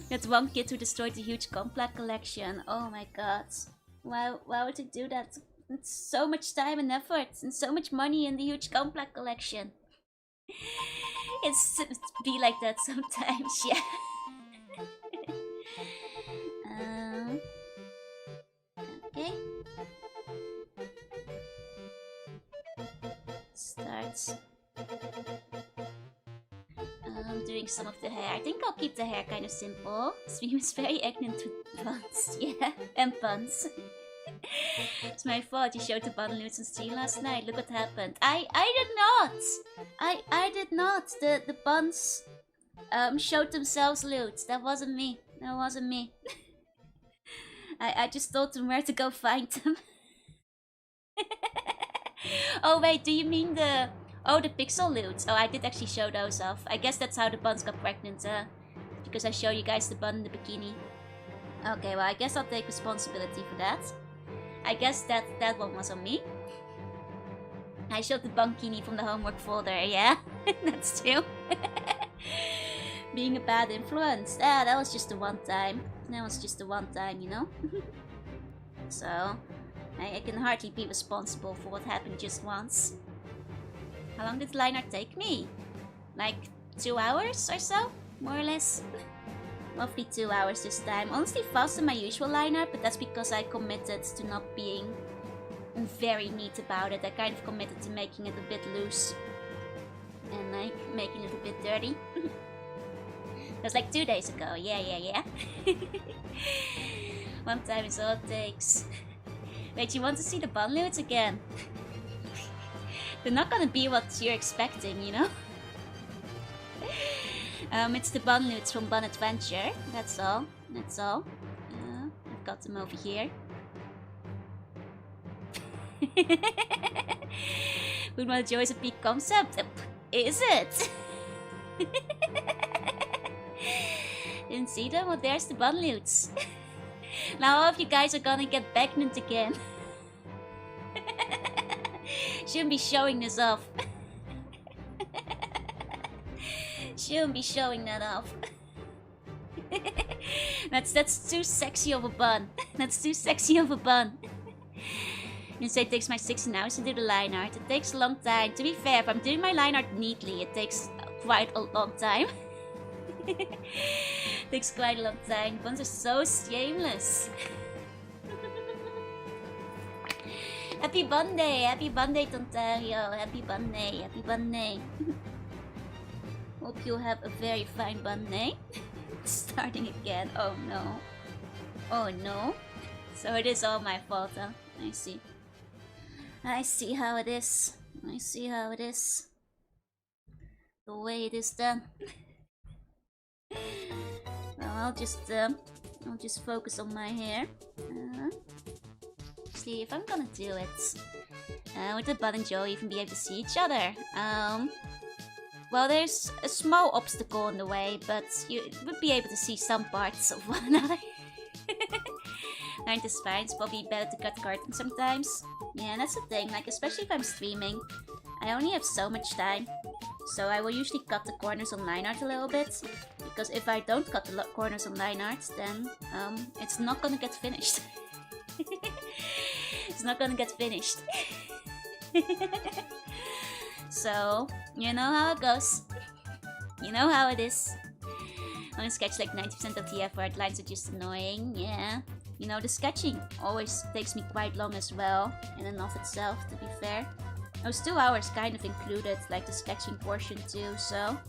That's one kid who destroyed the huge Gunpla collection. Oh my god. Why would you do that? It's so much time and effort and so much money in the huge Gunpla collection. It's be like that sometimes, yeah. Okay. Starts. Doing some of the hair. I think I'll keep the hair kind of simple. Stream is very ignorant with buns, yeah, and puns. It's my fault. You showed the bun loots on stream last night. Look what happened. I did not. I did not. The buns showed themselves loot. That wasn't me. I just told them where to go find them. Oh wait, do you mean the pixel loots? Oh, I did actually show those off. I guess that's how the buns got pregnant, because I showed you guys the bun in the bikini. Okay, well I guess I'll take responsibility for that. I guess that one was on me. I showed the bunkini from the homework folder, yeah? That's true. Being a bad influence. Ah, that was just the one time. You know? So, I can hardly be responsible for what happened just once. How long did the line art take me? Like 2 hours or so? More or less? Roughly 2 hours this time. Honestly faster than my usual line art, but that's because I committed to not being very neat about it. I kind of committed to making it a bit loose. And like, making it a bit dirty. That was like 2 days ago. Yeah. One time is all it takes. Wait, you want to see the bun loots again? They're not gonna be what you're expecting, you know? It's the bun loots from Bun Adventure. That's all. got them over here. Food Joy is a big concept. Is it? Didn't see them? Well, there's the bun loots. Now all of you guys are gonna get pregnant again. Shouldn't be showing this off. Shouldn't be showing that off. That's too sexy of a bun. That's too sexy of a bun. You say it takes my 16 hours to do the line art. It takes a long time. To be fair, if I'm doing my line art neatly, it takes quite a long time. It takes quite a long time. Buns are so shameless. Happy Bun Day! Happy Bun Day, Tontario! Happy Bun Day! Happy Bun Day! Hope you have a very fine bun day. Starting again. Oh no. Oh no. So it is all my fault, huh? I see. I see how it is. I see how it is. The way it is done. Well, I'll just focus on my hair. See if I'm gonna do it. Would the Bun and Joe even be able to see each other? Well, there's a small obstacle in the way, but you would be able to see some parts of one another. Aren't this fine? It's probably better to cut curtains sometimes. Yeah, that's the thing. Like, especially if I'm streaming, I only have so much time. So I will usually cut the corners on line art a little bit. Because if I don't cut the corners on line art, then it's not gonna get finished. It's not gonna get finished. So, you know how it goes. You know how it is. I only sketch like 90% of the effort. Lines are just annoying, yeah. You know, the sketching always takes me quite long as well, in and of itself, to be fair. Those 2 hours kind of included, like the sketching portion too, so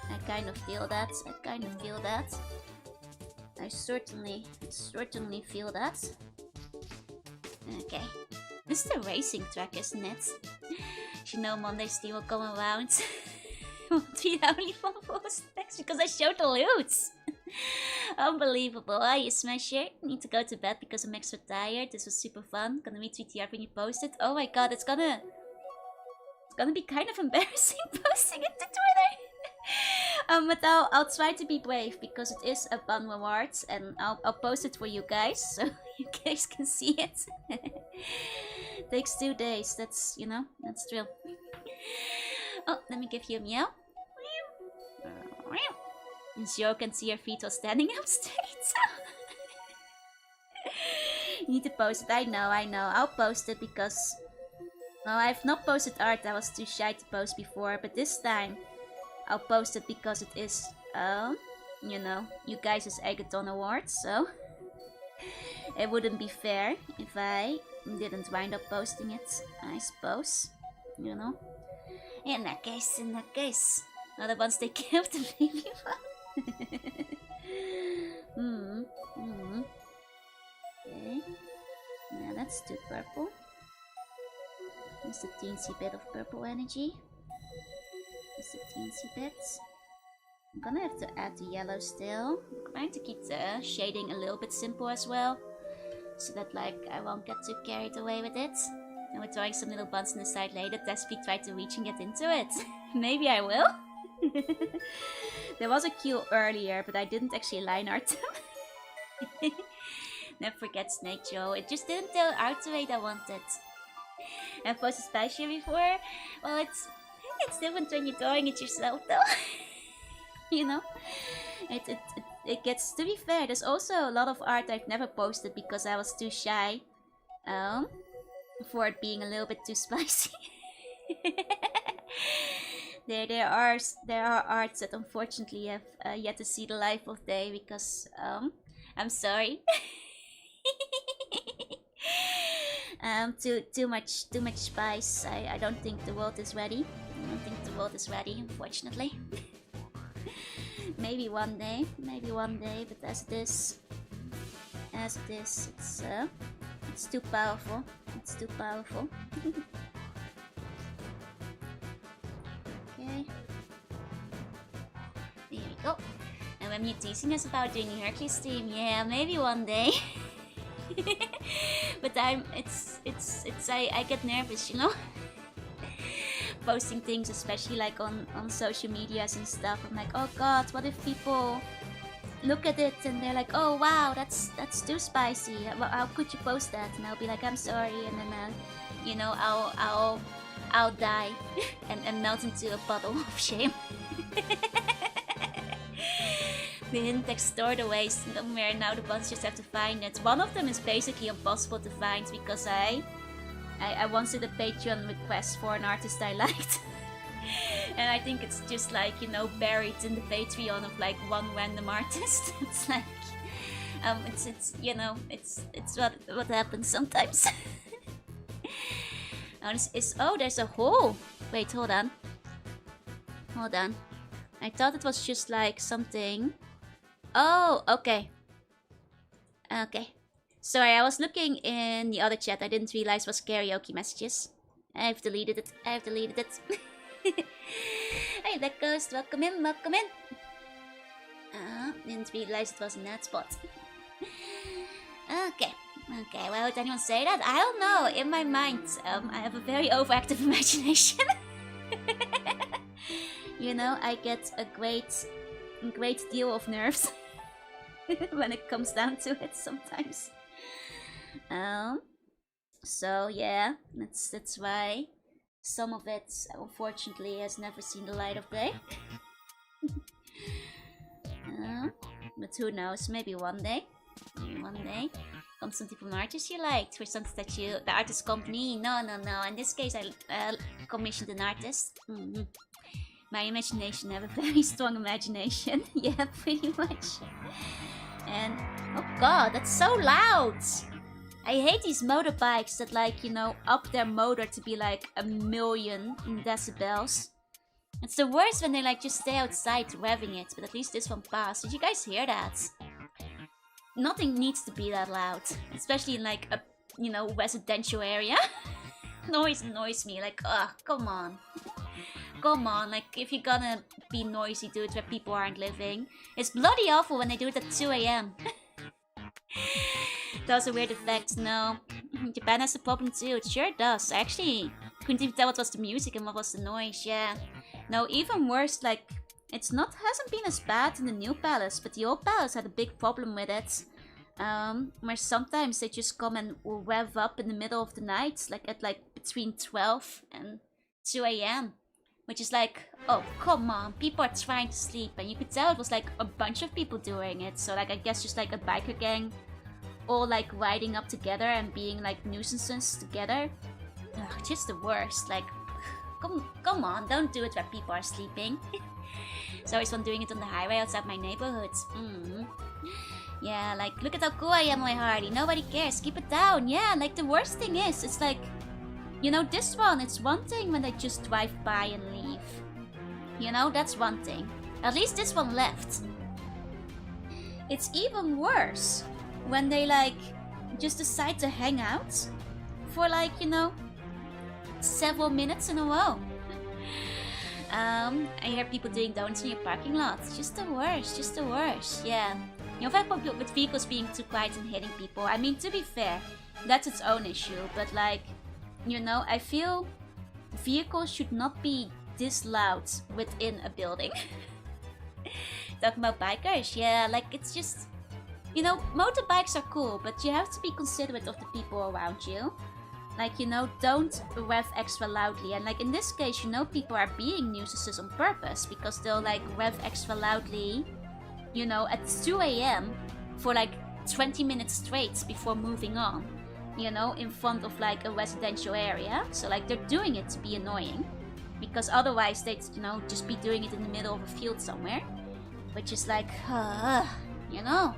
I kind of feel that. I kind of feel that. I certainly feel that. Okay. This is the racing track, isn't it? You know Monday Steve will come around. Won't be the only one post next because I showed the loots. Unbelievable. Are you Smasher? Need to go to bed because I'm extra tired. This was super fun. Gonna retweet you when you post it. Oh my god, it's gonna be kind of embarrassing posting it to Twitter. But I'll try to be brave because it is a Bun Rewards and I'll post it for you guys so you guys can see it. Takes 2 days. That's, you know, that's true. Oh, let me give you a meow. And Joe can see her feet while standing up straight. You need to post it. I know. I'll post it because... Well, I've not posted art. I was too shy to post before. But this time, I'll post it because it is, you know, you guys' Agathon Awards. So, it wouldn't be fair if I didn't wind up posting it, I suppose. You know? In that case. Other ones take care of the baby one. Okay. Now that's too purple. Just a teensy bit of purple energy. Just a teensy bit. I'm gonna have to add the yellow still. I'm trying to keep the shading a little bit simple as well. So that, like, I won't get too carried away with it. And we're throwing some little buns on the side later. Desperately try to reach and get into it. Maybe I will. There was a queue earlier, but I didn't actually line art them. Never forget Snake Joe. It just didn't turn out the way I wanted. I've posted Spicy before. Well, it's different when you're drawing it yourself, though. You know, it gets, to be fair. There's also a lot of art I've never posted because I was too shy. For it being a little bit too spicy. There are arts that unfortunately have yet to see the light of day because I'm sorry. Too much spice. I don't think the world is ready. I don't think the world is ready, unfortunately. Maybe one day, but as this, it's too powerful. It's too powerful. Okay. There we go. And when you're teasing us about doing the Hercules team, yeah, maybe one day. But I get nervous, you know, posting things, especially like on social medias and stuff. I'm like, oh god, what if people look at it and they're like, oh wow, that's too spicy. How could you post that? And I'll be like, I'm sorry, and then you know, I'll die and melt into a puddle of shame. The hidden text stored away somewhere, now the bots just have to find it. One of them is basically impossible to find because I once did a Patreon request for an artist I liked. And I think it's just like, you know, buried in the Patreon of like one random artist. It's like, it's you know, it's what happens sometimes. Oh, there's a hole. Wait, hold on. I thought it was just like something. Oh, okay. Sorry, I was looking in the other chat. I didn't realize it was karaoke messages. I've deleted it. Hey, that ghost, welcome in. Didn't realize it was in that spot. Okay, why would anyone say that? I don't know. In my mind, I have a very overactive imagination. You know, I get a great deal of nerves when it comes down to it sometimes. So yeah, that's why some of it, unfortunately, has never seen the light of day. But who knows? Maybe one day. From something from an artist you liked, for something that the artist company. No. In this case, I commissioned an artist. My imagination, I have a very strong imagination. Yeah, pretty much. And oh god, that's so loud. I hate these motorbikes that, like, you know, up their motor to be like 1,000,000 decibels. It's the worst when they like just stay outside revving it, but at least this one passed. Did you guys hear that? Nothing needs to be that loud, especially in like a, you know, residential area. Noise annoys me, like, ugh, come on, like, if you're gonna be noisy, do it where people aren't living. It's bloody awful when they do it at 2 AM. Does a weird effect? No. Japan has a problem too, it sure does. I actually couldn't even tell what was the music and what was the noise, yeah. No, even worse, like, hasn't been as bad in the new palace, but the old palace had a big problem with it. Where sometimes they just come and rev up in the middle of the night, like at like between 12 and 2 AM. Which is like, oh, come on, people are trying to sleep. And you could tell it was like a bunch of people doing it. So like, I guess just like a biker gang all like riding up together and being like nuisances together. Ugh, just the worst. Like, come on, don't do it where people are sleeping. So I was one doing it on the highway outside my neighborhood. Yeah, like, look at how cool I am, my Hardy. Nobody cares. Keep it down. Yeah, like, the worst thing is, it's like, you know, this one, it's one thing when they just drive by and leave. You know, that's one thing. At least this one left. It's even worse when they, like, just decide to hang out for, like, you know, several minutes in a row. I hear people doing donuts in your parking lot. Just the worst, yeah. You know, with vehicles being too quiet and hitting people, I mean, to be fair, that's its own issue, but like, you know, I feel vehicles should not be this loud within a building. Talking about bikers, yeah, like, it's just, you know, motorbikes are cool, but you have to be considerate of the people around you. Like, you know, don't rev extra loudly. And like, in this case, you know, people are being nuisances on purpose because they'll like rev extra loudly, you know, at 2 AM for like 20 minutes straight before moving on, you know, in front of like a residential area. So like, they're doing it to be annoying because otherwise they'd, you know, just be doing it in the middle of a field somewhere, which is like, you know.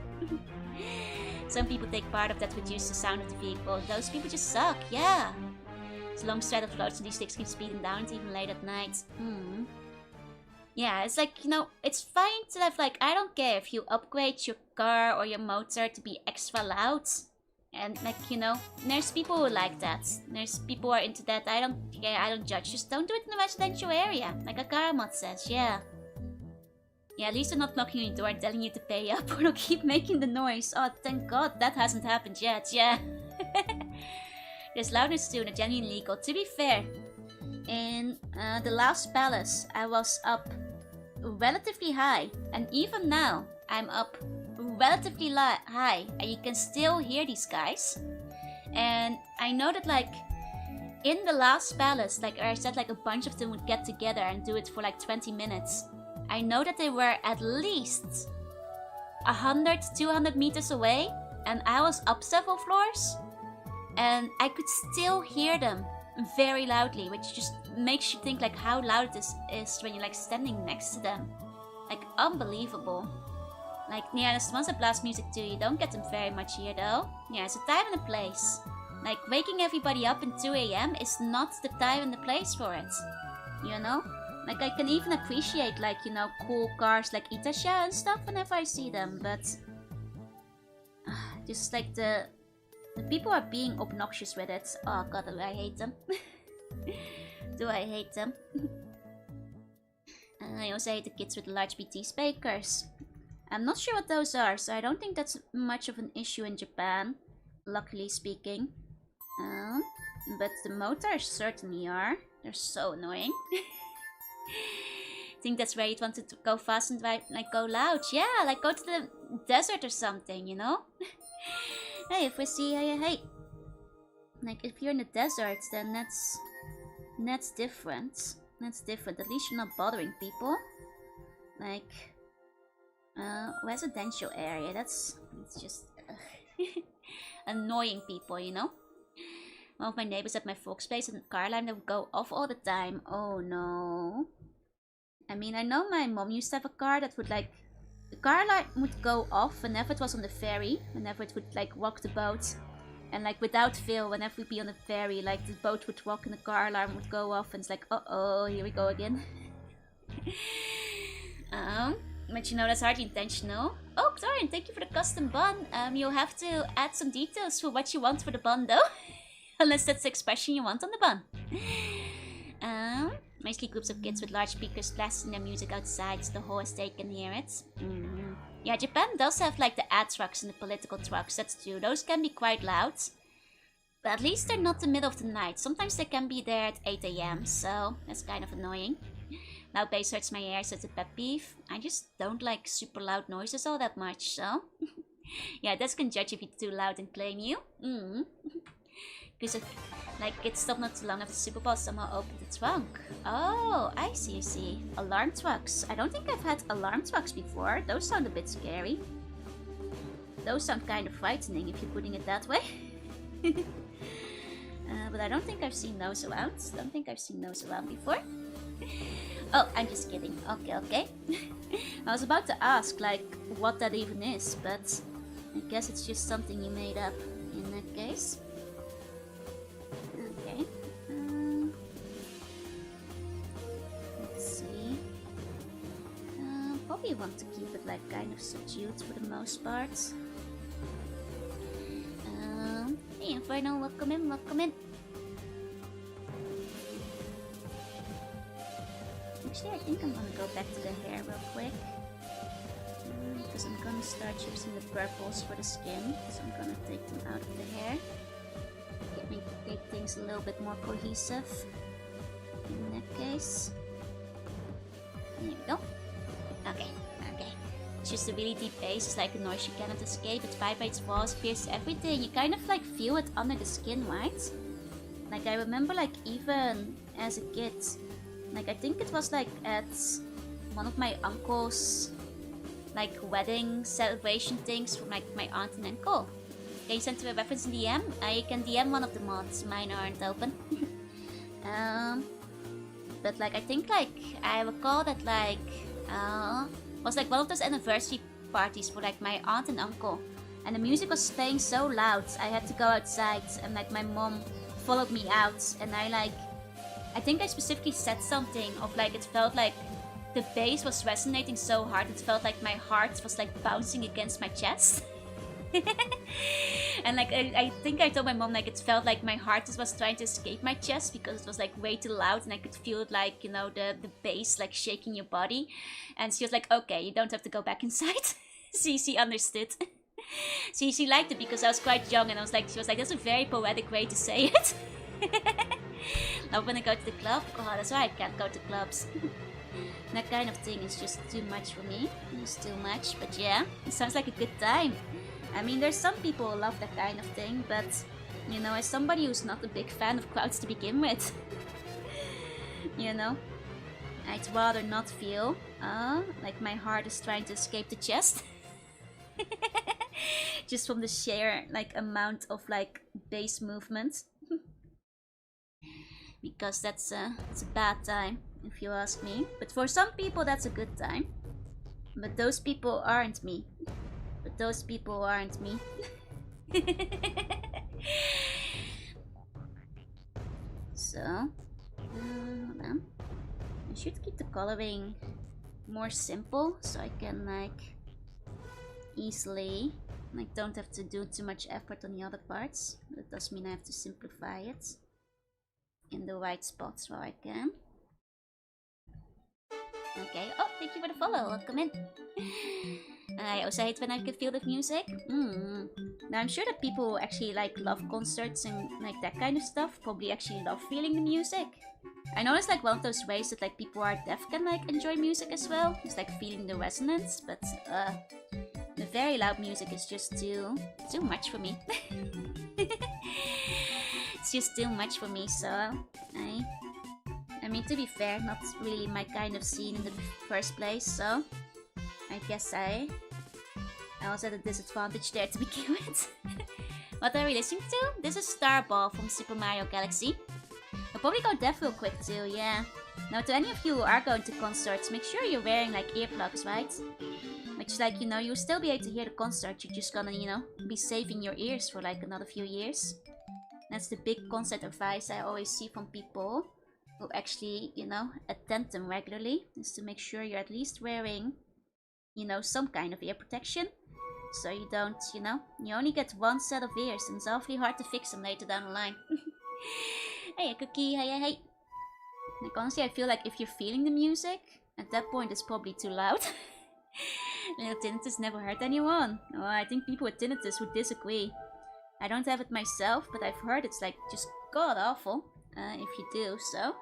Some people take part of that to reduce the sound of the vehicle. Those people just suck, yeah. It's a long stretch of floats and these things keep speeding down even late at night. Yeah, it's like, you know, it's fine to have, like, I don't care if you upgrade your car or your motor to be extra loud. And, like, you know, there's people who like that. There's people who are into that. I don't care, I don't judge. Just don't do it in a residential area. Like Akaramot says, yeah. Yeah, at least they're not knocking on your door and telling you to pay up or to keep making the noise. Oh, thank God that hasn't happened yet, yeah. There's loudness too, and genuinely legal. To be fair, in the last palace, I was up relatively high, and even now, I'm up relatively high, and you can still hear these guys. And I know that, like, in the last palace, like I said, like a bunch of them would get together and do it for like 20 minutes. I know that they were at least 100, 200 meters away, and I was up several floors, and I could still hear them very loudly, which just makes you think like how loud this is when you're like standing next to them. Like, unbelievable. Like, yeah, there's ones that blast music too. You don't get them very much here though. Yeah, it's a time and a place. Like, waking everybody up at 2 AM is not the time and the place for it. You know? Like, I can even appreciate, like, you know, cool cars like Itasha and stuff whenever I see them, but just like the people are being obnoxious with it. Oh god, do I hate them. Do I hate them? I also hate the kids with large BT speakers. I'm not sure what those are, so I don't think that's much of an issue in Japan, luckily speaking. But the motors certainly are. They're so annoying. I think that's where you'd want to go fast and like go loud. Yeah, like go to the desert or something, you know? Hey, if we see, hey. Like, if you're in the desert, then that's different. That's different. At least you're not bothering people. Like, residential area. It's just annoying people, you know? One of my neighbors at my folks' place in the car line, they would go off all the time. Oh no. I mean, I know my mom used to have a car that would like... The car light would go off whenever it was on the ferry. Whenever it would like walk the boat. And like without fail, whenever we'd be on the ferry, like the boat would walk and the car alarm would go off. And it's like, uh-oh, here we go again. But you know, that's hardly intentional. Oh, Dorian, thank you for the custom bun. You'll have to add some details for what you want for the bun though. Unless that's the expression you want on the bun. Mostly groups of kids with large speakers blasting their music outside so the whole estate can hear it. Yeah, Japan does have like the ad trucks and the political trucks, that's true. Those can be quite loud. But at least they're not the middle of the night. Sometimes they can be there at 8 AM, so that's kind of annoying. Loud bass hurts my ears, so it's a pet peeve. I just don't like super loud noises all that much, so... Yeah, that's can judge if you're too loud and claim you. Because like it stopped not too long after Super Bowl somehow opened the trunk. Oh, I see. Alarm trucks. I don't think I've had alarm trucks before. Those sound a bit scary. Those sound kind of frightening if you're putting it that way. But I don't think I've seen those around. Before. Oh, I'm just kidding. Okay. I was about to ask like what that even is, but I guess it's just something you made up in that case. Okay. Let's see. Probably want to keep it like kind of subdued for the most part. Hey Inferno, welcome in. Actually, I think I'm gonna go back to the hair real quick. Because I'm gonna start using the purples for the skin. So I'm gonna take them out of the hair. Make things a little bit more cohesive. In that case. There we go. Okay. It's just a really deep bass. It's like a noise you cannot escape. It vibrates walls, pierces everything. You kind of like feel it under the skin, right? Like I remember like even as a kid, like I think it was like at one of my uncle's like wedding celebration things from like my aunt and uncle. Can you send to a reference in DM? I can DM one of the mods. Mine aren't open. But like I think like I recall that like was like one of those anniversary parties for like my aunt and uncle, and the music was playing so loud I had to go outside, and like my mom followed me out, and I think I specifically said something of like it felt like the bass was resonating so hard it felt like my heart was like bouncing against my chest. And like I think I told my mom like it felt like my heart just was trying to escape my chest because it was like way too loud and I could feel it like, you know, the bass like shaking your body. And she was like, okay, you don't have to go back inside. She understood. She liked it because I was quite young and I was like, she was like, that's a very poetic way to say it. Now when I go to the club, oh, that's why I can't go to clubs. That kind of thing is just too much for me. It's too much, but yeah, it sounds like a good time. I mean, there's some people who love that kind of thing, but, you know, as somebody who's not a big fan of crowds to begin with, you know, I'd rather not feel like my heart is trying to escape the chest. Just from the sheer, like, amount of, like, bass movement. Because it's a bad time, if you ask me. But for some people, that's a good time. But those people aren't me. But those people aren't me. So, hold on. I should keep the coloring more simple so I can like easily like don't have to do too much effort on the other parts. That does mean I have to simplify it in the right spots where I can. Okay. Oh, thank you for the follow. Welcome in. I also hate when I can feel the music. Now I'm sure that people who actually like love concerts and like that kind of stuff probably actually love feeling the music. I know it's like one of those ways that like people who are deaf can like enjoy music as well. It's like feeling the resonance, but the very loud music is just too much for me. It's just too much for me, so I mean, to be fair, not really my kind of scene in the first place, so I guess I was at a disadvantage there to begin with. What are we listening to? This is Starball from Super Mario Galaxy. I'll probably go deaf real quick too, yeah. Now to any of you who are going to concerts, make sure you're wearing like earplugs, right? Which like, you know, you'll still be able to hear the concert, you're just gonna, you know, be saving your ears for like another few years. That's the big concert advice I always see from people who actually, you know, attend them regularly, is to make sure you're at least wearing, you know, some kind of ear protection. So you don't, you know, you only get one set of ears and it's awfully hard to fix them later down the line. Hey, Cookie, hey. Like honestly, I feel like if you're feeling the music, at that point it's probably too loud. Little tinnitus never hurt anyone. Oh, I think people with tinnitus would disagree. I don't have it myself, but I've heard it's like just god awful if you do, so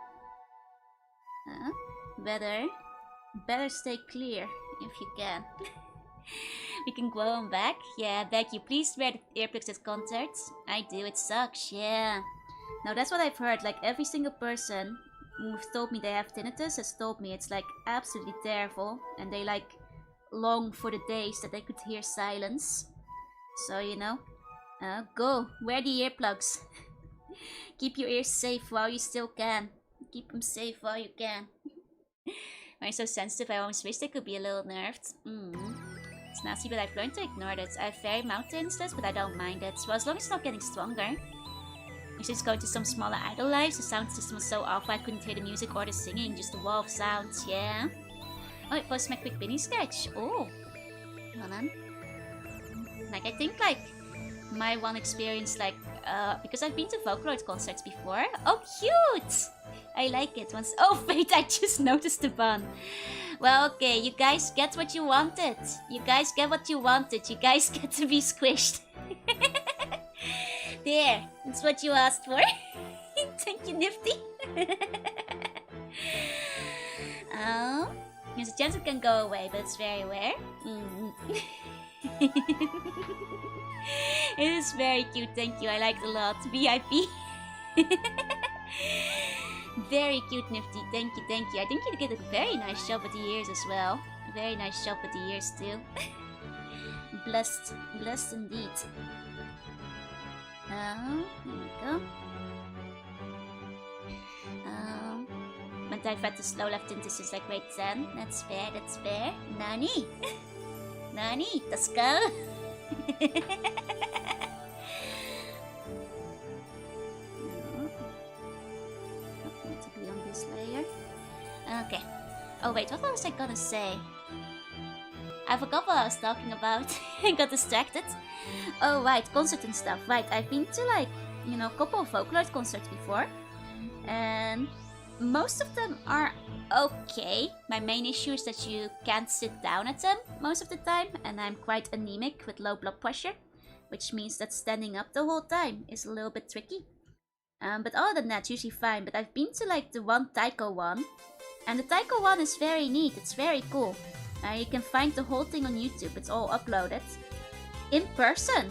better stay clear if you can. We can grow them back. Yeah, beg you, please wear the earplugs at concerts. I do, it sucks, yeah. Now that's what I've heard, like every single person who's told me they have tinnitus has told me it's like absolutely terrible and they like long for the days that they could hear silence. So, you know, go, wear the earplugs. Keep your ears safe while you still can. Keep them safe while you can. I'm so sensitive, I almost wish they could be a little nerfed. It's nasty, but I've learned to ignore it. I have very mild tinnitus, but I don't mind it. Well, as long as it's not getting stronger. I just go to some smaller idol lives. The sound system was so awful I couldn't hear the music or the singing, just a wall of sounds, yeah. Oh, it was my quick mini sketch. Oh. Hold on. Like, I think, like, my one experience, like, because I've been to Vocaloid concerts before. Oh, cute! I like it. Once. Oh, wait, I just noticed the bun. Well, okay, you guys get what you wanted. You guys get what you wanted. You guys get to be squished. There, that's what you asked for. Thank you, Nifty. Oh, there's a chance it can go away, but it's very rare. It is very cute, thank you. I like it a lot. VIP. Very cute, Nifty. Thank you, thank you. I think you did a very nice job with the ears as well. A very nice job with the ears too. Blessed, blessed indeed. Oh, there we go. But I've had the slow left tinnitus is like grade 10. That's fair, that's fair. Nani? Nani? Let's go. Need to be on this layer. Okay. Oh wait, what was I gonna say? I forgot what I was talking about. I got distracted. Oh, right, concert and stuff. Right, I've been to like, you know, a couple of Vocaloid concerts before. And most of them are okay. My main issue is that you can't sit down at them most of the time. And I'm quite anemic with low blood pressure, which means that standing up the whole time is a little bit tricky. But other than that, it's usually fine. But I've been to like the one Taiko one. And the Taiko one is very neat. It's very cool. You can find the whole thing on YouTube. It's all uploaded. In person,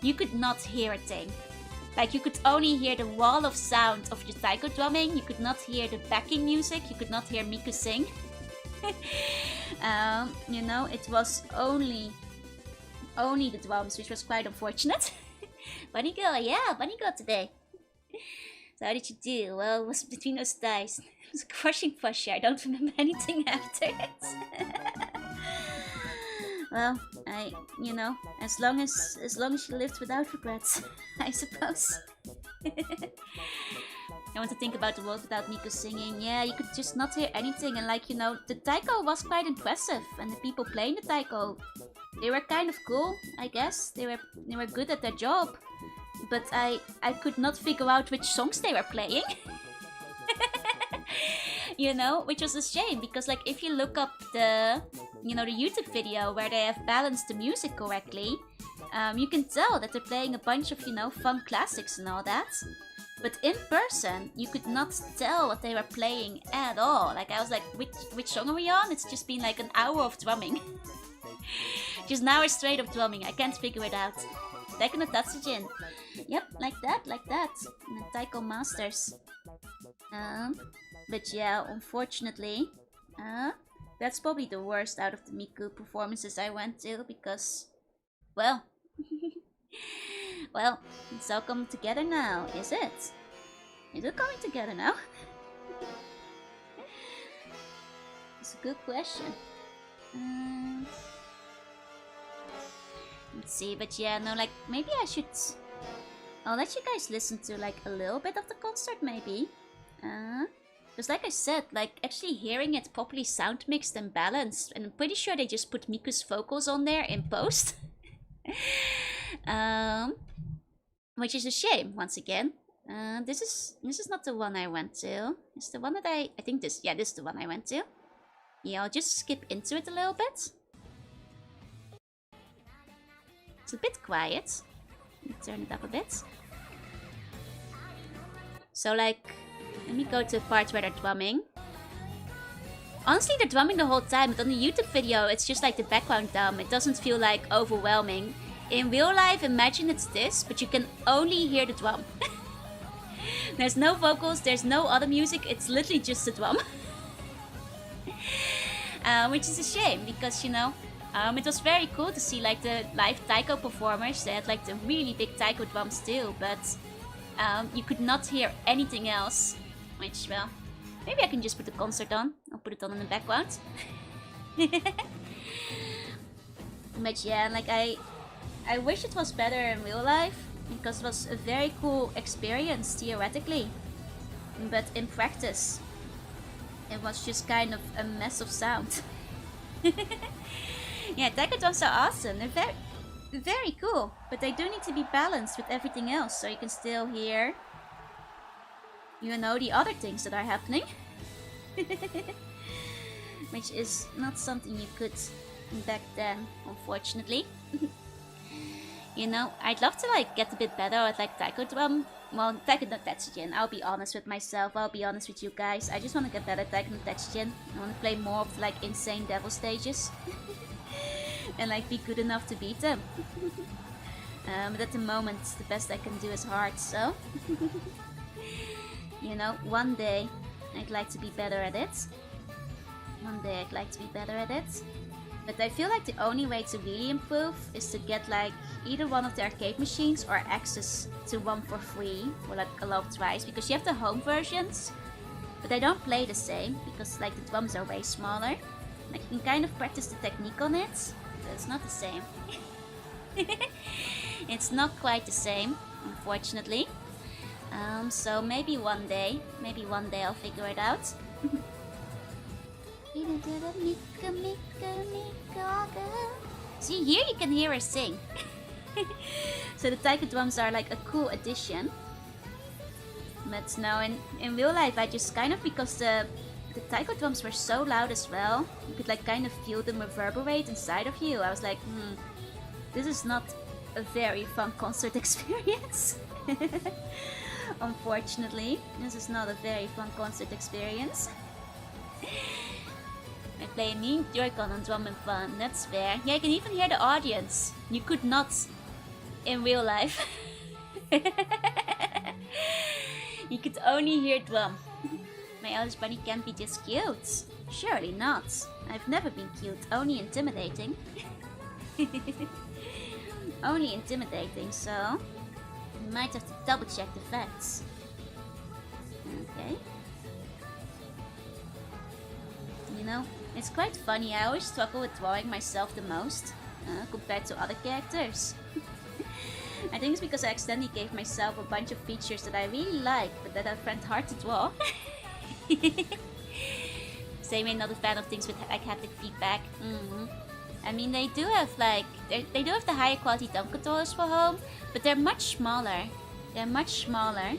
you could not hear a thing. Like, you could only hear the wall of sound of the taiko drumming. You could not hear the backing music. You could not hear Miku sing. You know, it was only the drums, which was quite unfortunate. Bunny girl, yeah, bunny girl today. So how did you do? Well, it was between those thighs. It was a crushing posture. I don't remember anything after it. Well, you know, as long as she lived without regrets, I suppose. I want to think about the world without Miku singing. Yeah, you could just not hear anything, and like, you know, the taiko was quite impressive, and the people playing the taiko, they were kind of cool, I guess. They were good at their job, but I could not figure out which songs they were playing. You know, which was a shame, because like if you look up the, you know, the YouTube video where they have balanced the music correctly, you can tell that they're playing a bunch of, you know, fun classics and all that. But in person, you could not tell what they were playing at all. Like, I was like, which song are we on? It's just been like an hour of drumming. Just an hour straight of drumming. I can't figure it out. Taiko no Tatsujin. Yep, like that. And the Taiko Masters. But yeah, unfortunately, that's probably the worst out of the Miku performances I went to, because, well, well, it's all coming together now, is it? Is it coming together now? It's a good question. Let's see, but yeah, no, like, maybe I'll let you guys listen to like a little bit of the concert, maybe. Because like I said, like, actually hearing it properly sound mixed and balanced, and I'm pretty sure they just put Miku's vocals on there in post. Which is a shame, once again. This is not the one I went to. It's the one that I think this is the one I went to. Yeah, I'll just skip into it a little bit. It's a bit quiet. Turn it up a bit. So like, let me go to the part where they're drumming. Honestly, they're drumming the whole time, but on the YouTube video, it's just like the background drum. It doesn't feel like overwhelming. In real life, imagine it's this, but you can only hear the drum. There's no vocals, there's no other music, it's literally just the drum. Which is a shame, because, you know, it was very cool to see like the live taiko performers. They had like the really big taiko drums too, but you could not hear anything else. Which, well, maybe I can just put the concert on. I'll put it on in the background. But yeah, like I wish it was better in real life, because it was a very cool experience theoretically. But in practice, it was just kind of a mess of sound. Yeah, taiko drums are awesome. They're very cool, but they do need to be balanced with everything else, so you can still hear, you know, the other things that are happening. Which is not something you could back then, unfortunately. You know, I'd love to like get a bit better at like taiko drum. Well, Taiko no Tatsujin. I'll be honest with myself. I'll be honest with you guys. I just want to get better at Taiko no Tatsujin. I want to play more of like insane devil stages. And like be good enough to beat them. But at the moment, the best I can do is hard, so... You know, one day I'd like to be better at it. One day I'd like to be better at it. But I feel like the only way to really improve is to get like either one of the arcade machines or access to one for free for like a lot of tries, because you have the home versions, but they don't play the same because like the drums are way smaller. Like you can kind of practice the technique on it, but it's not the same. It's not quite the same, unfortunately. So maybe one day I'll figure it out. See, here you can hear her sing. So the taiko drums are like a cool addition. But now in real life, I just kind of, because the taiko drums were so loud as well, you could like kind of feel them reverberate inside of you. I was like, this is not a very fun concert experience. Unfortunately, this is not a very fun concert experience. I play a mean Joy-Con on Drum and Fun, that's fair. Yeah, you can even hear the audience. You could not in real life. You could only hear drum. My eldest bunny can't be just cute. Surely not. I've never been cute, only intimidating. Only intimidating, so you might have to double check the facts. Okay. You know, it's quite funny. I always struggle with drawing myself the most compared to other characters. I think it's because I accidentally gave myself a bunch of features that I really like, but that I find hard to draw. Same way, not a fan of things with like haptic feedback. I mean, they do have like they do have the higher quality thumb controllers for home, but they're much smaller. They're much smaller.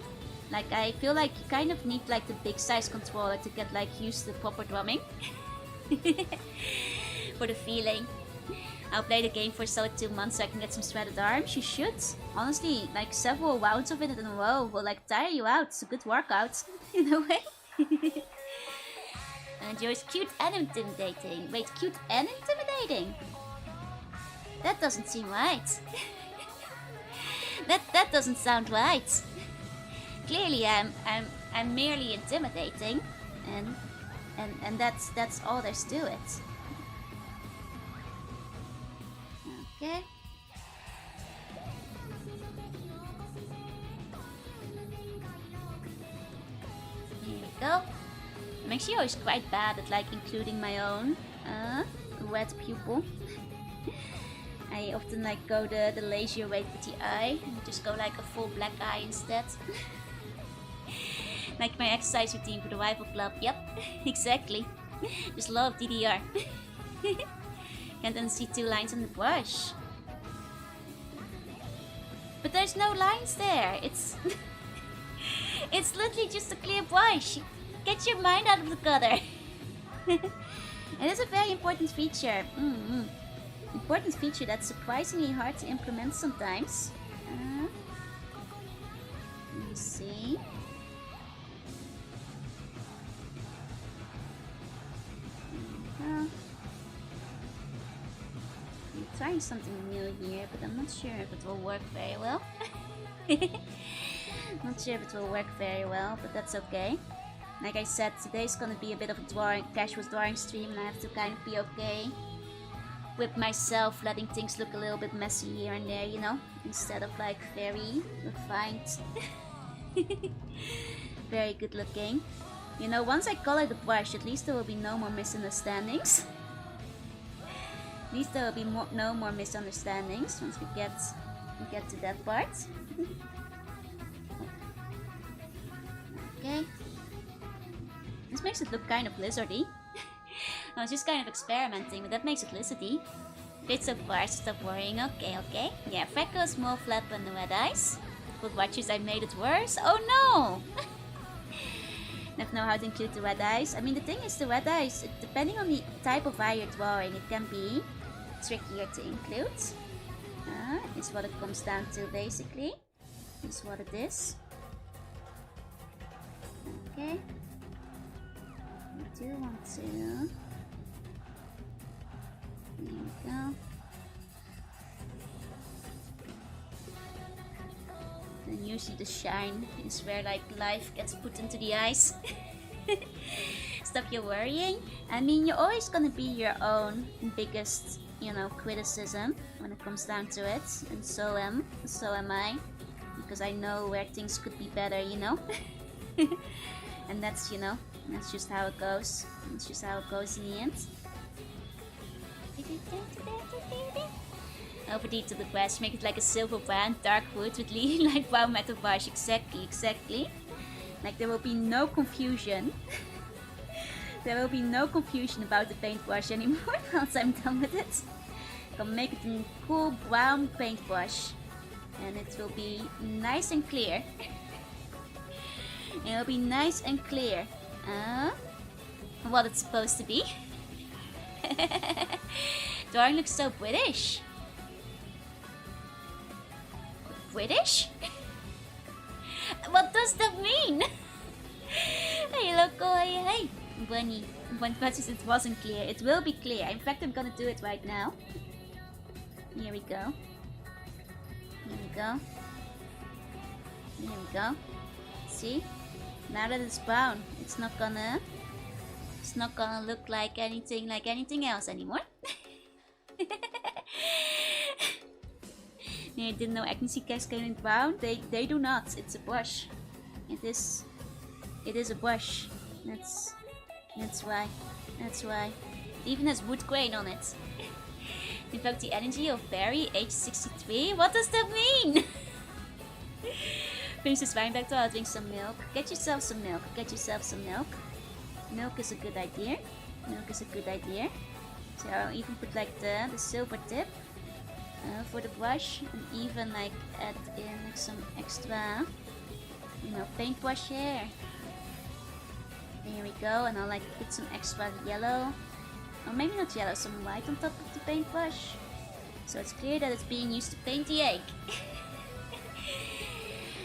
Like, I feel like you kind of need like the big size controller to get like used to proper drumming. For the feeling. I'll play the game for a solid 2 months so I can get some sweated arms. You should. Honestly, like several rounds of it in a row will like tire you out. It's a good workout in a way. And yours cute and intimidating. Wait, cute and intimidating? That doesn't seem right. that doesn't sound right. Clearly I'm merely intimidating, and that's all there's to it. Okay. Here we go. I'm actually always quite bad at like including my own red pupil. I often like go the lazier way with the eye and just go like a full black eye instead. Like my exercise routine for the Rival Club. Yep, exactly. Just love DDR. Can't unsee 2 lines on the brush. But there's no lines there. It's it's literally just a clear brush. Get your mind out of the gutter. It is a very important feature. Important feature that's surprisingly hard to implement sometimes. Let me see. I'm trying something new here, but I'm not sure if it will work very well. Not sure if it will work very well, but that's okay. Like I said, today's gonna be a bit of a casual drawing stream, and I have to kind of be okay with myself letting things look a little bit messy here and there, you know, instead of like very refined. Very good looking. You know, once I color the brush, at least there will be no more misunderstandings. At least there will be no more misunderstandings once we get to that part. Okay. This makes it look kind of lizardy. I was just kind of experimenting, but that makes it lizardy. Fit so far, so stop worrying. Okay, okay. Yeah, freckles, mole flap, and the red eyes. But watches, I made it worse. Oh no! I don't know how to include the red eyes. I mean, the thing is, the red eyes, depending on the type of eye you're drawing, it can be trickier to include. Is what it comes down to, basically. Is what it is. Okay. I do want to. There we go. And usually the shine is where like life gets put into the eyes. Stop your worrying. I mean, you're always gonna be your own biggest, you know, criticism when it comes down to it, and so am I, because I know where things could be better, you know. And that's, you know, that's just how it goes. That's just how it goes in the end. Over to the brush, make it like a silver brown, dark wood with light brown metal brush. Exactly. Like there will be no confusion. There will be no confusion about the paintbrush anymore once I'm done with it. I'll make it a cool brown paintbrush. And it will be nice and clear. It'll be nice and clear. What it's supposed to be. Drawing looks so British. British? What does that mean? Hey, loco, hey. Bunny. When it wasn't clear. It will be clear. In fact, I'm gonna do it right now. Here we go. Here we go. Here we go. See? Now that it's brown, it's not gonna look like anything else anymore. You didn't know acne cascade in brown? They do not. It's a brush. It is a brush. That's why. That's why. It even has wood grain on it. Invoke the energy of Barry, age 63. What does that mean? Finish this wine back to I'll drink some milk. Get yourself some milk. Get yourself some milk. Milk is a good idea. Milk is a good idea. So I'll even put like the silver tip for the brush, and even like add in like some extra, paintbrush hair. There we go, and I'll like put some extra yellow, or maybe not yellow, some white on top of the paintbrush, so it's clear that it's being used to paint the egg.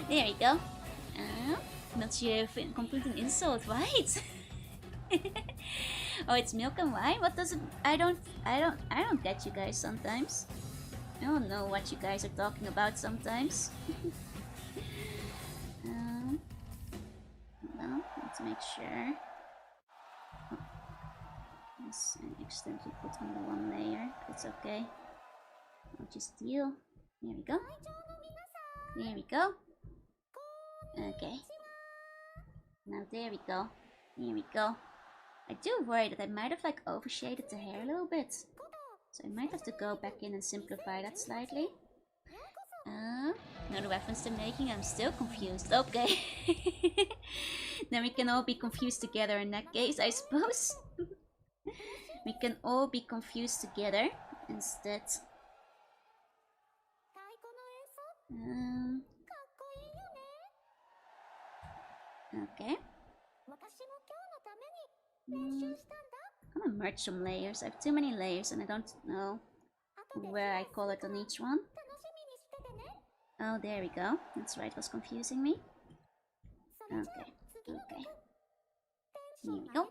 There we go. Not sure if it complete an insult, right? Oh, it's milk and wine? What does it? I don't get you guys sometimes. I don't know what you guys are talking about sometimes. Well, let's make sure. Oh. Yes, I accidentally put on the one layer. It's okay. I'll just deal. There we go. There we go. Okay. Now there we go. Here we go. I do worry that I might have like overshaded the hair a little bit. So I might have to go back in and simplify that slightly. Know the reference they're making? I'm still confused. Okay. Then we can all be confused together in that case, I suppose. We can all be confused together instead. Okay. I'm gonna merge some layers. I have too many layers and I don't know where I call it on each one. Oh, there we go. That's right, it was confusing me. Okay, okay. Here we go.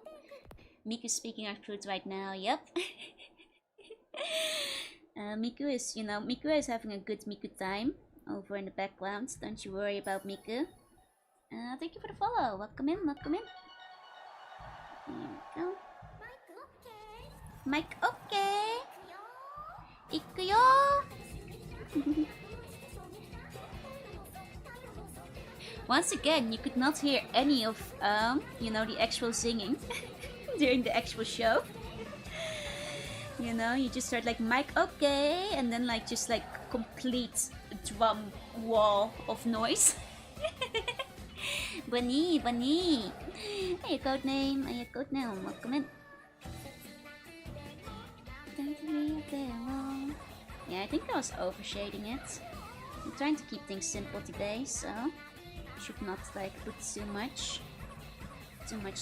Miku's speaking our fruit right now, yep. Miku is having a good Miku time over in the background. Don't you worry about Miku. Thank you for the follow. Welcome in, welcome in. Here we go. Mic okay. Ikuyo. Once again, you could not hear any of the actual singing during the actual show. You just heard like mic okay, and then like just like complete drum wall of noise. Bunny, Bunny. Hey, code name. Hey, code name. Welcome in. Yeah, I think I was overshading it. I'm trying to keep things simple today, so should not like put too much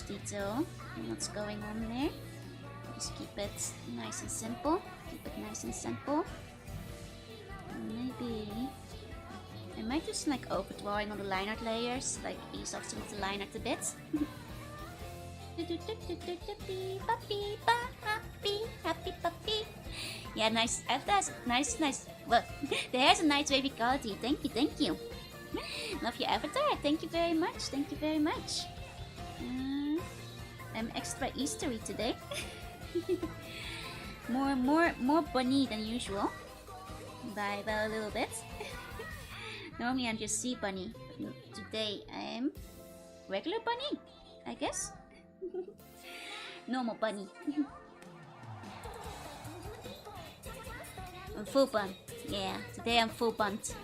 detail in what's going on there. Just keep it nice and simple. Keep it nice and simple. Maybe I might just like overdrawing on the line art layers, like ease off some of the line art a bit. Happy puppy. Yeah, nice. Nice. Well, the hair's a nice wavy quality. Thank you. Love your avatar. Thank you very much. I'm extra Eastery today. more bunny than usual. By a little bit. Normally I'm just sea bunny. Today I'm regular bunny, I guess. Normal bunny. I'm full bun. Yeah, today I'm full bunt.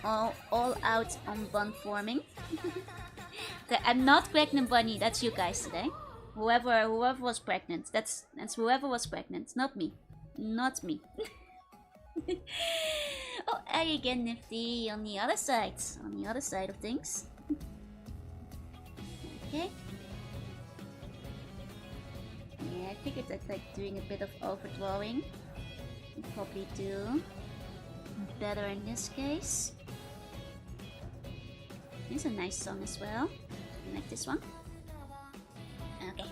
All out on bun forming. I'm not pregnant, Bunny. That's you guys today. Whoever was pregnant. That's whoever was pregnant. Not me. Not me. Oh, I again Nifty on the other side. On the other side of things. Okay. Yeah, I figured that like doing a bit of overdrawing would probably do better in this case. It's a nice song as well. I like this one. Okay.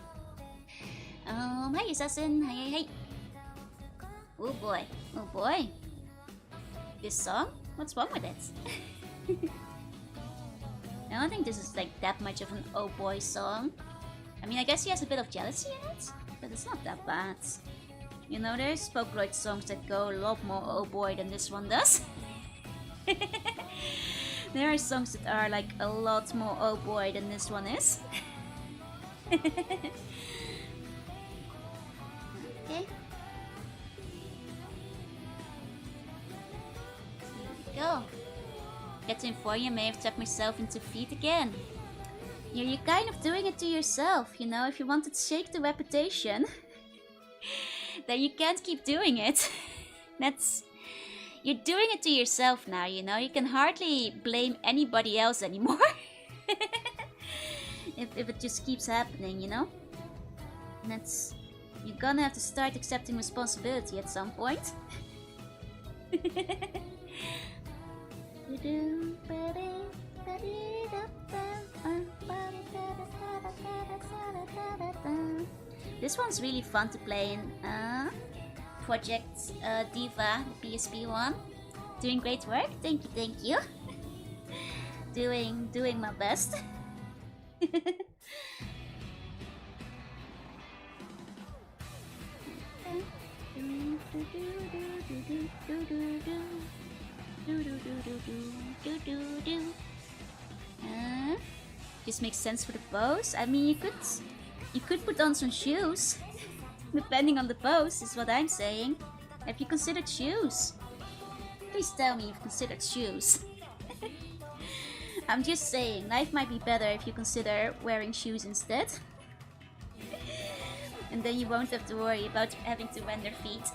Hi Assassin. Hey. Oh boy. Oh boy. This song? What's wrong with it? I don't think this is like that much of an oh boy song. I mean, I guess he has a bit of jealousy in it, but it's not that bad. You know, there's Vocaloid songs that go a lot more oh boy than this one does. There are songs that are like a lot more oh boy than this one is. Okay. Here we go. Get to inform you, I may have tapped myself into feet again. You're kind of doing it to yourself, you know, if you want to shake the reputation, then you can't keep doing it. You're doing it to yourself now, you know, you can hardly blame anybody else anymore. if it just keeps happening, you know. You're gonna have to start accepting responsibility at some point. This one's really fun to play in Project Diva PSP one. Doing great work, thank you. doing my best. Just makes sense for the pose. I mean, you could put on some shoes, depending on the pose, is what I'm saying. Have you considered shoes? Please tell me you've considered shoes. I'm just saying, life might be better if you consider wearing shoes instead. And then you won't have to worry about having to mend their feet.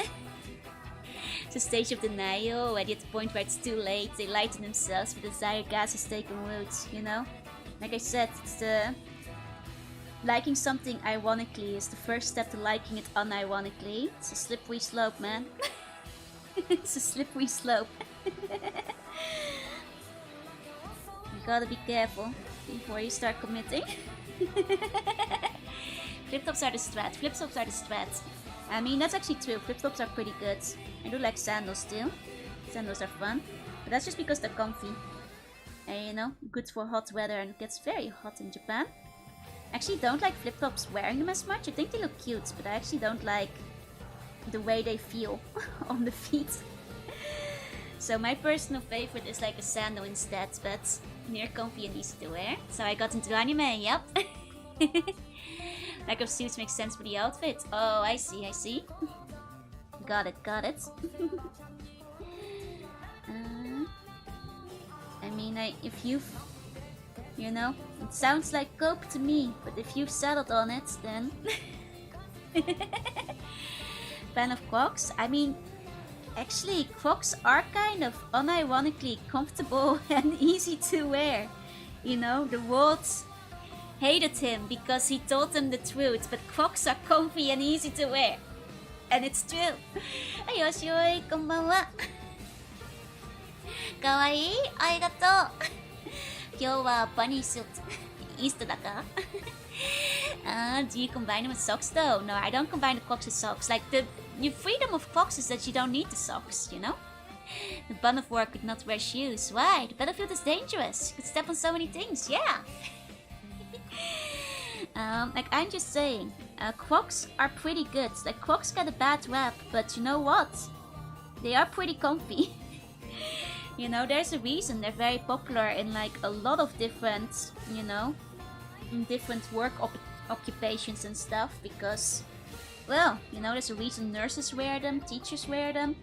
It's a stage of denial, at the point where it's too late, they lie to themselves, but desire gas has taken root, you know? Like I said, it's liking something ironically is the first step to liking it unironically. It's a slippery slope, man. It's a slippery slope. You gotta be careful before you start committing. Flip-flops are the strat. Flip-flops are the strat. I mean, that's actually true. Flip-flops are pretty good. I do like sandals too. Sandals are fun. But that's just because they're comfy. And you know, good for hot weather, and it gets very hot in Japan. I actually don't like flip-flops wearing them as much. I think they look cute, but I actually don't like the way they feel on the feet. So my personal favorite is like a sandal instead, but near comfy and easy to wear. So I got into anime, yep. Lack of suits makes sense for the outfit. Oh, I see. Got it. I mean, if you've, you know, it sounds like coke to me, but if you've settled on it, then... Fan of Crocs? I mean, actually, Crocs are kind of unironically comfortable and easy to wear. You know, the world hated him because he told them the truth, but Crocs are comfy and easy to wear. And it's true. Ayoshoi, konbanwa. Kawaii, arigatou. 今日は bunny suit. Easter だか? Do you combine them with socks though? No, I don't combine the Crocs with socks. Like, the freedom of Crocs is that you don't need the socks, you know? The bun of war could not wear shoes. Why? The battlefield is dangerous. You could step on so many things, yeah. Like, I'm just saying, Crocs are pretty good. Like, Crocs get a bad rap, but you know what? They are pretty comfy. You know, there's a reason they're very popular in like a lot of different, you know, different work occupations and stuff, because, well, you know, there's a reason nurses wear them, teachers wear them.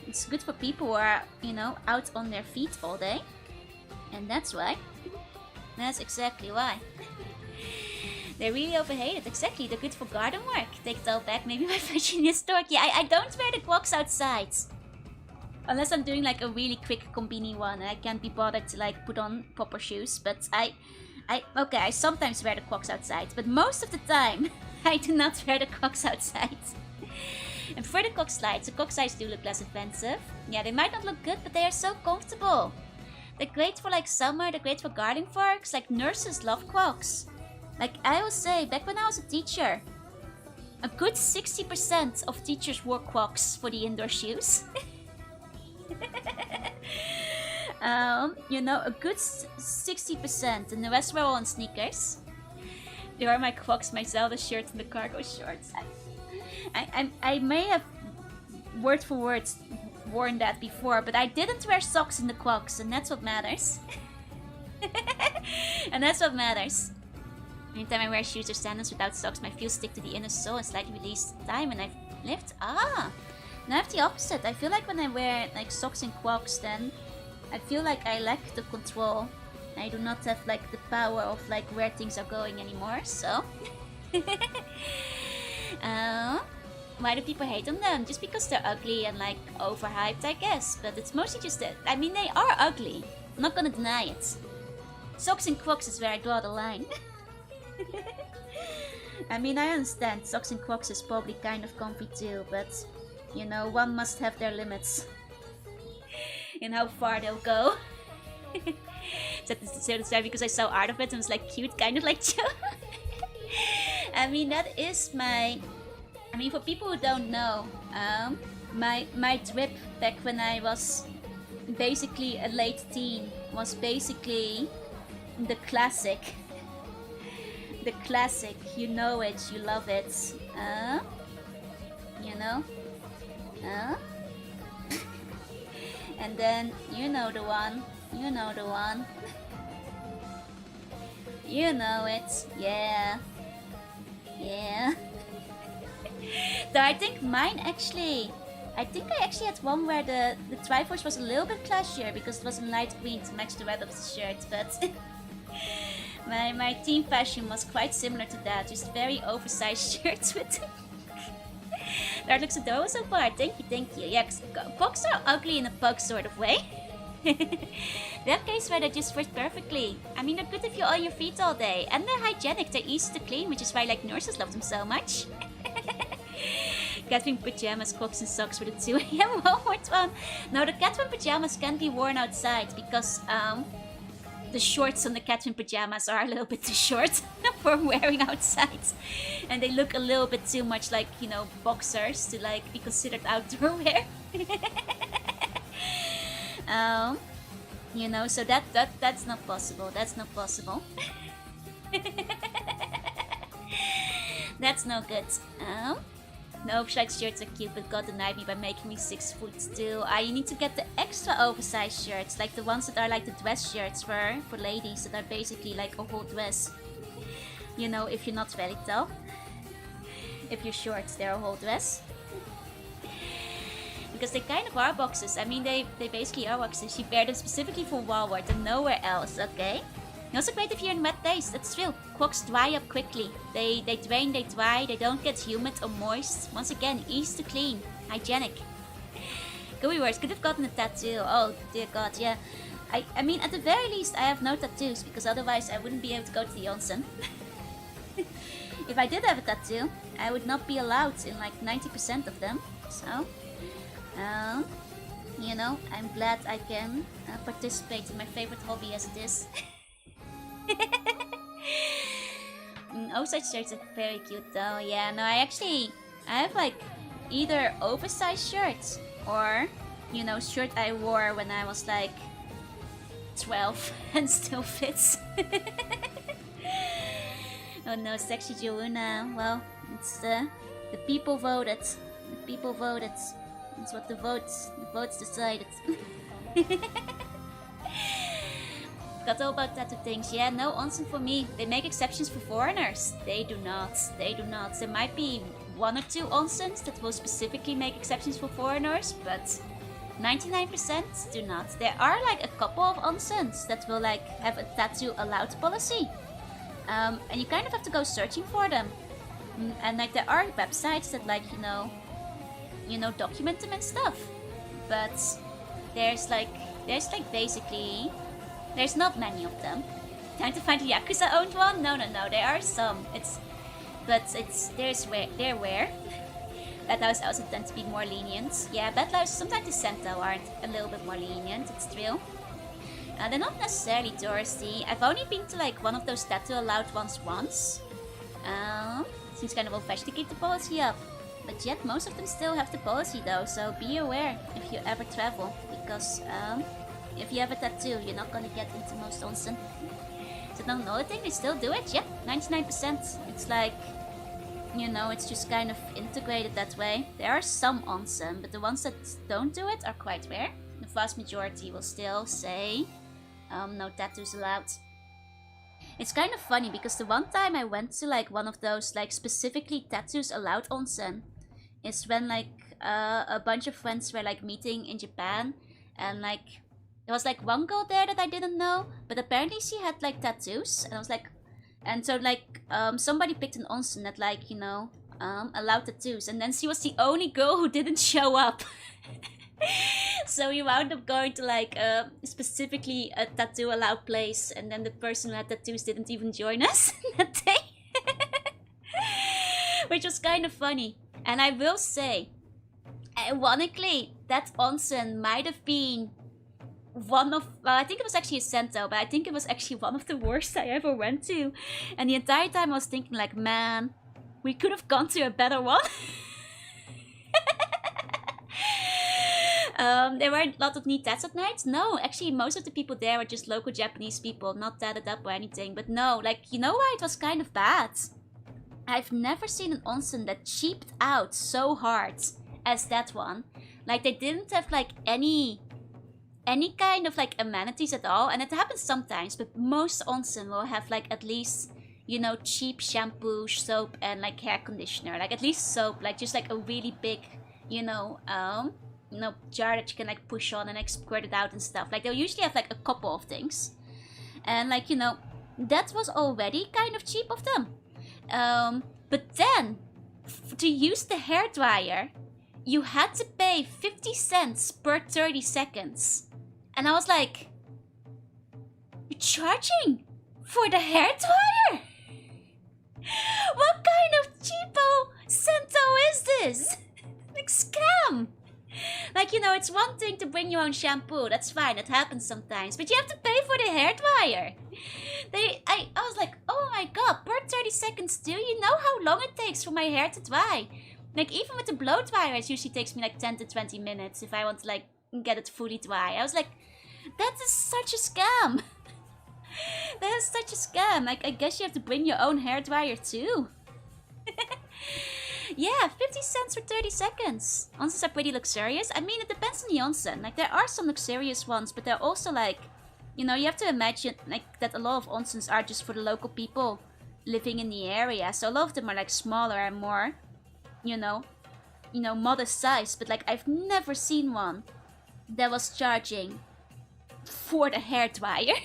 It's good for people who are, you know, out on their feet all day. And that's why. That's exactly why. They're really overhated. Exactly, they're good for garden work. Take it all back, maybe my Virginia stork. Yeah, I don't wear the clogs outside. Unless I'm doing like a really quick combini one and I can't be bothered to like put on proper shoes. But okay, I sometimes wear the clogs outside. But most of the time, I do not wear the clogs outside. And for the cock slides, the cock slides do look less offensive. Yeah, they might not look good, but they are so comfortable. They're great for like summer, they're great for garden forks. Like nurses love clogs. Like I will say, back when I was a teacher, a good 60% of teachers wore clogs for the indoor shoes. You know, a good 60%, and the rest were all on sneakers. There are my clogs, my Zelda shirt, and the cargo shorts. I may have word for word worn that before, but I didn't wear socks in the clogs, and that's what matters. And that's what matters. Anytime I wear shoes or sandals without socks, my feet stick to the inner sole and slightly release the time, and I lift. Now I have the opposite. I feel like when I wear like socks and clogs, then I feel like I lack the control. I do not have like the power of like where things are going anymore. So, why do people hate on them? Just because they're ugly and like overhyped, I guess. But it's mostly just that. I mean, they are ugly. I'm not gonna deny it. Socks and clogs is where I draw the line. I mean, I understand socks and clogs is probably kind of comfy too, but you know, one must have their limits in how far they'll go. So that's why, because I saw art of it and was like cute, kind of like Joe. I mean, that is my. I mean, for people who don't know, my drip back when I was basically a late teen was basically the classic. The classic, you know it, you love it. You know? And then, you know the one. You know the one. You know it. Yeah. Yeah. So I think mine actually... I think I actually had one where the Triforce was a little bit clashier because it was in light green to match the red of the shirt, but... My team fashion was quite similar to that, just very oversized shirts with... That looks adorable so far, thank you. Yeah, clogs are ugly in a pug sort of way. They have case where they just fit perfectly. I mean, they're good if you're on your feet all day, and they're hygienic, they're easy to clean, which is why like nurses love them so much. Catwing pajamas, clogs and socks for the 2 AM homework one. No, the Catwing pajamas can be worn outside because the shorts on the Catwing pajamas are a little bit too short for wearing outside. And they look a little bit too much like, you know, boxers to like be considered outdoor wear. You know, so that's not possible. That's not possible. That's no good. The oversized shirts are cute, but God denied me by making me 6 foot too. You need to get the extra oversized shirts, like the ones that are like the dress shirts for ladies that are basically like a whole dress. You know, if you're not very tall. If you're short, they're a whole dress. Because they kind of are boxes. I mean, they basically are boxes. You wear them specifically for Walmart and nowhere else, okay? Also great if you're in wet days, that's true. Clogs dry up quickly. They drain, they dry, they don't get humid or moist. Once again, easy to clean, hygienic. Gooey words, could have gotten a tattoo. Oh dear God, yeah. I mean, at the very least, I have no tattoos because otherwise I wouldn't be able to go to the onsen. If I did have a tattoo, I would not be allowed in like 90% of them. So, you know, I'm glad I can participate in my favorite hobby as it is. Oversized shirts are very cute though. Yeah, no, I have like either oversized shirts or, you know, shirt I wore when I was like 12 and still fits. Oh no, sexy Jouna. Well, it's the people voted. The people voted. That's what the votes decided. Got all about tattoo things. Yeah, no onsen for me. They make exceptions for foreigners. They do not. They do not. There might be 1 or 2 onsens that will specifically make exceptions for foreigners, but 99% do not. There are like a couple of onsens that will like have a tattoo allowed policy. And you kind of have to go searching for them. And like there are websites that like, document them and stuff. But there's basically, there's not many of them. Time to find a Yakuza owned one? No, there are some. They're rare. Bedhouse also tend to be more lenient. Yeah, Bedhouse, sometimes the Sento are a little bit more lenient, it's true. They're not necessarily touristy. I've only been to like one of those tattoo allowed ones once. Seems kind of old fashioned to keep the policy up. But yet most of them still have the policy though, so be aware if you ever travel. Because if you have a tattoo, you're not gonna get into most onsen. So no, another thing, they still do it, yep, 99%. It's like, it's just kind of integrated that way. There are some onsen, but the ones that don't do it are quite rare. The vast majority will still say, no tattoos allowed. It's kind of funny because the one time I went to like one of those like specifically tattoos allowed onsen is when like a bunch of friends were like meeting in Japan, and like there was like one girl there that I didn't know, but apparently she had like tattoos, and I was like, and so like somebody picked an onsen that like allowed tattoos, and then she was the only girl who didn't show up. So we wound up going to like specifically a tattoo allowed place, and then the person who had tattoos didn't even join us that day. Which was kind of funny. And I will say, ironically, that onsen might have been one of, well, I think it was actually a Sento, but I think it was actually one of the worst I ever went to. And the entire time I was thinking like, man, we could have gone to a better one. There weren't a lot of neat tats at night. No, actually most of the people there were just local Japanese people, not tatted up or anything. But no, like, you know why it was kind of bad? I've never seen an onsen that cheaped out so hard as that one. Like, they didn't have like any kind of like amenities at all. And it happens sometimes, but most onsen will have like at least, cheap shampoo, soap, and like hair conditioner. Like at least soap, like just like a really big, jar that you can like push on and like squirt it out and stuff. Like they'll usually have like a couple of things. And like, that was already kind of cheap of them. But then, to use the hairdryer, you had to pay 50 cents per 30 seconds. And I was like, you're charging for the hairdryer? What kind of cheapo Sento is this? Like, scam! Like, it's one thing to bring your own shampoo. That's fine, it happens sometimes. But you have to pay for the hairdryer. I was like, oh my god, per 30 seconds, do you know how long it takes for my hair to dry? Like, even with the blow dryer, it usually takes me like 10 to 20 minutes if I want to like get it fully dry. I was like, that is such a scam. That is such a scam. Like, I guess you have to bring your own hairdryer too. Yeah, 50 cents for 30 seconds. Onsens are pretty luxurious. I mean, it depends on the onsen. Like, there are some luxurious ones, but they're also like, you have to imagine like that a lot of onsens are just for the local people living in the area. So a lot of them are like smaller and more, modest size. But like, I've never seen one that was charging for the hairdryer.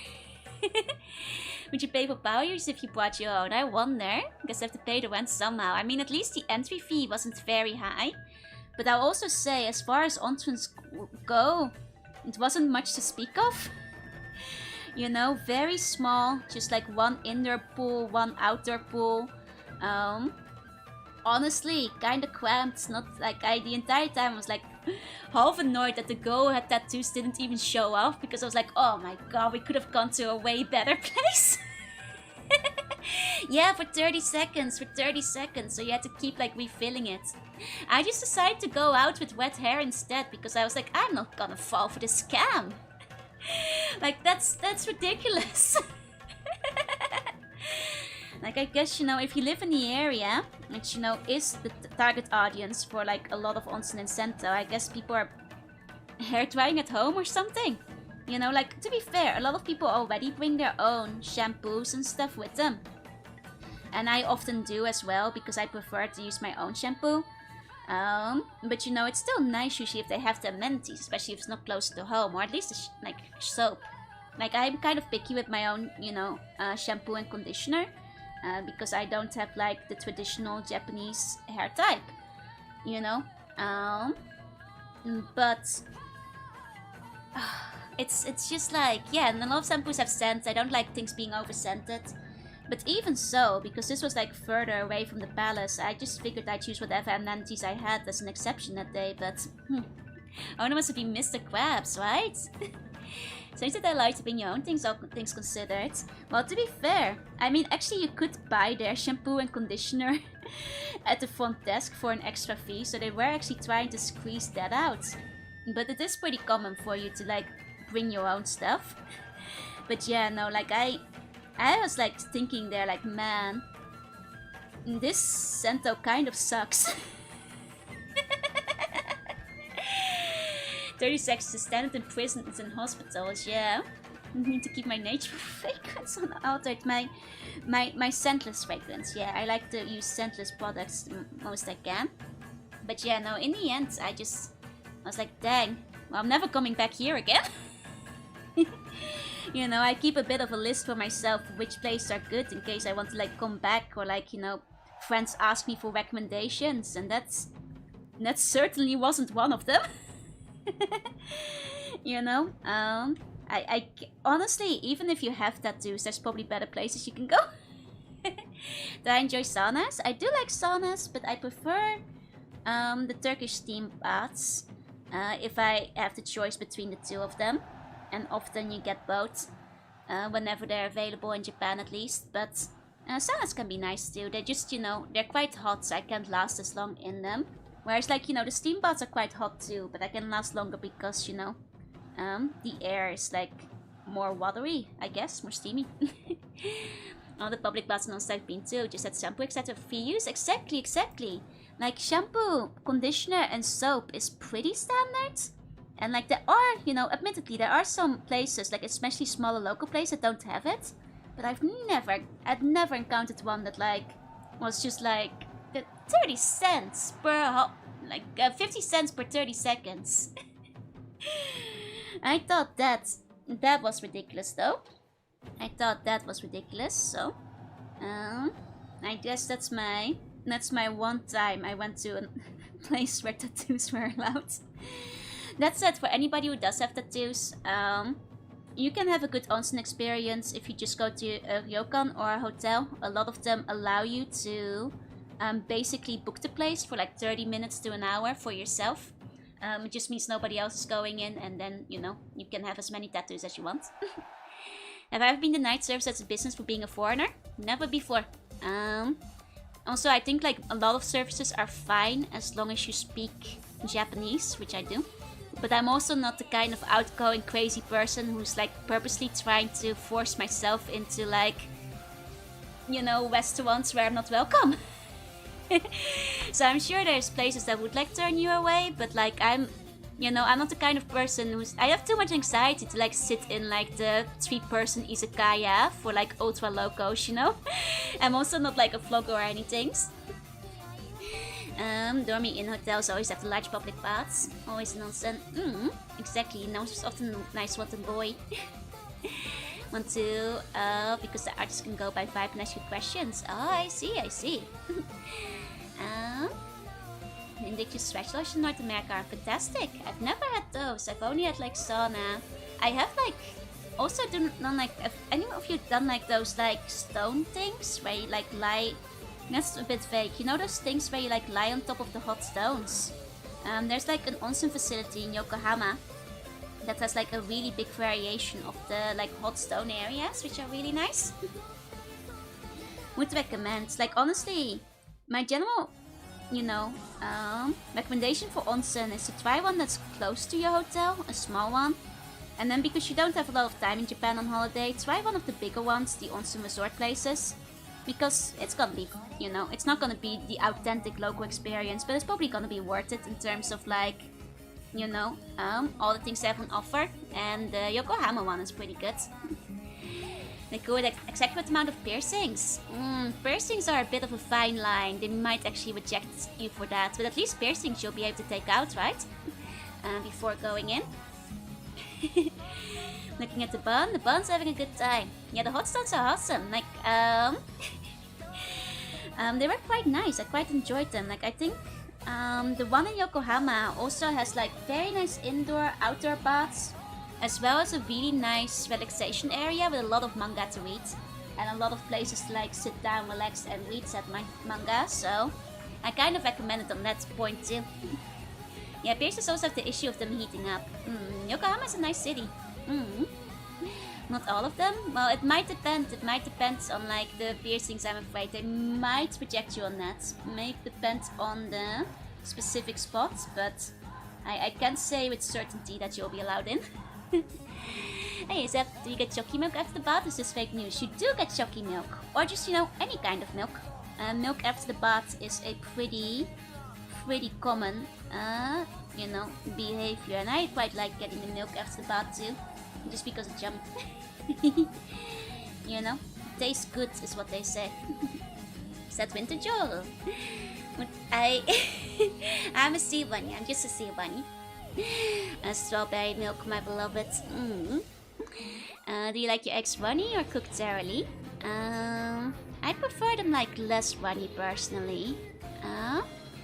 Would you pay for power use if you bought your own? I wonder. Guess I have to pay the rent somehow. I mean, at least the entry fee wasn't very high. But I'll also say, as far as onsens go, it wasn't much to speak of. Very small. Just like one indoor pool, one outdoor pool. Honestly, kind of cramped. Not like the entire time I was like half annoyed that the girl who had tattoos didn't even show off, because I was like, oh my god, we could have gone to a way better place. Yeah, for 30 seconds, so you had to keep like refilling it. I just decided to go out with wet hair instead, because I was like, I'm not gonna fall for this scam. Like, that's ridiculous. Like, I guess, if you live in the area, which, is the target audience for, like, a lot of onsen and Sento, I guess people are hair drying at home or something. Like, to be fair, a lot of people already bring their own shampoos and stuff with them. And I often do as well, because I prefer to use my own shampoo. But you know, it's still nice usually if they have the amenities, especially if it's not close to home, or at least like soap. Like I'm kind of picky with my own, you know, shampoo and conditioner, because I don't have like the traditional Japanese hair type, you know. But it's just like, yeah, and a lot of shampoos have scents. I don't like things being over scented. But even so, because this was like further away from the palace, I just figured I'd use whatever amenities I had as an exception that day, but oh, there must be Mr. Krabs, right? Seems that I like to bring your own things, all things considered. Well, to be fair, I mean, actually you could buy their shampoo and conditioner at the front desk for an extra fee, so they were actually trying to squeeze that out. But it is pretty common for you to like bring your own stuff. But yeah, no, like I was like thinking there, like, man, this Sento kind of sucks. 30 seconds to stand in prisons and hospitals, yeah. I need to keep my nature fragrance unaltered. My scentless fragrance, yeah. I like to use scentless products most I can. But yeah, no, in the end, I was like, dang, well, I'm never coming back here again. You know, I keep a bit of a list for myself which places are good in case I want to like come back, or like, you know, friends ask me for recommendations, and that certainly wasn't one of them. You know, I honestly, even if you have tattoos, there's probably better places you can go. Do I enjoy saunas? I do like saunas, but I prefer the Turkish steam baths if I have the choice between the two of them. And often you get both, whenever they're available in Japan at least. But saunas can be nice too. They're just, you know, they're quite hot, so I can't last as long in them. Whereas, like, you know, the steam baths are quite hot too, but I can last longer because, you know, the air is like more watery, I guess, more steamy. All the public baths and on-site been too, just had shampoo, etc. for use. Exactly. Like, shampoo, conditioner, and soap is pretty standard. And like there are, you know, admittedly there are some places, like especially smaller local places that don't have it. But I've never encountered one that like was just like 30 cents per, like 50 cents per 30 seconds. I thought that was ridiculous though. I thought that was ridiculous, so I guess that's my one time I went to a place where tattoos were allowed. That said, for anybody who does have tattoos, you can have a good onsen experience if you just go to a ryokan or a hotel. A lot of them allow you to basically book the place for like 30 minutes to an hour for yourself. It just means nobody else is going in, and then, you know, you can have as many tattoos as you want. Have I ever been denied service as a business for being a foreigner? Never before. Also, I think like a lot of services are fine as long as you speak Japanese, which I do. But I'm also not the kind of outgoing crazy person who's like purposely trying to force myself into like, you know, restaurants where I'm not welcome. So I'm sure there's places that would like turn you away, but like I'm not the kind of person I have too much anxiety to like sit in like the 3-person izakaya for like ultra locos, you know. I'm also not like a vlogger or anything. Dorming in hotels always have the large public baths. Always an onsen. Exactly. Now it's often a nice rotten boy. Want to, because the artist can go by vibe and ask you questions. Oh, I see. Vindictus stretch lotion in North America are fantastic. I've never had those. I've only had like sauna. I have like also done like, have any of you done like those like stone things where you like lie? That's a bit vague. You know those things where you like lie on top of the hot stones? There's like an onsen facility in Yokohama that has like a really big variation of the like hot stone areas, which are really nice. Would recommend. Like honestly, my general, you know, recommendation for onsen is to try one that's close to your hotel, a small one. And then because you don't have a lot of time in Japan on holiday, try one of the bigger ones, the onsen resort places. Because it's gonna be, you know, it's not gonna be the authentic local experience, but it's probably gonna be worth it in terms of like, you know, all the things they have on offer. And the Yokohama one is pretty good. They go with exact amount of piercings. Piercings are a bit of a fine line. They might actually reject you for that, but at least piercings you'll be able to take out, right? Before going in. Looking at the bun's having a good time. Yeah, the hot stones are awesome. Like, they were quite nice. I quite enjoyed them. Like, I think the one in Yokohama also has like very nice indoor, outdoor baths, as well as a really nice relaxation area with a lot of manga to read, and a lot of places to like sit down, relax, and read that manga. So I kind of recommend it on that point too. Yeah, piercings also have the issue of them heating up. Yokohama is a nice city. Not all of them. Well, it might depend. It might depend on like the piercings. I'm afraid they might reject you on that. May depend on the specific spots, but I can't say with certainty that you'll be allowed in. Hey, is that, do you get Jockey milk after the bath? Is this fake news? You do get Jockey milk, or just, you know, any kind of milk. Milk after the bath is a pretty common, you know, behavior, and I quite like getting the milk after the bath too, just because it's yummy. You know, tastes good is what they say. Is that Winter Joel? I'm a sea bunny. I'm just a sea bunny. Strawberry milk, my beloved. Do you like your eggs runny or cooked thoroughly? I prefer them like less runny personally.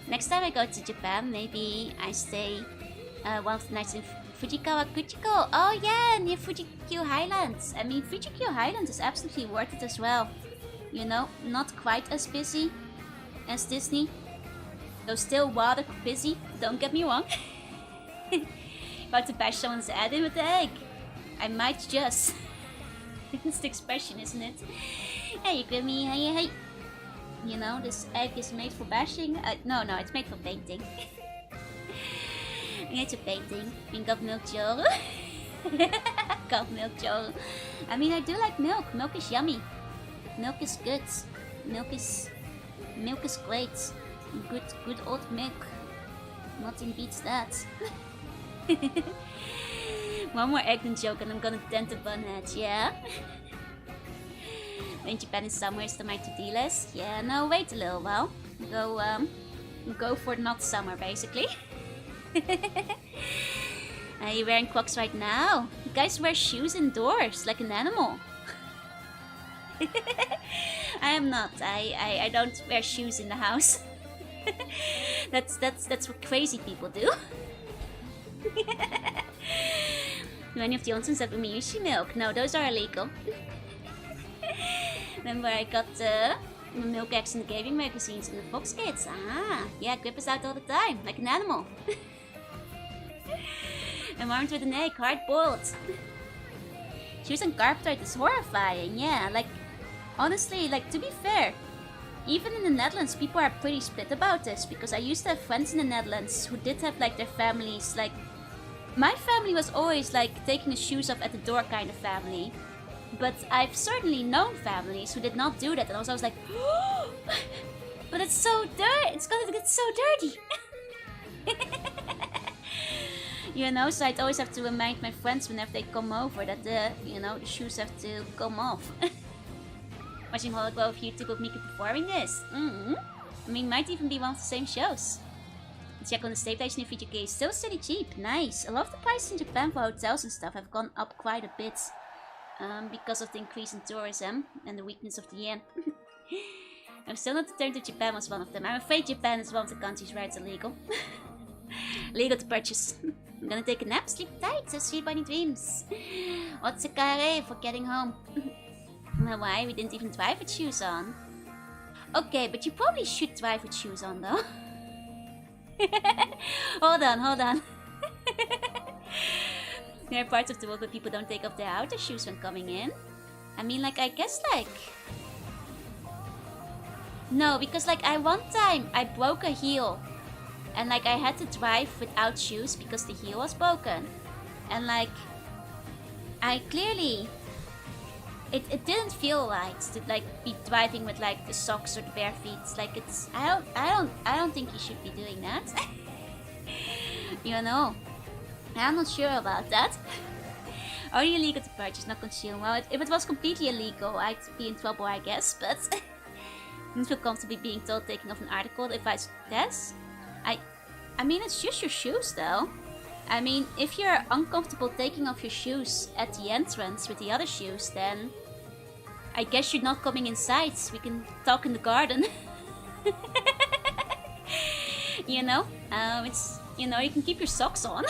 Next time I go to Japan, maybe I stay one of the nights in Fujikawa Kuchiko. Oh yeah, near Fuji-Q Highlands. I mean, Fuji-Q Highlands is absolutely worth it as well. You know, not quite as busy as Disney, though still rather busy, don't get me wrong. About to bash someone's head in with the egg. I might just. It's the expression, isn't it? Hey, Grimmy, hey. You know, this egg is made for bashing. No, it's made for painting. It's a painting. Think of milk, Joel. Of milk, Joel. I mean, I do like milk. Milk is yummy. Milk is good. Milk is great. Good old milk. Nothing beats that. One more egg and joke and I'm gonna dent the bunhead, yeah? In Japan in summer is the my to-do list. Yeah, no, wait a little while. Go for not summer, basically. Are you wearing Crocs right now? You guys wear shoes indoors, like an animal. I am not. I don't wear shoes in the house. That's what crazy people do. Do any of the onsens have Umiyushi milk? No, those are illegal. Remember I got milk eggs in the gaming magazines and the Fox Kids. Yeah, Grip is out all the time, like an animal. I'm armed with an egg, hard-boiled. Shoes and carpet is horrifying, yeah, like, honestly, like, to be fair, even in the Netherlands, people are pretty split about this, because I used to have friends in the Netherlands who did have, like, their families, like, my family was always, like, taking the shoes off at the door kind of family, but I've certainly known families who did not do that, and I was always like, oh, but it's so dirty, it's gonna get so dirty. You know, so I'd always have to remind my friends whenever they come over that the shoes have to come off. Watching hologram of YouTube of Mika performing this. I mean, might even be one of the same shows. Check on the state station in VGK is still pretty cheap. Nice. A lot of the prices in Japan for hotels and stuff have gone up quite a bit. Because of the increase in tourism and the weakness of the yen. I'm still not determined that Japan was one of them. I'm afraid Japan is one of the countries where it's illegal. Legal to purchase. I'm gonna take a nap, sleep tight, so sweet bunny dreams. Otsukare for getting home. Why? We didn't even drive with shoes on. Okay, but you probably should drive with shoes on though. Hold on. There are parts of the world where people don't take off their outer shoes when coming in. I mean, like, I guess, like... No, because, like, one time I broke a heel. And, like, I had to drive without shoes because the heel was broken. And, like, I clearly... It didn't feel right to, like, be driving with, like, the socks or the bare feet. Like, it's... I don't think you should be doing that. You know? I'm not sure about that. Only illegal to purchase, not consume. Well, if it was completely illegal, I'd be in trouble, I guess, but I don't feel comfortable being told taking off an article if I guess. I mean, it's just your shoes, though. I mean, if you're uncomfortable taking off your shoes at the entrance with the other shoes, then I guess you're not coming inside. We can talk in the garden. You know, it's, you know, you can keep your socks on.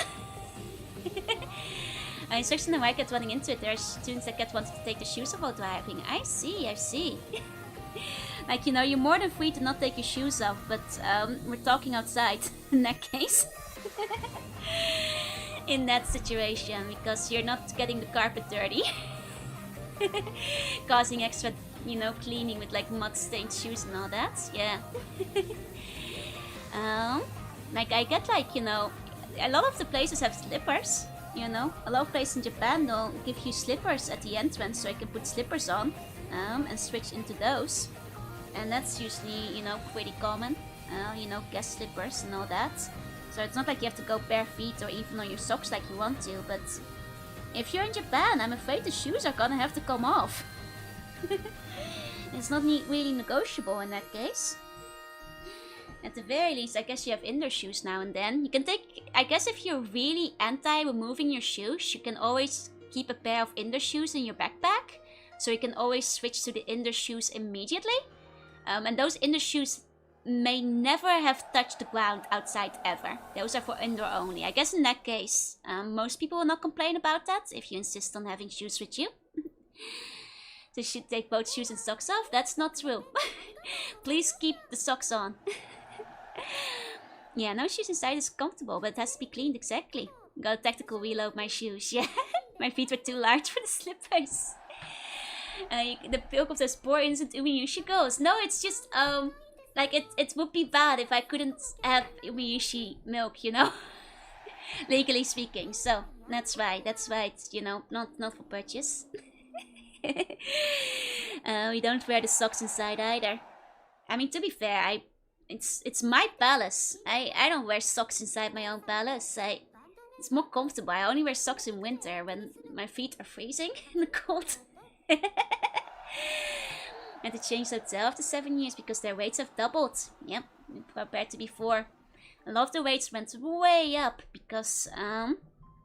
Especially when I get running into it, there's students that get wanted to take the shoes off while driving. I see. Like, you know, you're more than free to not take your shoes off, but we're talking outside in that case. In that situation, because you're not getting the carpet dirty. Causing extra, you know, cleaning with like mud-stained shoes and all that. Yeah. Like I get like, you know, a lot of the places have slippers. You know, a lot of places in Japan they'll give you slippers at the entrance, so you can put slippers on and switch into those. And that's usually, you know, pretty common. You know, guest slippers and all that. So it's not like you have to go bare feet or even on your socks like you want to, but if you're in Japan, I'm afraid the shoes are gonna have to come off. It's not really negotiable in that case. At the very least, I guess you have indoor shoes now and then. You can take, I guess if you're really anti-removing your shoes, you can always keep a pair of indoor shoes in your backpack. So you can always switch to the indoor shoes immediately. And those indoor shoes may never have touched the ground outside ever. Those are for indoor only. I guess in that case, most people will not complain about that if you insist on having shoes with you. So you should take both shoes and socks off? That's not true. Please keep the socks on. Yeah, no shoes inside is comfortable, but it has to be cleaned exactly. Gotta tactical reload my shoes, yeah. My feet were too large for the slippers. The milk of those poor innocent Umiyushi girls. No, it's just, like, it would be bad if I couldn't have Umiyushi milk, you know? Legally speaking, so that's why it's, you know, not for purchase. We don't wear the socks inside either. I mean, to be fair, it's my palace. I don't wear socks inside my own palace. It's more comfortable. I only wear socks in winter when my feet are freezing in the cold. I had to change the hotel after 7 years because their rates have doubled. Yep, compared to before. A lot of the rates went way up because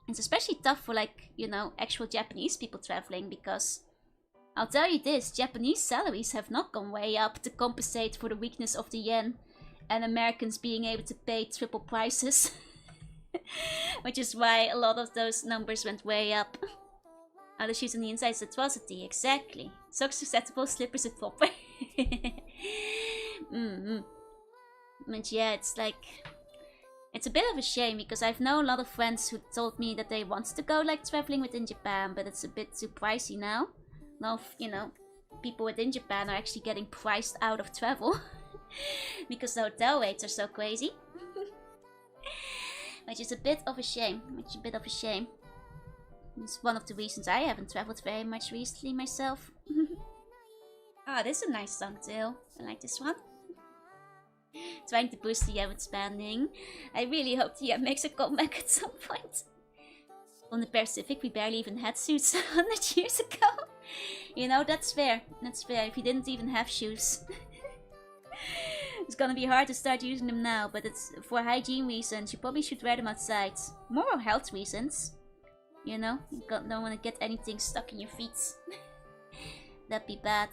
it's especially tough for, like, you know, actual Japanese people traveling, because I'll tell you this, Japanese salaries have not gone way up to compensate for the weakness of the yen and Americans being able to pay triple prices. Which is why a lot of those numbers went way up. Other shoes on the inside is atrocity, exactly. Socks acceptable, slippers are proper. But yeah, it's like, it's a bit of a shame because I've known a lot of friends who told me that they wanted to go like traveling within Japan, but it's a bit too pricey now. A lot of, you know, people within Japan are actually getting priced out of travel because the hotel rates are so crazy. Which is a bit of a shame. It's one of the reasons I haven't traveled very much recently myself. Ah, this is a nice song too. I like this one. Trying to boost the yen expanding. I really hope the yen makes a comeback at some point. On the Pacific, we barely even had suits 100 years ago. You know, that's fair. That's fair. If you didn't even have shoes. It's gonna be hard to start using them now, but it's for hygiene reasons. You probably should wear them outside. More health reasons. You know, you don't want to get anything stuck in your feet. That'd be bad.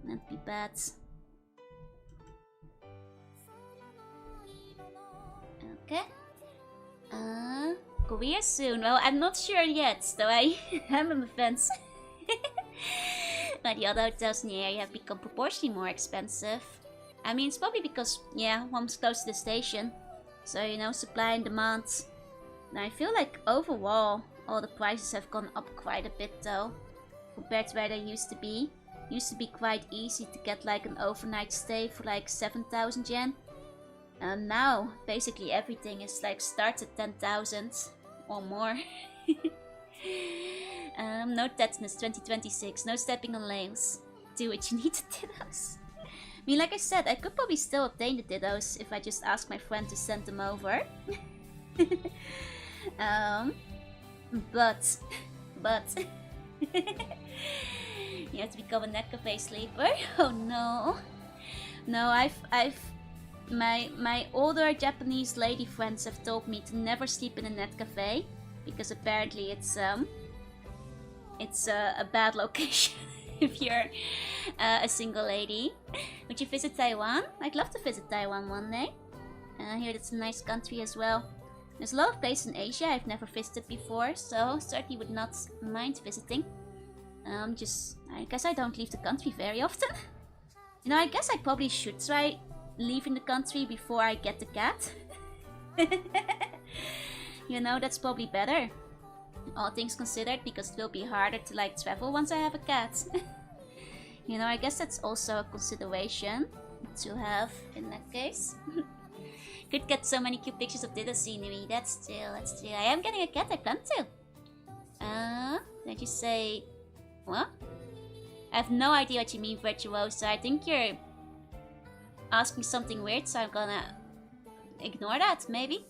That'd be bad. Okay. Korea soon. Well, I'm not sure yet, though I am on the fence. But the other hotels in the area have become proportionally more expensive. I mean, it's probably because, yeah, one's close to the station. So, you know, supply and demand. And I feel like overall, all the prices have gone up quite a bit though. Compared to where they used to be. Used to be quite easy to get like an overnight stay for like 7,000 yen. And now, basically everything is like starts at 10,000 or more. No tetanus 2026, no stepping on lanes. Do what you need to dittos. I mean, like I said, I could probably still obtain the dittos if I just ask my friend to send them over. But butt. You have to become a net cafe sleeper. Oh no. No, my older Japanese lady friends have told me to never sleep in a net cafe because apparently it's a bad location if you're a single lady. Would you visit Taiwan? I'd love to visit Taiwan one day. I hear it's a nice country as well. There's a lot of places in Asia I've never visited before, so certainly would not mind visiting. I guess I don't leave the country very often. You know, I guess I probably should try leaving the country before I get the cat. You know, that's probably better. All things considered, because it will be harder to like travel once I have a cat. You know, I guess that's also a consideration to have in that case. Could get so many cute pictures of Ditto scenery. That's true. I am getting a cat, I plan to. Did you say... What? I have no idea what you mean, Virtuoso. I think you're asking something weird, so I'm gonna ignore that, maybe.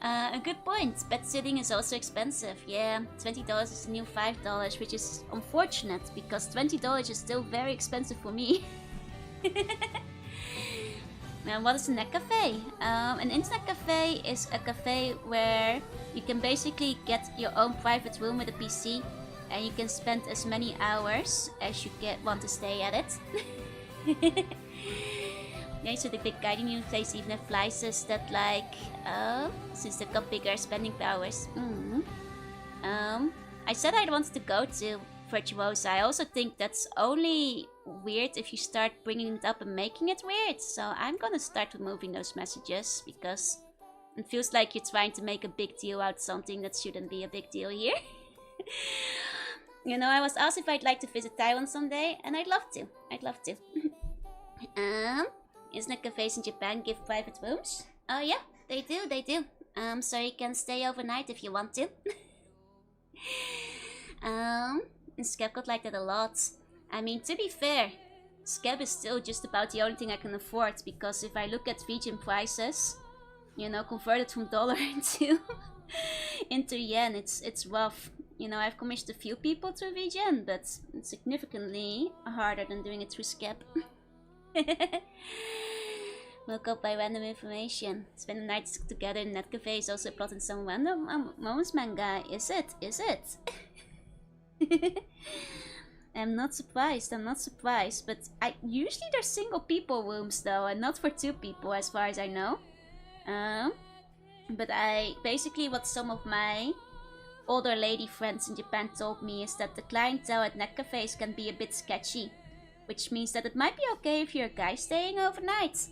A good point. Pet sitting is also expensive. Yeah, $20 is the new $5, which is unfortunate because $20 is still very expensive for me. Now, what is a net cafe? An internet cafe is a cafe where you can basically get your own private room with a PC and you can spend as many hours as you want to stay at it. Yeah, so the big guiding you place even have slices that like, since they've got bigger spending powers. I said I wanted to go to Virtuosa. I also think that's only weird if you start bringing it up and making it weird. So I'm gonna start removing those messages because it feels like you're trying to make a big deal out of something that shouldn't be a big deal here. You know, I was asked if I'd like to visit Taiwan someday, and I'd love to. Internet cafes in Japan give private rooms? Oh yeah, they do. So you can stay overnight if you want to. And Skep got like that a lot. I mean, to be fair, Skep is still just about the only thing I can afford, because if I look at region prices, you know, converted from dollar into yen, it's rough. You know, I've commissioned a few people through VGen, but it's significantly harder than doing it through Skep. Woke up by random information. Spend the night together in net cafes, also plot in some random moments manga. Is it? I'm not surprised, but usually there's single people rooms though, and not for two people as far as I know. But basically what some of my older lady friends in Japan told me is that the clientele at net cafes can be a bit sketchy, which means that it might be okay if you're a guy staying overnight,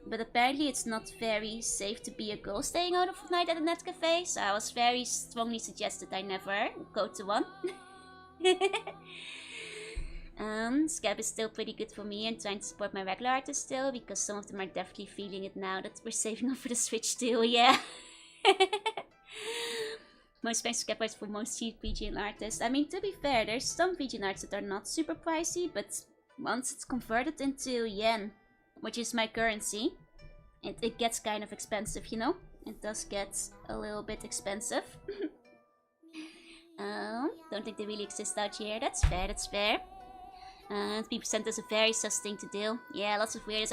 but apparently it's not very safe to be a girl staying overnight at a net cafe, so I was very strongly suggested I never go to one. Skep is still pretty good for me and trying to support my regular artists still, because some of them are definitely feeling it now that we're saving up for the Switch too, yeah. Most thanks to Skep for most cheap region artists. I mean, to be fair, there's some region arts that are not super pricey, but once it's converted into yen, which is my currency, it gets kind of expensive, you know? It does get a little bit expensive. Don't think they really exist out here. That's fair. People sent us a very sus thing to do. Yeah, lots of weird.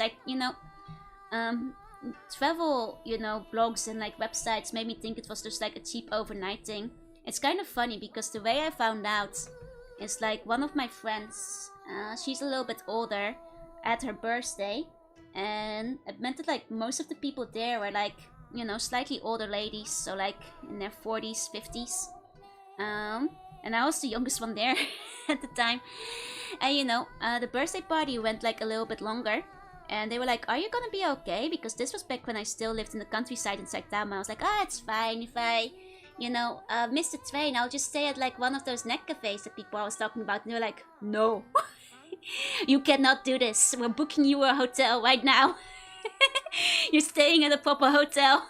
Travel, you know, blogs and like websites made me think it was just like a cheap overnight thing. It's kind of funny because the way I found out is like one of my friends, she's a little bit older, at her birthday, and it meant that like most of the people there were like, you know, slightly older ladies, so like in their 40s, 50s. And I was the youngest one there at the time. And you know, the birthday party went like a little bit longer. And they were like, are you gonna be okay? Because this was back when I still lived in the countryside in Saitama. I was like, it's fine. If I, you know, miss the train, I'll just stay at like one of those net cafes that people I was talking about. And they were like, no. You cannot do this. We're booking you a hotel right now. You're staying at a proper hotel.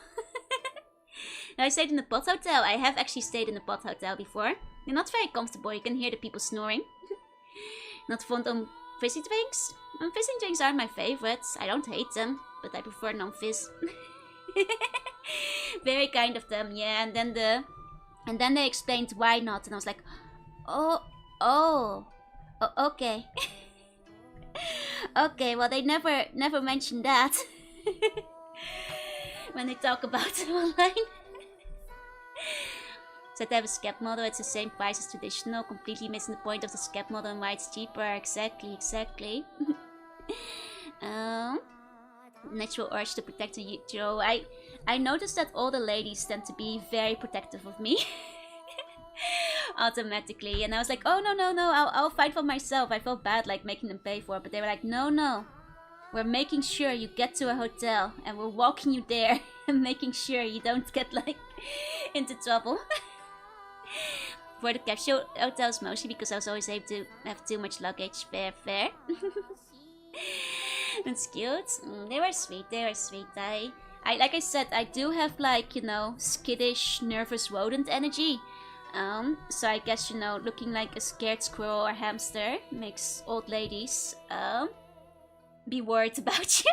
I stayed in the Pot Hotel. I have actually stayed in the Pot Hotel before. They're not very comfortable. You can hear the people snoring. Not fond of fizzy drinks. Fizzy drinks aren't my favorites. I don't hate them, but I prefer non-fizz. Very kind of them, yeah. And then the And then they explained why not, and I was like, oh, okay. Okay, well they never mentioned that when they talk about it online. So they have a skep model, it's the same price as traditional, completely missing the point of the skep model and why it's cheaper. Exactly. Natural urge to protect the hero. I noticed that all the ladies tend to be very protective of me. Automatically, and I was like, oh no, I'll fight for myself. I felt bad like making them pay for it, but they were like, no, we're making sure you get to a hotel and we're walking you there and making sure you don't get like into trouble. For the capsule hotels mostly because I was always able to have too much luggage. Fair. That's cute. They were sweet. I like I said, I do have like, you know, skittish, nervous rodent energy. So I guess, you know, looking like a scared squirrel or hamster makes old ladies be worried about you.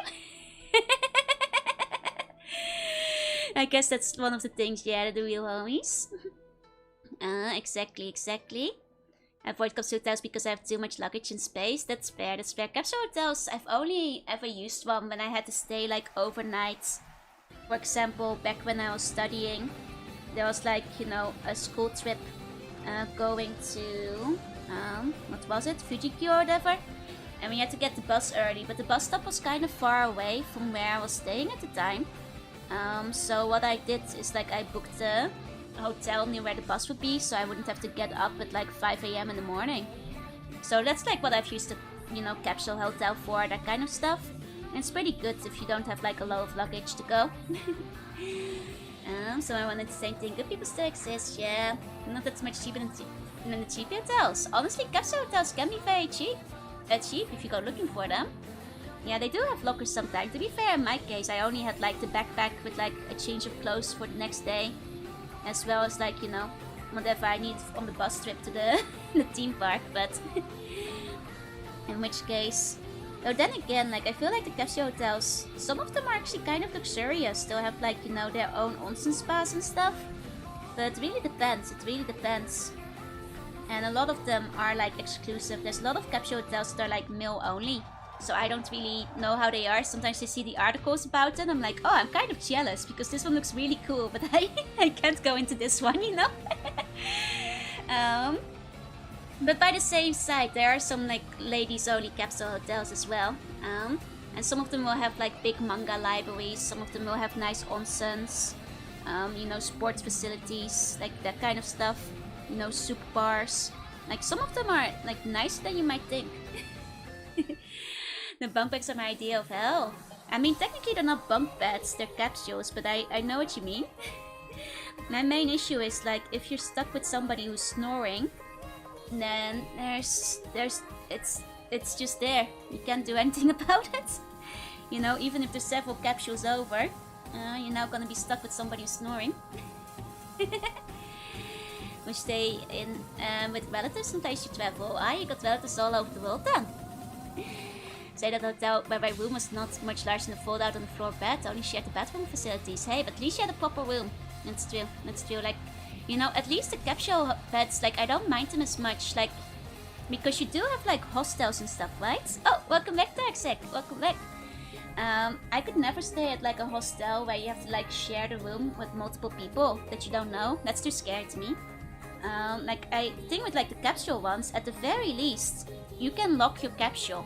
I guess that's one of the things, yeah, the real homies. Exactly. I avoid capsule hotels because I have too much luggage and space. That's fair. Capsule hotels, I've only ever used one when I had to stay like overnight. For example, back when I was studying, there was like, you know, a school trip going to, what was it? Fujikyo or whatever. And we had to get the bus early, but the bus stop was kind of far away from where I was staying at the time. So what I did is like I booked a hotel near where the bus would be, so I wouldn't have to get up at like 5 AM in the morning. So that's like what I've used the, you know, capsule hotel for, that kind of stuff. And it's pretty good if you don't have like a lot of luggage to go. So I wanted the same thing. Good people still exist, yeah. Not that much cheaper than the cheap hotels. Honestly, capsule hotels can be very cheap. Cheap if you go looking for them. Yeah, they do have lockers sometimes. To be fair, in my case, I only had like the backpack with like a change of clothes for the next day. As well as like, you know, whatever I need on the bus trip to the, the theme park. But in which case... Though then again, like I feel like the capsule hotels, some of them are actually kind of luxurious. They'll have like, you know, their own onsen spas and stuff. But it really depends. And a lot of them are like exclusive. There's a lot of capsule hotels that are like male only. So I don't really know how they are. Sometimes I see the articles about it. I'm like, oh, I'm kind of jealous because this one looks really cool. But I can't go into this one, you know? But by the same side, there are some like ladies only capsule hotels as well. And some of them will have like big manga libraries. Some of them will have nice onsens. You know, sports facilities, like that kind of stuff. You know, soup bars. Like some of them are like nicer than you might think. The bunk beds are my idea of hell. I mean, technically they're not bunk beds, they're capsules, but I know what you mean. My main issue is like if you're stuck with somebody who's snoring, then it's just there. You can't do anything about it. You know, even if there's several capsules over, you're now gonna be stuck with somebody who's snoring. We stay in with relatives in place you travel. You got relatives all over the world then. Say that hotel where my room was not much larger than a fold out on the floor bed, only shared the bathroom facilities. Hey, but at least you had a proper room. That's true. Like, you know, at least the capsule beds, like, I don't mind them as much, like, because you do have, like, hostels and stuff, right? Oh, welcome back, Darksec. Welcome back. I could never stay at, like, a hostel where you have to, like, share the room with multiple people that you don't know. That's too scary to me. Like, I think with, like, the capsule ones, at the very least, you can lock your capsule.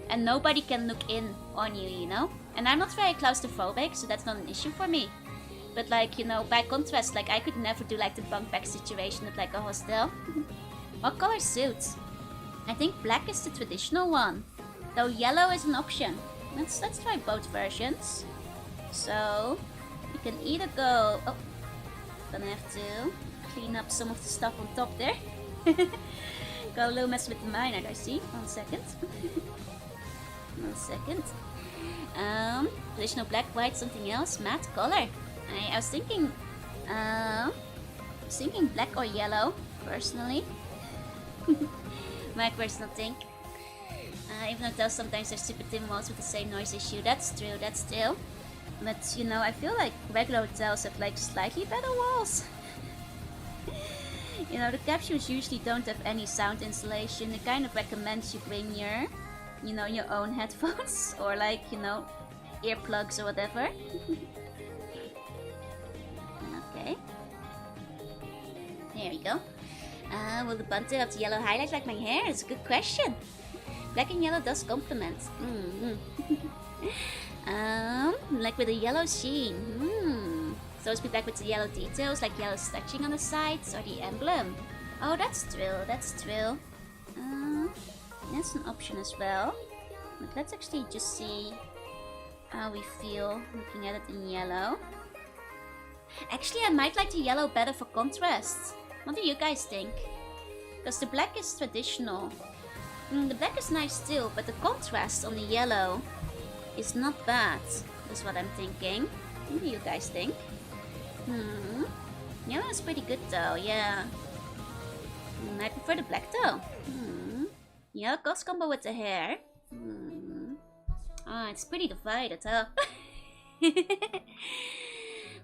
And nobody can look in on you, you know? And I'm not very claustrophobic, so that's not an issue for me. But like, you know, by contrast, like I could never do like the bunk bed situation at like a hostel. What color suits? I think black is the traditional one. Though yellow is an option. Let's try both versions. So, you can either go... Oh, gonna have to clean up some of the stuff on top there. Got a little mess with the miner, I see. 1 second. 1 second. Traditional black, white, something else. Matte color. I was thinking black or yellow, personally. My personal thing. Even though sometimes there's super thin walls with the same noise issue. That's true. But, you know, I feel like regular hotels have like slightly better walls. You know, the capsules usually don't have any sound installation. It kind of recommends you bring your, you know, your own headphones or like, you know, earplugs or whatever. Okay. There we go. Will the bunting of the yellow highlight like my hair? It's a good question. Black and yellow does complement. Like with a yellow sheen. So it's be back with the yellow details, like yellow stitching on the sides or the emblem. Oh, that's Twill. That's Twill. That's an option as well. But let's actually just see how we feel looking at it in yellow. Actually, I might like the yellow better for contrast. What do you guys think? Because the black is traditional. The black is nice too, but the contrast on the yellow is not bad. That's what I'm thinking. What do you guys think? Yellow is pretty good though, yeah. I prefer the black though. Yellow goes combo with the hair. Oh, it's pretty divided, huh?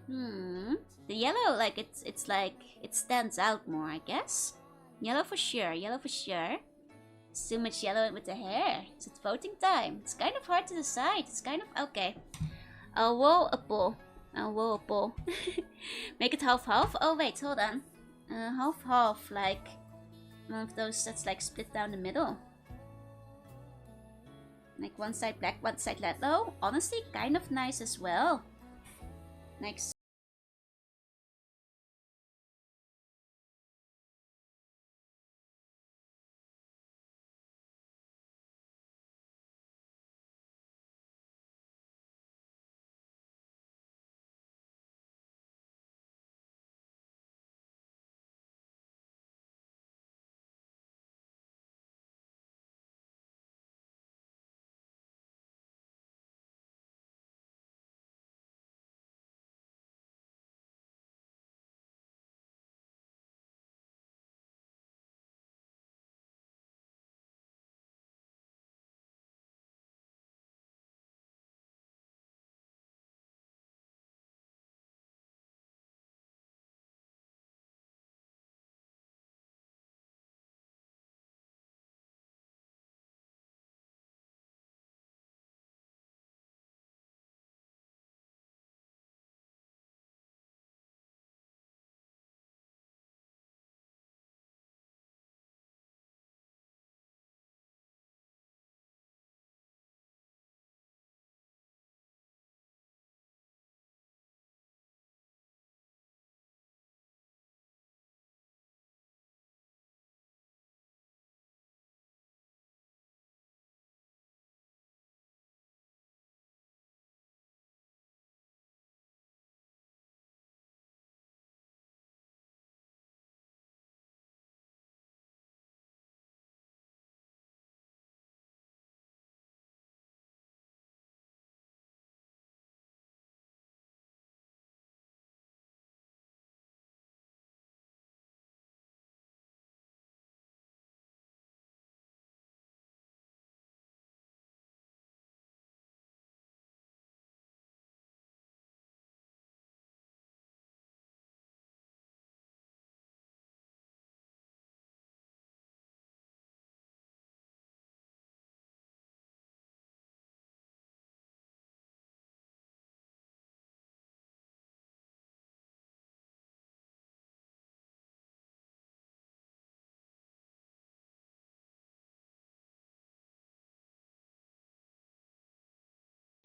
The yellow, like it's like it stands out more, I guess. Yellow for sure, yellow for sure. It's too much yellow with the hair. Is it voting time? It's kind of hard to decide. It's kind of okay. A whoa. Make it half-half. Oh wait, hold on. Half-half, like one of those that's like split down the middle. Like one side black, one side yellow. Honestly, kind of nice as well. Like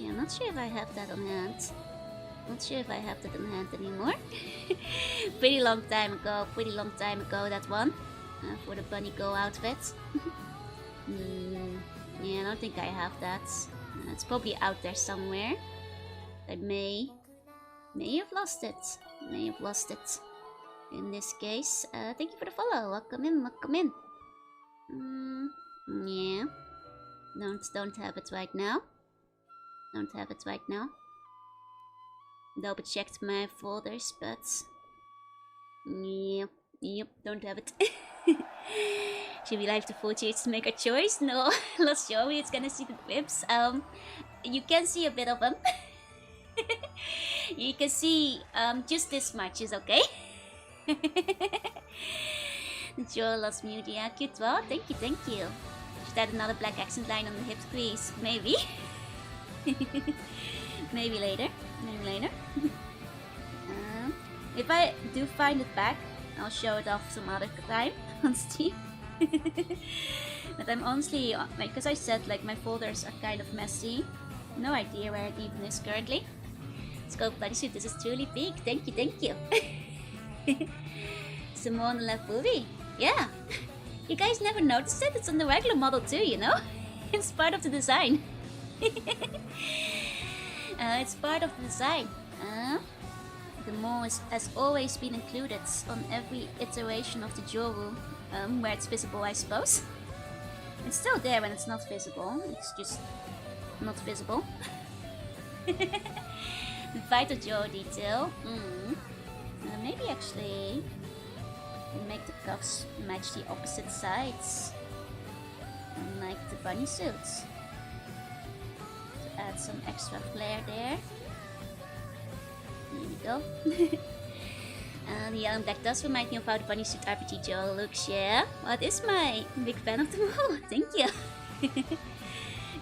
yeah, I'm not sure if I have that on hand. Not sure if I have that on hand anymore. Pretty long time ago, that one. For the Bunny Go outfit. Yeah, I don't think I have that. It's probably out there somewhere. I may have lost it. In this case, thank you for the follow. Welcome in. Yeah. Don't have it right now. Double checked my folders, but yep, don't have it. Should we live the full chase to make a choice? No, let's show me. It's gonna see the whips. You can see a bit of them. You can see just this much is okay. Joel loves mute. Yeah, cute. Well, thank you, thank you. Should add another black accent line on the hip squeeze. Maybe. Maybe later. Maybe later. If I do find it back, I'll show it off some other time on Steam. But I'm honestly, like, because I said, like, my folders are kind of messy. No idea where it even is currently. Scope bodysuit, this is truly big. Thank you, thank you. Simone left movie. Yeah. You guys never noticed it? It's on the regular model too, you know? It's part of the design. It's part of the design. The mole has always been included on every iteration of the Joru, where it's visible, I suppose. It's still there when it's not visible. It's just not visible. The Vital Joe detail. Maybe actually make the cuffs match the opposite sides, like the bunny suits. To add some extra flair there. Here we go. The yellow and black does remind me of how the bunny suit RPG Joe looks, yeah? Well, it is my big fan of them all. Thank you.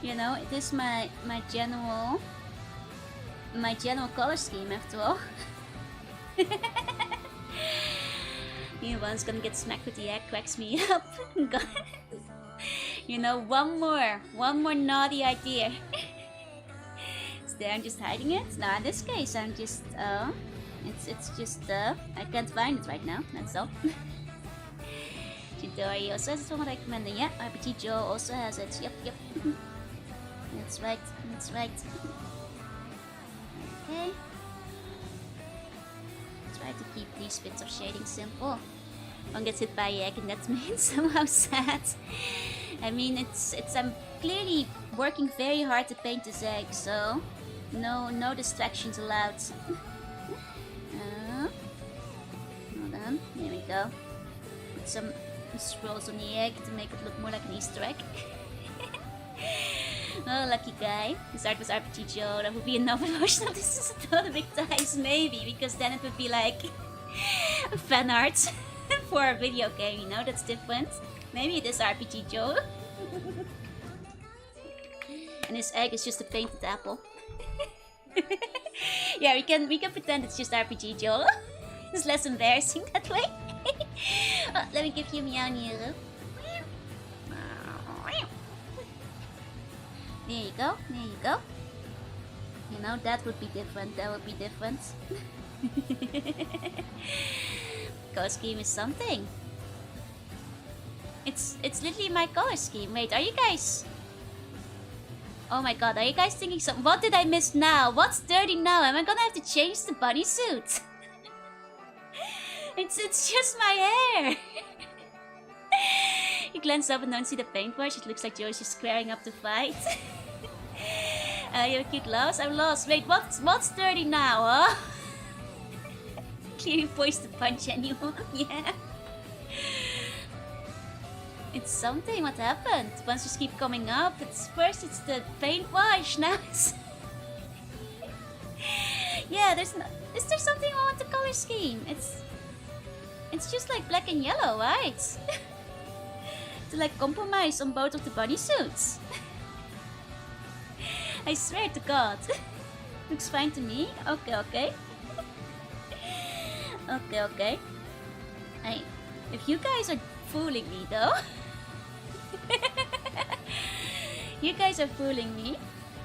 You know, it is my general color scheme after all. One's gonna get smacked with the egg cracks me up. You know, one more naughty idea. There, I'm just hiding it. No, in this case, I'm just it's just I can't find it right now. That's all. Chidori also has someone recommending. Yeah, RPG Joe also has it. Yep. That's right. That's right. Okay. Try to keep these bits of shading simple. One gets hit by a egg and that means somehow sad. I mean, I'm clearly working very hard to paint this egg, so no distractions allowed. Hold on, here we go. Put some scrolls on the egg to make it look more like an Easter egg. Oh, lucky guy. This art was RPG Joe. That would be a novel version of this is a total big ties, maybe, because then it would be like fan art for a video game, you know, that's different. Maybe it is RPG Joe. And his egg is just a painted apple. Yeah, we can pretend it's just RPG Joe. It's less embarrassing that way. Oh, let me give you Meow Nero. There you go, there you go. You know, that would be different, that would be different. Color scheme is something. It's literally my color scheme. Wait, are you guys... Oh my god, are you guys thinking something? What did I miss now? What's dirty now? Am I gonna have to change the bunny suit? It's just my hair. You glance up and don't see the paintbrush. It looks like Joe's just squaring up to fight. You're a cute lost. I'm lost. Wait, what's dirty now, huh? Clearly poised to punch anyone. Yeah. It's something. What happened? Ones just keep coming up. First it's the paintbrush. Now it's... Yeah, is there something wrong with the color scheme? It's just like black and yellow, right? To like compromise on both of the bunny suits. I swear to God. Looks fine to me. Okay. Okay. If you guys are fooling me though. You guys are fooling me.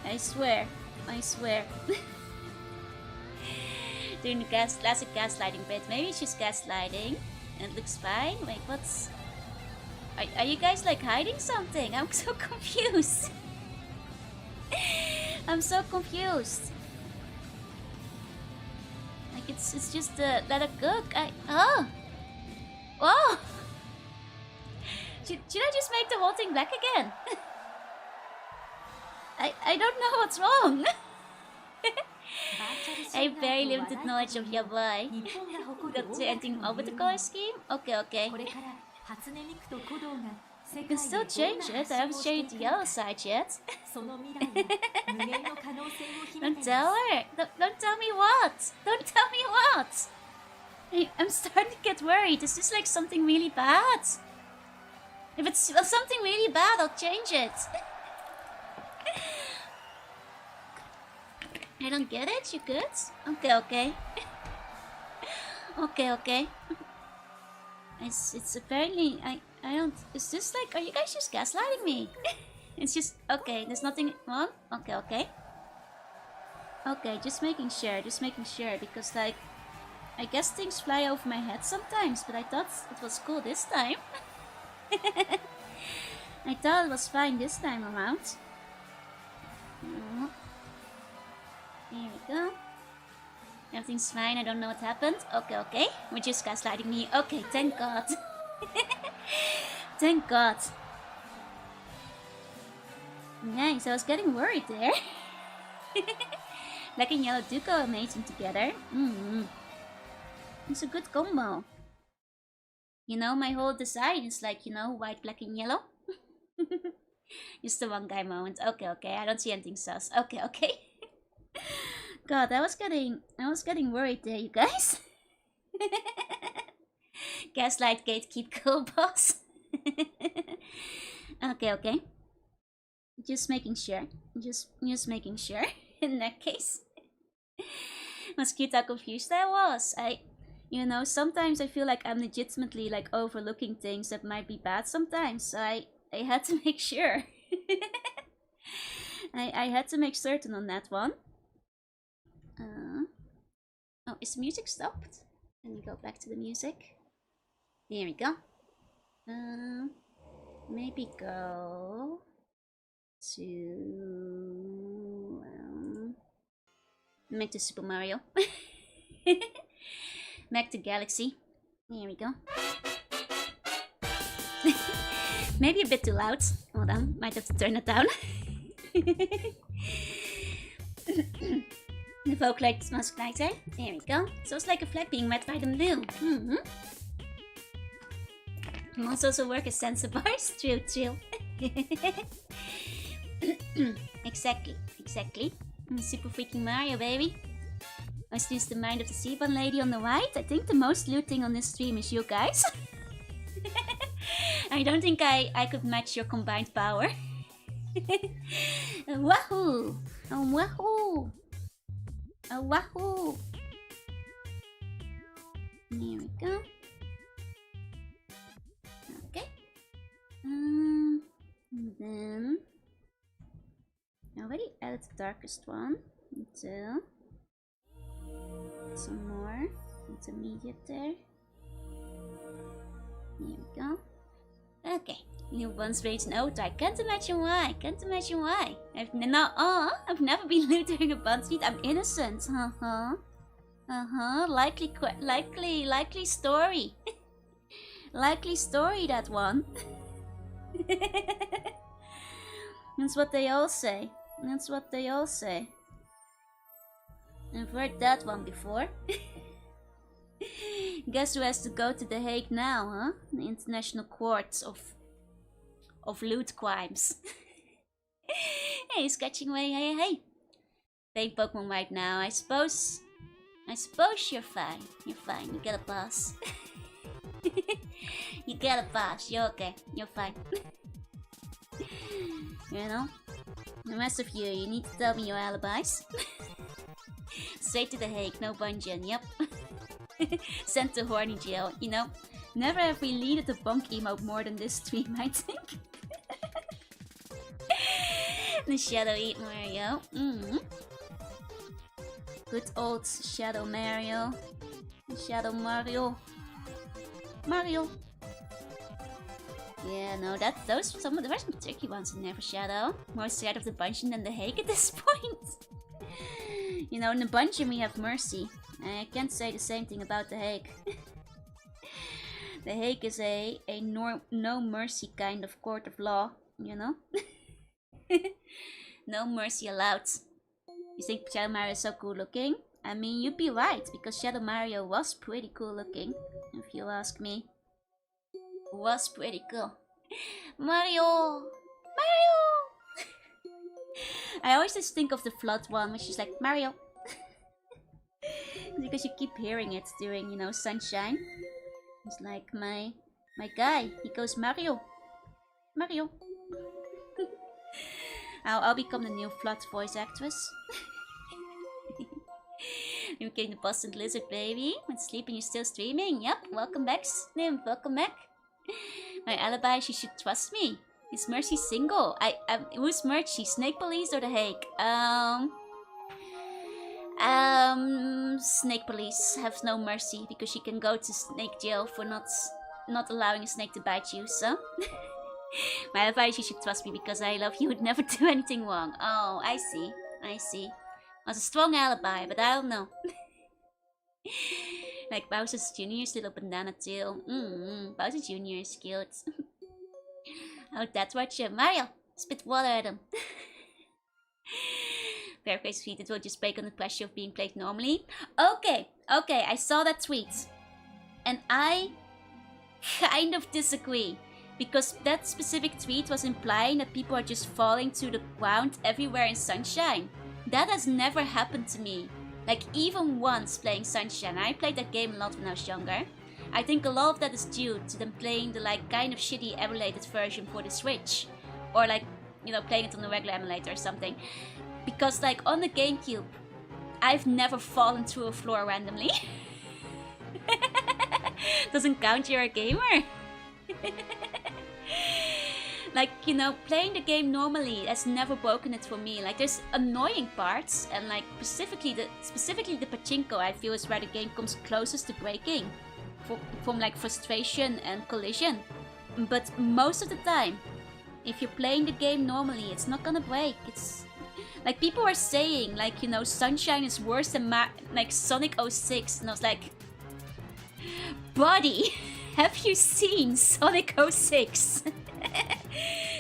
I swear. Doing the classic gaslighting bit. Maybe it's just gaslighting. And it looks fine. Wait, what's... Are you guys like hiding something? I'm so confused. I'm so confused. Like it's just let it cook. Oh. Should I just make the whole thing black again? I don't know what's wrong. I have very limited knowledge of yabai. Got to anything over the color scheme? Okay. You can still change it. I haven't changed the yellow side yet. Don't tell her. Don't tell me what. Don't tell me what. I'm starting to get worried. Is this like something really bad? If it's something really bad, I'll change it. I don't get it. You good? Okay, okay. Okay. It's apparently I don't. Is this like? Are you guys just gaslighting me? It's just okay. There's nothing wrong. Okay. Okay, just making sure. Because like, I guess things fly over my head sometimes, but I thought it was cool this time. I thought it was fine this time around. Here we go. Everything's fine. I don't know what happened. Okay. We're just gaslighting me. Okay, thank God. Thank God. Nice, I was getting worried there. Black and yellow do go amazing together. It's a good combo. You know, my whole design is like, you know, white, black, and yellow. Just the one guy moment. Okay. I don't see anything sus. Okay. God, I was getting worried there, you guys. Gaslight gatekeep cool boss. Okay. Just making sure. Just making sure. In that case. Was cute how confused I was. You know, sometimes I feel like I'm legitimately like overlooking things that might be bad sometimes. So I had to make sure. I had to make certain on that one. Oh, is the music stopped? Let me go back to the music. There we go. Maybe go to make the Super Mario. Back to Galaxy. Here we go. Maybe a bit too loud. Hold on, might have to turn it down. The Vocalite smells lighter. There we go. So it's like a flag being wet by the blue. Must also work as sensor bars. True. Exactly. Super freaking Mario, baby. Let's lose the mind of the Seaborn lady on the right. I think the most looting on this stream is you guys. I don't think I could match your combined power. Wahoo! Oh, wahoo! Oh, wahoo! Here we go. Okay. And then I already added the darkest one. Until some more intermediate there. Here we go. Okay, new one's raised an oath. I can't imagine why. I've never been looted during a bun street. I'm innocent. Likely story. Likely story, that one. That's what they all say. I've heard that one before. Guess who has to go to The Hague now, huh? The International Court of Loot Crimes. Hey, scratching away, hey. Playing Pokemon right now. I suppose you're fine. You get a pass. You get a pass. You're okay. You're fine. You know? The rest of you need to tell me your alibis. Straight to The Hague, no dungeon, yep. Sent to horny jail, you know. Never have we needed a bunk emote more than this stream, I think. The Shadow Eat Mario. Good old Shadow Mario. Shadow Mario. Yeah, no, there's some tricky ones in Never Shadow. More scared of the Bungeon than The Hague at this point. You know, in the Bungeon we have Mercy. I can't say the same thing about The Hague. The Hague is a no mercy kind of court of law, you know? No mercy allowed. You think Shadow Mario is so cool looking? I mean, you'd be right, because Shadow Mario was pretty cool looking, if you ask me. Was pretty cool. Mario! I always just think of the Flood one, which is like, Mario. Because you keep hearing it during, you know, Sunshine. It's like my guy. He goes, Mario. Mario. I'll become the new Flood voice actress. You became the Boston Lizard, baby. When sleeping, you're still streaming. Yep, welcome back, Snim. Welcome back. My alibi, she should trust me. Is Mercy single? Who's Mercy? Snake Police or The Hague? Snake Police have no mercy because she can go to snake jail for not allowing a snake to bite you, so... My advice, you should trust me because I love you would never do anything wrong. Oh, I see. I see. Was a strong alibi, but I don't know. Like Bowser's Jr.'s little banana tail. Bowser Jr. is cute. Oh, that's what you... Mario! Spit water at him. Very crazy tweet, it will just break under pressure of being played normally. Okay, I saw that tweet. And I kind of disagree. Because that specific tweet was implying that people are just falling to the ground everywhere in Sunshine. That has never happened to me. Like, even once playing Sunshine. I played that game a lot when I was younger. I think a lot of that is due to them playing the, like, kind of shitty emulated version for the Switch. Or, like, you know, playing it on the regular emulator or something. Because, like, on the GameCube, I've never fallen through a floor randomly. Doesn't count, you're a gamer. Like, you know, playing the game normally has never broken it for me. Like, there's annoying parts, and like specifically the pachinko, I feel, is where the game comes closest to breaking from like frustration and collision. But most of the time, if you're playing the game normally, it's not gonna break. It's like people are saying, like, you know, Sunshine is worse than like Sonic 06, and I was like, buddy, have you seen Sonic 06?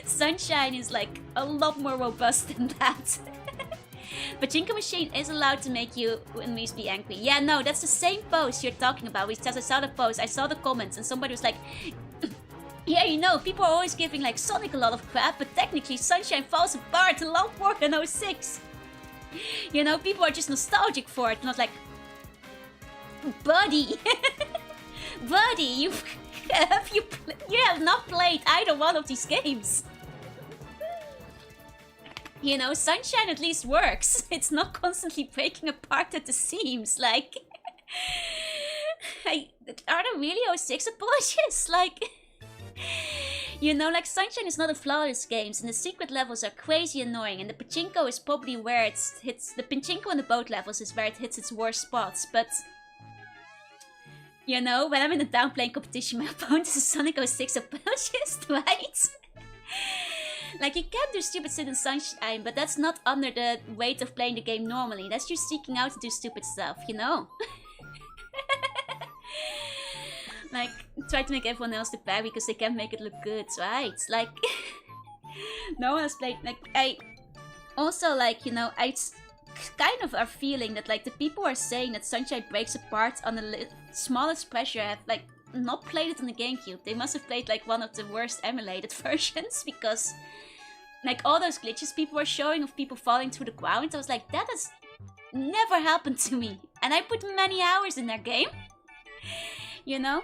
Sunshine is like a lot more robust than that. Pachinko machine is allowed to make you enemies be angry. Yeah, no, that's the same post you're talking about. I saw the post, I saw the comments, and somebody was like, yeah, you know, people are always giving like Sonic a lot of crap, but technically Sunshine falls apart a lot more than 06. You know, people are just nostalgic for it, and I was like, buddy, buddy, you have not played either one of these games. You know, Sunshine at least works. It's not constantly breaking apart at the seams. Like, are there really 06 apologies? Like, you know, like Sunshine is not a flawless game, and the secret levels are crazy annoying, and the pachinko is probably where it hits. The pachinko and the boat levels is where it hits its worst spots, but. You know, when I'm in a downplaying competition, my opponent is a Sonic 06 apologist, right? Like, you can do stupid shit in Sunshine, but that's not under the weight of playing the game normally. That's just seeking out to do stupid stuff, you know? Like, try to make everyone else look bad because they can't make it look good, right? Like, no one has played, like, I also, like, you know, I kind of are feeling that, like, the people who are saying that Sunshine breaks apart on the smallest pressure have, like, not played it on the GameCube. They must have played, like, one of the worst emulated versions, because, like, all those glitches people were showing of people falling through the ground, I was like, that has never happened to me. And I put many hours in that game. You know?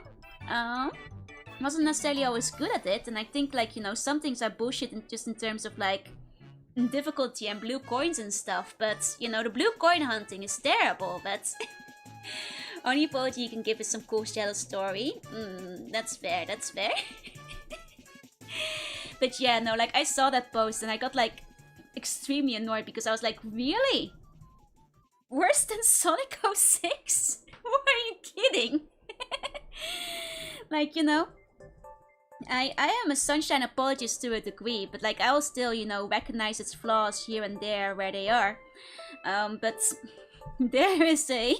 Wasn't necessarily always good at it, and I think, like, you know, some things are bullshit just in terms of, like, difficulty and blue coins and stuff, but, you know, the blue coin hunting is terrible, but only apology you can give is some cool shadow story. That's fair, that's fair. But yeah, no, like, I saw that post and I got, like, extremely annoyed because I was like, really? Worse than Sonic 06? Who are you kidding? Like, you know, I am a Sunshine apologist to a degree, but, like, I'll still, you know, recognize its flaws here and there where they are. But there is a,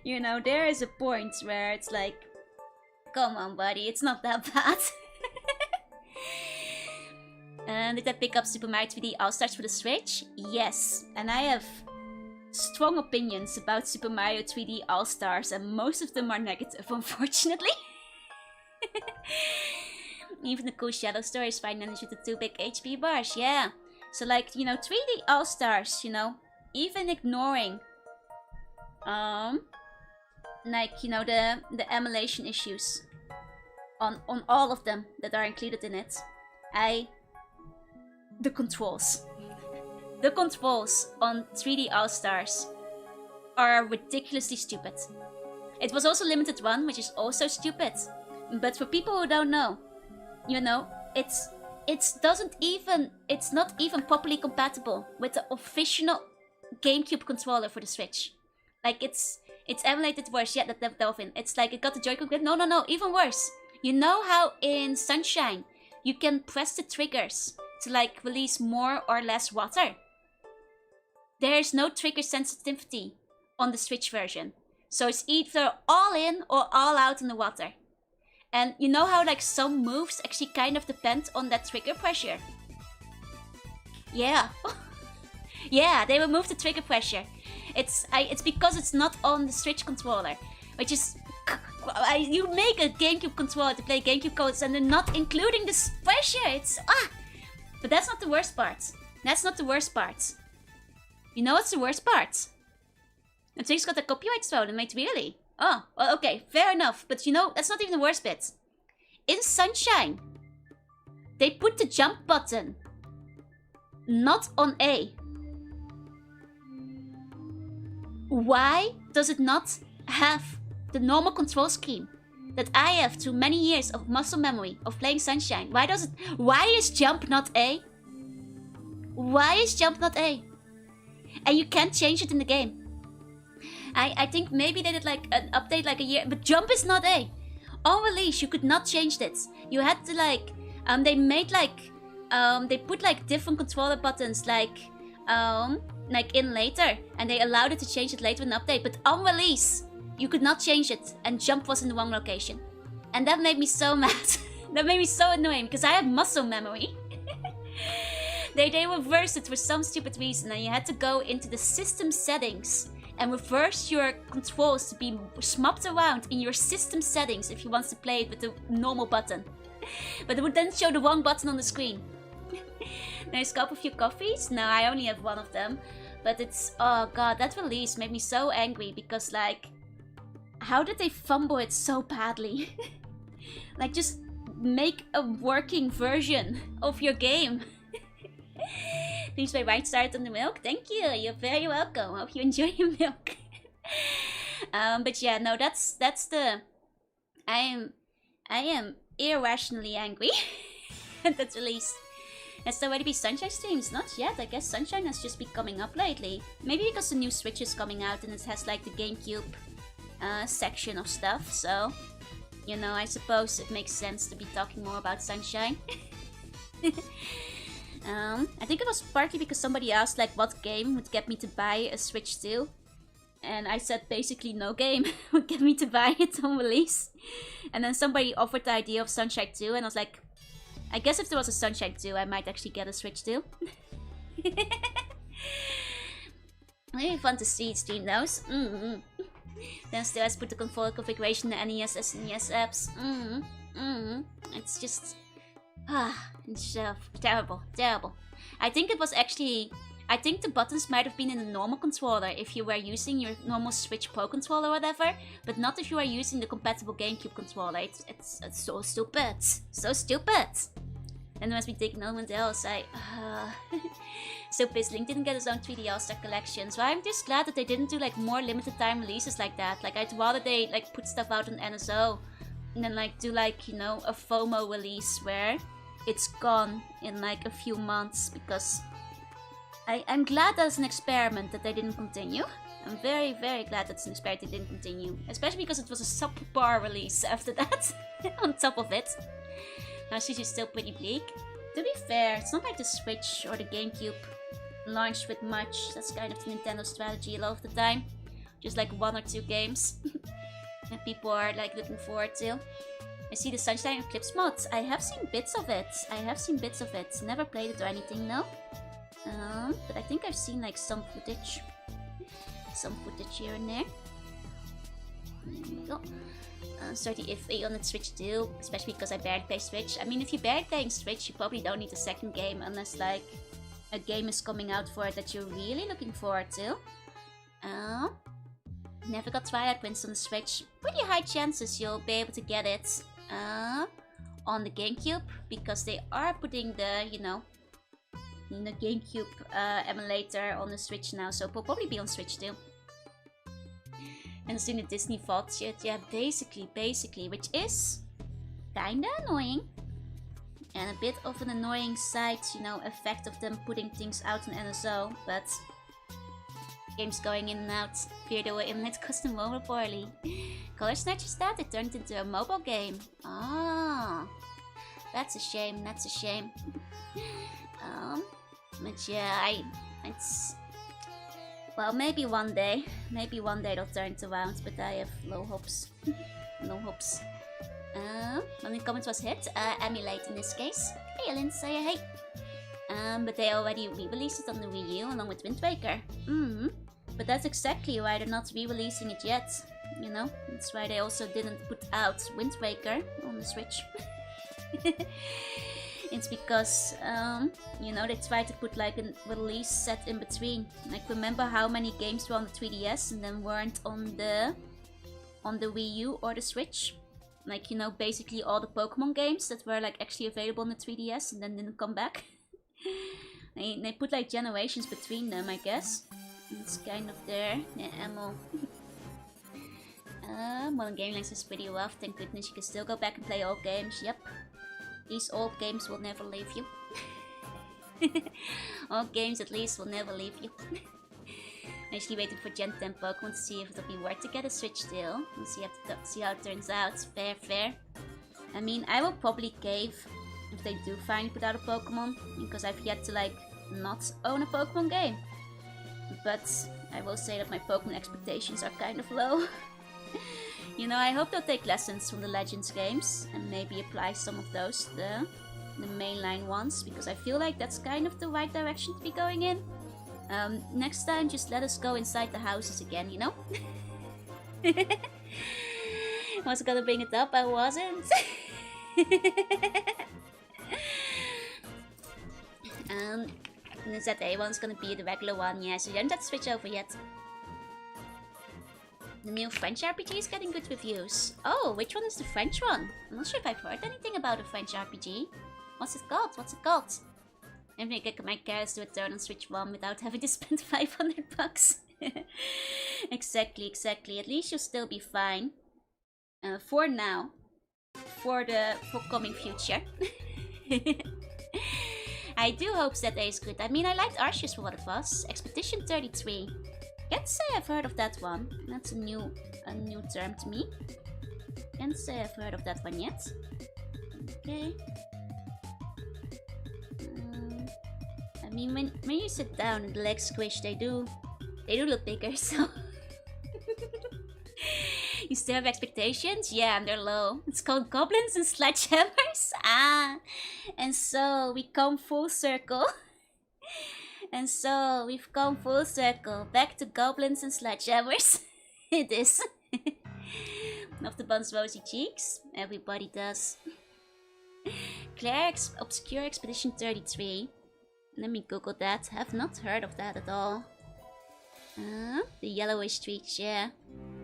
you know, there is a point where it's like, come on, buddy, it's not that bad. Did I pick up Super Mario 3D All-Stars for the Switch? Yes, and I have strong opinions about Super Mario 3D All-Stars, and most of them are negative, unfortunately. Even the cool shadow story is fine managed with the 2 big HP bars, yeah. So, like, you know, 3D All-Stars, you know, even ignoring Like, you know, the emulation issues on all of them that are included in it. The controls. The controls on 3D All-Stars are ridiculously stupid. It was also limited run, which is also stupid. But for people who don't know, you know, it's not even properly compatible with the official GameCube controller for the Switch. Like, it's emulated worse. Yeah, that Delphin. It's like it got the Joy-Con grip. No, even worse. You know how in Sunshine you can press the triggers to like release more or less water? There's no trigger sensitivity on the Switch version. So it's either all in or all out in the water. And you know how like some moves actually kind of depend on that trigger pressure? Yeah. Yeah, they removed the trigger pressure. It's because it's not on the Switch controller, which is you make a GameCube controller to play GameCube codes and they're not including this pressure. It's but that's not the worst part. That's not the worst part. You know what's the worst part? And things got the copyright thrown, mate, really? Oh, well, okay, fair enough. But you know, that's not even the worst bit. In Sunshine, they put the jump button not on A. Why does it not have the normal control scheme that I have through many years of muscle memory of playing Sunshine? Why is jump not A? Why is jump not A? And you can't change it in the game. I think maybe they did like an update like a year, but jump is not A. On release, you could not change this. You had to like, they made like, they put like different controller buttons like in later, and they allowed it to change it later in the update. But on release, you could not change it, and jump was in the wrong location, and that made me so mad. That made me so annoying because I have muscle memory. They reversed it for some stupid reason, and you had to go into the system settings and reverse your controls to be swapped around in your system settings if you want to play it with the normal button. But it would then show the wrong button on the screen. Nice cup of your coffees? No, I only have one of them. But it's, oh god, that release made me so angry because like, how did they fumble it so badly? Like, just make a working version of your game. Please play Right Start on the milk. Thank you. You're very welcome. Hope you enjoy your milk. But yeah, no, that's the. I am irrationally angry at that release. Has there already been Sunshine streams? Not yet. I guess Sunshine has just been coming up lately. Maybe because the new Switch is coming out and it has like the GameCube section of stuff. So, you know, I suppose it makes sense to be talking more about Sunshine. I think it was partly because somebody asked like what game would get me to buy a Switch 2. And I said basically no game would get me to buy it on release. And then somebody offered the idea of Sunshine 2 and I was like, I guess if there was a Sunshine 2 I might actually get a Switch 2. Maybe fun to see stream those. Then still has put the controller configuration, the NES, SNES apps. It's just... it's terrible. I think it was actually... I think the buttons might have been in the normal controller if you were using your normal Switch Pro controller or whatever, but not if you are using the compatible GameCube controller. It's so stupid. So stupid. And there must be taking no one else. So pissed. Link didn't get his own 3D All-Star collection, so I'm just glad that they didn't do like more limited time releases like that. Like, I'd rather they like put stuff out on NSO and then like do like, you know, a FOMO release where it's gone in like a few months, because I'm glad that's an experiment that they didn't continue. I'm very, very glad that's an experiment they didn't continue. Especially because it was a subpar release after that. On top of it. Now Switch is still pretty bleak. To be fair, it's not like the Switch or the GameCube launched with much. That's kind of the Nintendo strategy a lot of the time. Just like 1 or 2 games. that people are like looking forward to. I see the Sunshine Eclipse mods. I have seen bits of it. Never played it or anything, no. But I think I've seen like some footage. Some footage here and there. There we go. Slightly iffy on the Switch too, especially because I barely play Switch. I mean, if you're barely playing Switch, you probably don't need a second game unless like a game is coming out for it that you're really looking forward to. Never got Twilight Princess on the Switch. Pretty high chances you'll be able to get it on the GameCube, because they are putting the, the GameCube emulator on the Switch now, so it'll probably be on Switch too. And soon the Disney Vault shit, yeah, basically, which is kinda annoying. And a bit of an annoying side, effect of them putting things out on NSO, but games going in and out. Fear the internet custom mobile poorly. Color Snatchers that it turned into a mobile game. Ah, that's a shame. But yeah, it's well, maybe one day they'll turn it around, but I have low hopes. No hopes. When the comment was hit, emulate in this case. Hey, Alin, say hey. But they already re-released it on the Wii U along with Wind Waker. But that's exactly why they're not re-releasing it yet. That's why they also didn't put out Wind Waker on the Switch. It's because, they tried to put like a release set in between. Like, remember how many games were on the 3DS and then weren't on the Wii U or the Switch? Like, basically all the Pokemon games that were like actually available on the 3DS and then didn't come back. They put like generations between them, I guess. It's kind of there. Yeah, ammo. Modern Game Length is pretty rough. Thank goodness you can still go back and play old games. Yep. These old games will never leave you. Old games at least will never leave you. I'm actually waiting for Gen 10 Pokemon to see if it'll be worth to get a Switch deal. We'll see how it turns out. Fair. I mean, I will probably cave if they do finally put out a Pokemon, because I've yet to like not own a Pokemon game. But I will say that my Pokemon expectations are kind of low. I hope they'll take lessons from the Legends games and maybe apply some of those to the mainline ones, because I feel like that's kind of the right direction to be going in. Next time, just let us go inside the houses again, Was gonna bring it up, I wasn't. The ZA one's gonna be the regular one, yeah, so you don't have to switch over yet. The new French RPG is getting good reviews. Oh, which one is the French one? I'm not sure if I've heard anything about a French RPG. What's it called? I think I can make characters do a turn on Switch 1 without having to spend 500 bucks. Exactly. At least you'll still be fine. For now. For the forthcoming future. I do hope ZA is good. I mean, I liked Arceus for what it was. Expedition 33. Can't say I've heard of that one. That's a new term to me. Can't say I've heard of that one yet. Okay. I mean, when you sit down and the legs squish, they do look bigger. So you still have expectations? Yeah, and they're low. It's called Goblins and Sledgehammers. And so we come full circle. Back to Goblins and Sledgehammers. It is. Of the Bun's rosy cheeks. Everybody does. Claire Obscure Expedition 33. Let me Google that. Have not heard of that at all. The yellowish streaks, yeah.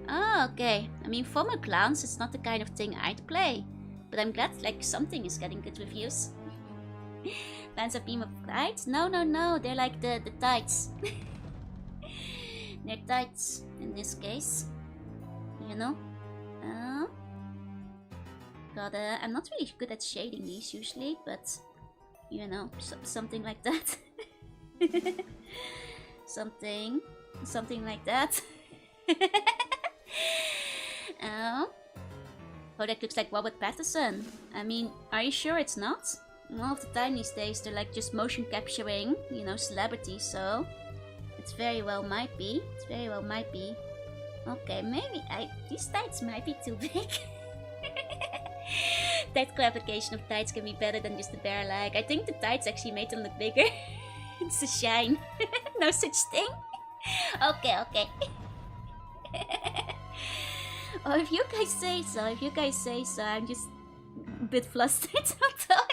Oh, okay. I mean, for my clowns, it's not the kind of thing I'd play. But I'm glad, like, something is getting good reviews. Fans of Beam of Light? No. They're like the tights. They're tights in this case. I'm not really good at shading these usually, but something like that. something like that. Oh, that looks like Robert Pattinson. I mean, are you sure it's not? All of the time these days they're like just motion capturing, celebrities, so it very well might be. Okay, maybe these tights might be too big. Tactical application of tights can be better than just the bare leg. I think the tights actually made them look bigger. It's a shine. No such thing. Okay. Oh, if you guys say so, I'm just a bit flustered sometimes.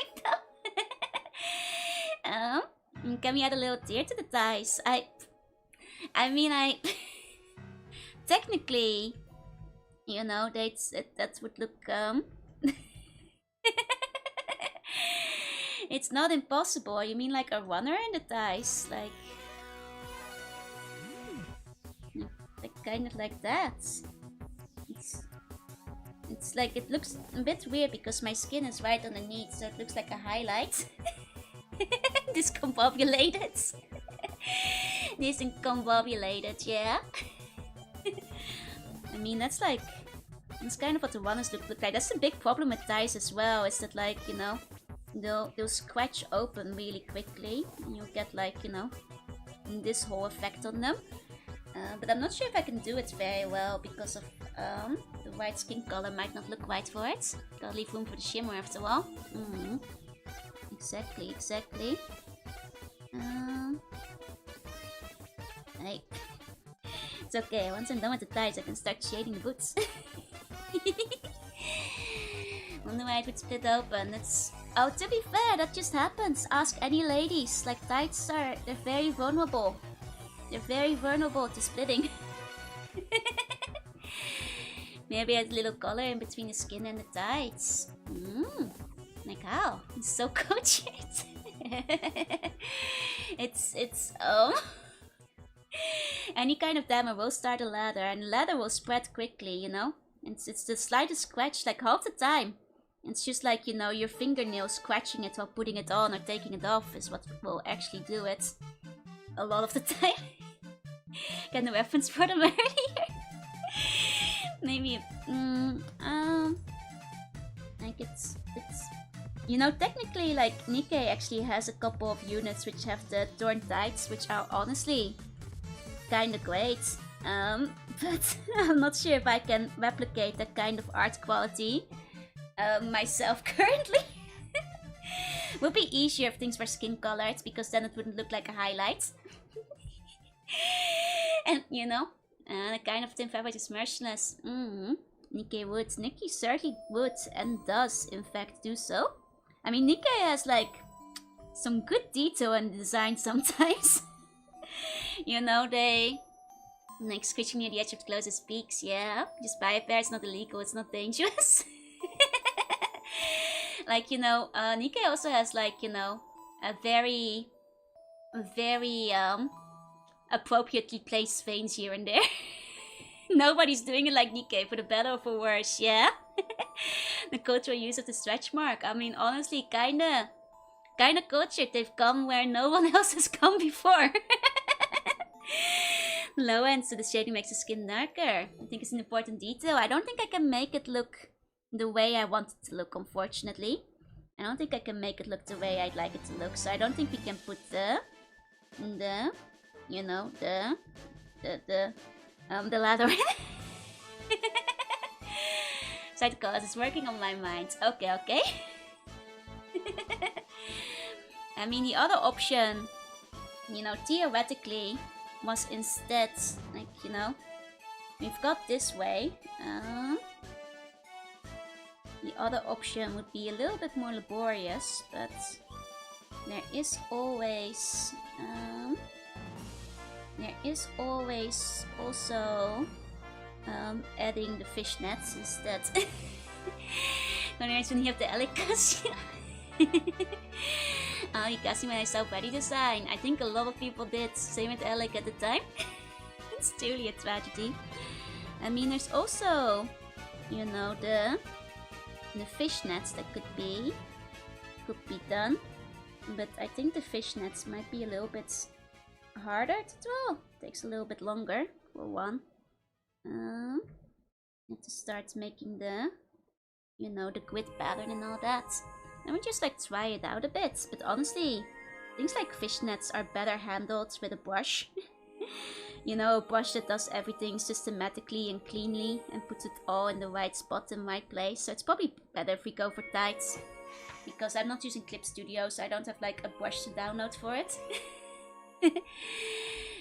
Can we add a little tear to the thighs? I mean, technically, you know, that would look it's not impossible. You mean like a runner in the dice, like kind of like that. It's like, it looks a bit weird because my skin is right underneath, so it looks like a highlight. Discombobulated. Discombobulated, yeah. I mean, that's kind of what the runners look like. That's the big problem with dice as well, is that, like, you know, they'll scratch open really quickly, and you'll get, like, you know, this whole effect on them. But I'm not sure if I can do it very well because of the white skin color might not look right for it. Gotta leave room for the shimmer after all. Exactly. Hey. It's okay, once I'm done with the ties I can start shading the boots. Wonder why it would split open. Oh, to be fair, that just happens. Ask any ladies. Like, tights they're very vulnerable. They're very vulnerable to splitting. Maybe a little color in between the skin and the tights. Like how? It's so cultured. it's any kind of damage will start a ladder, and the ladder will spread quickly, you know? It's the slightest scratch, like half the time. It's just like, you know, your fingernails scratching it while putting it on or taking it off is what will actually do it. A lot of the time. Get the reference for them earlier. Maybe, like it's, you know, technically, like, Nikkei actually has a couple of units which have the torn tights, which are honestly kinda great. But I'm not sure if I can replicate that kind of art quality myself currently. Would be easier if things were skin colored, because then it wouldn't look like a highlight. And, you know, the kind of thin fabric is merciless. Nikkei would. Nikkei certainly would and does, in fact, do so. I mean, Nikkei has, like, some good detail in the design sometimes. You know, they... like, scratching near the edge of the closest peaks, yeah. Just buy a pair, it's not illegal, it's not dangerous. Like, you know, Nikkei also has, like, you know, a very appropriately placed veins here and there. Nobody's doing it like Nikkei, for the better or for worse, yeah? The cultural use of the stretch mark, I mean, honestly, kinda cultured. They've come where no one else has come before. Low end, so the shading makes the skin darker. I think it's an important detail. I don't think I can make it look the way I want it to look, unfortunately. I don't think I can make it look the way I'd like it to look, so I don't think we can put the you know, the ladder in. Side colors is working on my mind. Okay. I mean, the other option, you know, theoretically, was instead, like, you know, we've got this way. The other option would be a little bit more laborious, but there is always also adding the fishnets instead. When you have the Elikasi. Elikasi when I saw Body Design. I think a lot of people did. Same with Elik at the time. It's truly a tragedy. I mean, there's also, you know, the fishnets that could be done. But I think the fishnets might be a little bit harder to draw. Takes a little bit longer, for one. Have to start making the, you know, the grid pattern and all that. Let me just, like, try it out a bit. But honestly, things like fishnets are better handled with a brush. You know, a brush that does everything systematically and cleanly and puts it all in the right spot and right place. So it's probably better if we go for tights. Because I'm not using Clip Studio, so I don't have, like, a brush to download for it.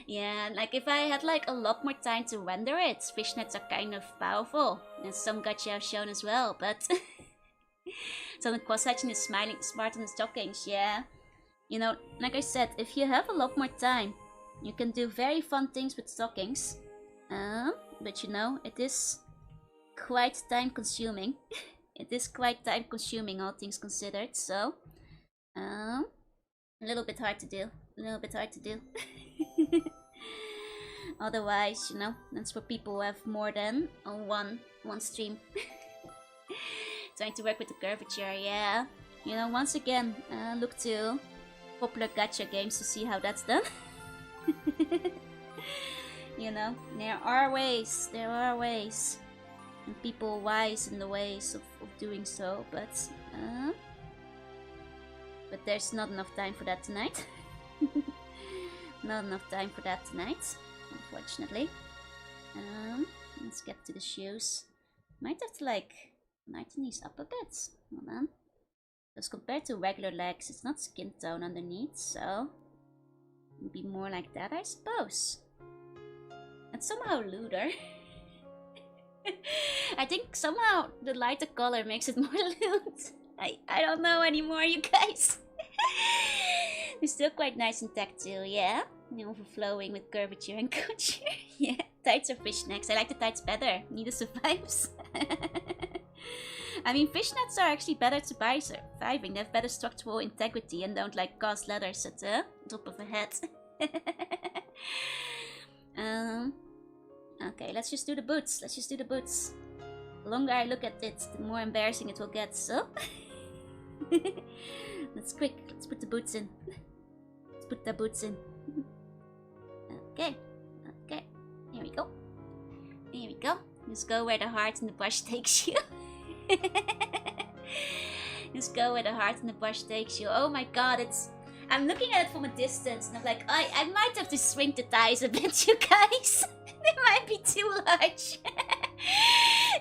Yeah, like, if I had, like, a lot more time to render it, fishnets are kind of powerful. And some gacha have shown as well, but... So the cross-hatching is smiling smart on the stockings, yeah. You know, like I said, if you have a lot more time, you can do very fun things with stockings. but you know, it is quite time consuming. It is quite time consuming, all things considered, so a little bit hard to do. A little bit hard to do. Otherwise, you know, that's for people who have more than one stream. Trying to work with the curvature, yeah. You know, once again, look to popular gacha games to see how that's done. You know, there are ways, and people wise in the ways of doing so, but there's not enough time for that tonight. Not enough time for that tonight, unfortunately. Let's get to the shoes. Might have to like lighten these up a bit. Hold on. Because compared to regular legs, it's not skin tone underneath, so it'd be more like that, I suppose. And somehow lewder. I think somehow the lighter color makes it more lewd. I don't know anymore, you guys. It's still quite nice and tactile, yeah. Overflowing with curvature and couture. Yeah, tights or fishnets. I like the tights better. Neither survives. I mean, fishnets are actually better surviving. They have better structural integrity and don't like cause letters at the top of a head. Okay, let's just do the boots. The longer I look at it, the more embarrassing it will get, so... Let's put the boots in. Okay, here we go. Just go where the heart and the brush takes you. Just go where the heart and the brush takes you. Oh my god, I'm looking at it from a distance and I'm like, I might have to shrink the thighs a bit, you guys. They might be too large.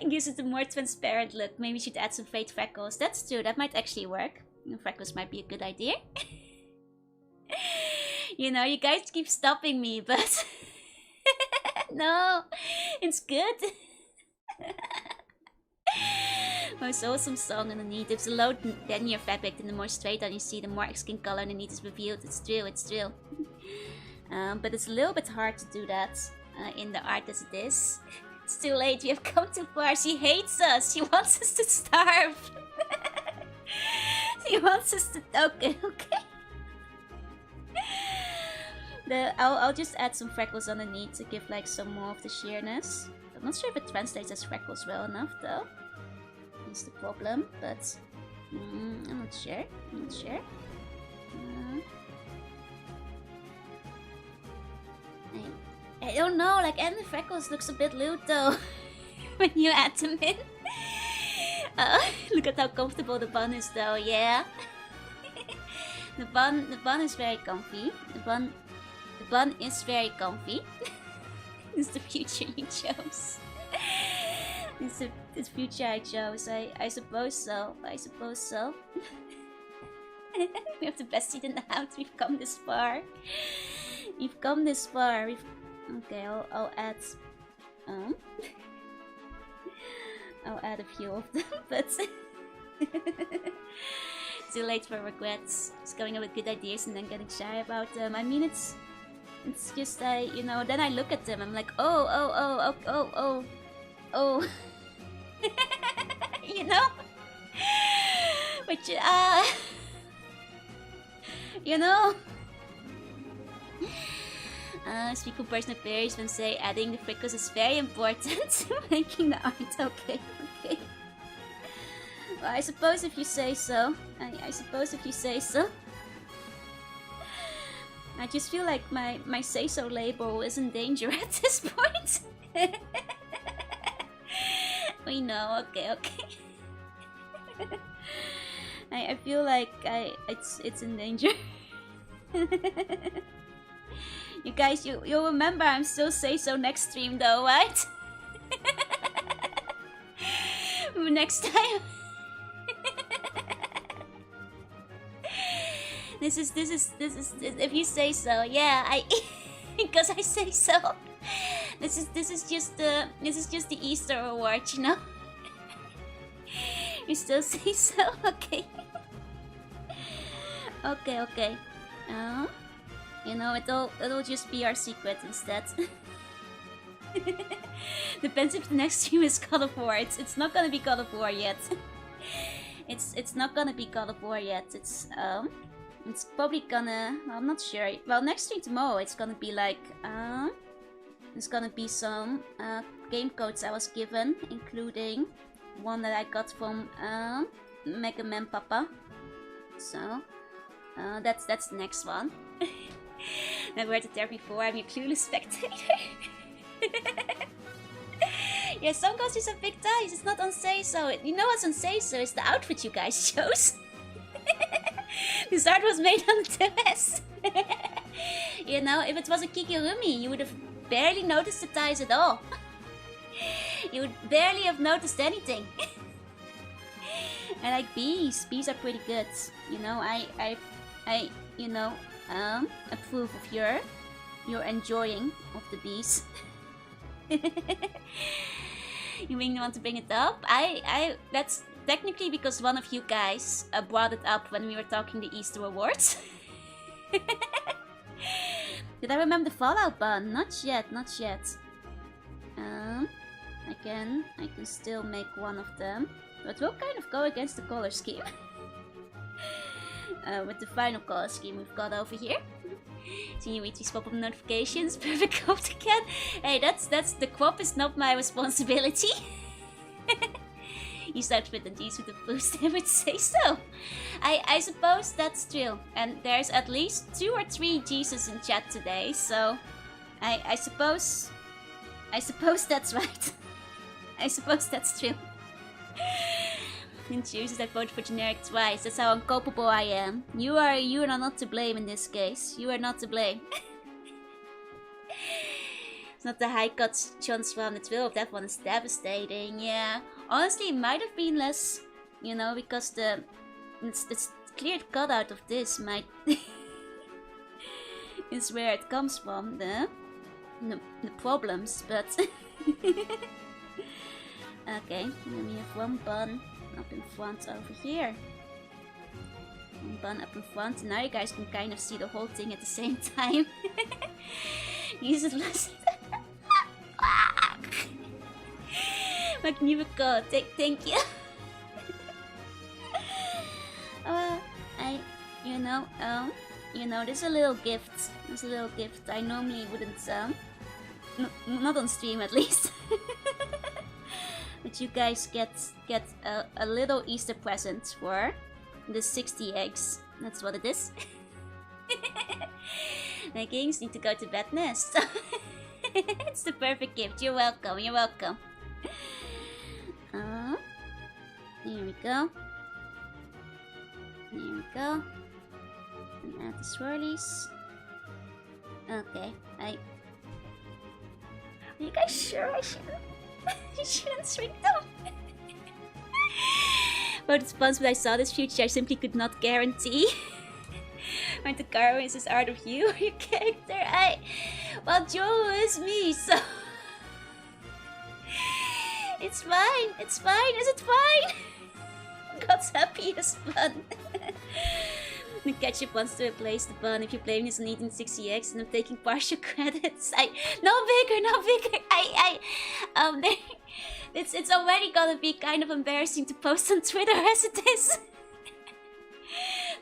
It gives it a more transparent look. Maybe we should add some fake freckles. That's true, that might actually work. Freckles might be a good idea. You know, you guys keep stopping me, but... No, it's good. Most awesome song underneath. If the low denier fabric, then the more straight on you see, the more skin color underneath is revealed. It's true. But it's a little bit hard to do that in the art as it is. It's too late, we have come too far. She hates us. She wants us to starve. She wants us to... Okay. I'll just add some freckles underneath to give like some more of the sheerness. I'm not sure if it translates as freckles well enough though. That's the problem, but I'm not sure. I don't know, like adding the freckles looks a bit lewd though when you add them in. Look at how comfortable the bun is though, yeah. The bun is very comfy. The bun is very comfy. It's the future you chose. It's the future I chose. I suppose so. We have the best seat in the house. We've come this far. Okay, I'll add I'll add a few of them, but too late for regrets. Just going up with good ideas and then getting shy about them. I mean, it's just you know, then I look at them, I'm like, oh. You know? Which, you know? Speak for personal experience when say adding the freckles is very important to making the art. Okay. Well, I suppose if you say so. I suppose if you say so. I just feel like my say-so label is in danger at this point. We know, okay. I feel like it's in danger. You guys, you'll remember I'm still say-so next stream though, right? Next time. This is if you say so, yeah, because I say so. This is just the Easter award, you know? You still say so? Okay. Okay. You know, it'll just be our secret instead. Depends if the next stream is God of War. It's not gonna be God of War yet. it's not gonna be God of War yet. It's probably gonna, well, I'm not sure. Well, next stream tomorrow it's gonna be like there's gonna be some game codes I was given, including one that I got from Mega Man Papa. So that's the next one. I've heard it there before. I'm your clueless spectator. Yeah, some costumes have big ties. It's not on say so. You know what's on say so? It's the outfit you guys chose. This art was made on the dress. You know, if it was a Kigurumi, you would have barely noticed the ties at all. You would barely have noticed anything. I like bees. Bees are pretty good. You know, I you know, approve of your enjoying of the bees. You really want to bring it up? That's technically because one of you guys brought it up when we were talking the Easter Awards. Did I remember the Fallout bun? Not yet, not yet. I can still make one of them, but we'll kind of go against the color scheme. With the final color scheme we've got over here. So you read these pop-up notifications. Perfect cropped again. Hey, that's the crop is not my responsibility. You start with the D's with the boost, I would say so. I suppose that's true. And there's at least 2 or 3 Jesus in chat today, so I suppose that's right. I suppose that's true. And chooses I voted for generic twice. That's how unculpable I am. You are not to blame in this case. You are not to blame. It's not the high cut chance from the 12. That one is devastating. Yeah. Honestly, it might have been less, you know, because the cleared cutout of this might is where it comes from. The problems, but okay. Then we have one bun up in front over here. One bun up in front. Now you guys can kind of see the whole thing at the same time. Use it less. Magnifico, thank you. You know, there's a little gift. There's a little gift I normally wouldn't, not on stream at least. But you guys get a little Easter present for the 60 eggs. That's what it is. My games need to go to bed nest. It's the perfect gift. You're welcome. You're welcome. Here we go. Here we go. And add the swirlies. Okay, are you guys sure I shouldn't? I shouldn't swing them. About the spawns, but I saw this future I simply could not guarantee. When the car is this art of you or your character? Well, Joe is me, so it's fine. It's fine. Is it fine? God's happiest fun. The ketchup wants to replace the bun. If you're blaming this on eating 60 eggs and I'm taking partial credits, no bigger. It's already gonna be kind of embarrassing to post on Twitter as it is.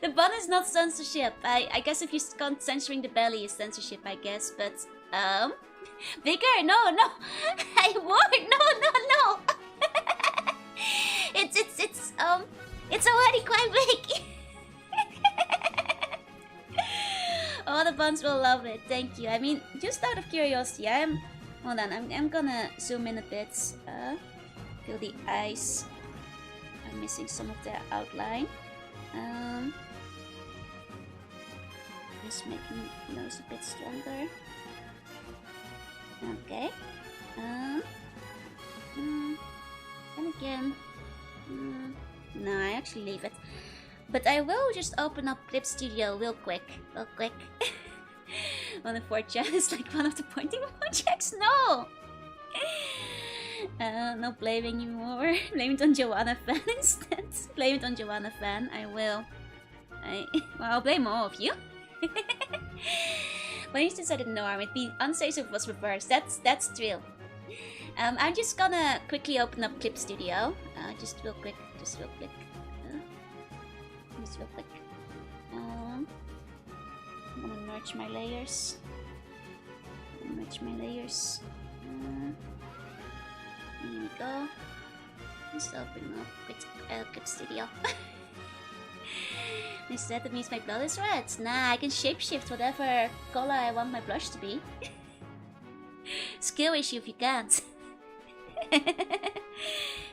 The bun is not censorship. I guess if you count censoring the belly is censorship, I guess. But bigger? No. I won't. No. It's already quite big. All the buns will love it. Thank you. I mean, just out of curiosity, hold on. I'm gonna zoom in a bit. Feel the eyes. I'm missing some of their outline. Just making those a bit stronger. Okay. And again. No, I actually leave it. But I will just open up Clip Studio real quick. One of 4chan is like one of the pointing projects. No! No blaming anymore. Blame it on Joanna Fan instead. Blame it on Joanna Fan. I will. Well, I'll blame all of you. For instance, I didn't know. It'd be unsafe if it was reversed. That's true. I'm just gonna quickly open up Clip Studio. Just real quick. Just real quick. I'm gonna merge my layers. Here we go. Just open up Clip Studio. Instead, that means my blood is red. Nah, I can shapeshift whatever color I want my blush to be. Skill issue if you can't.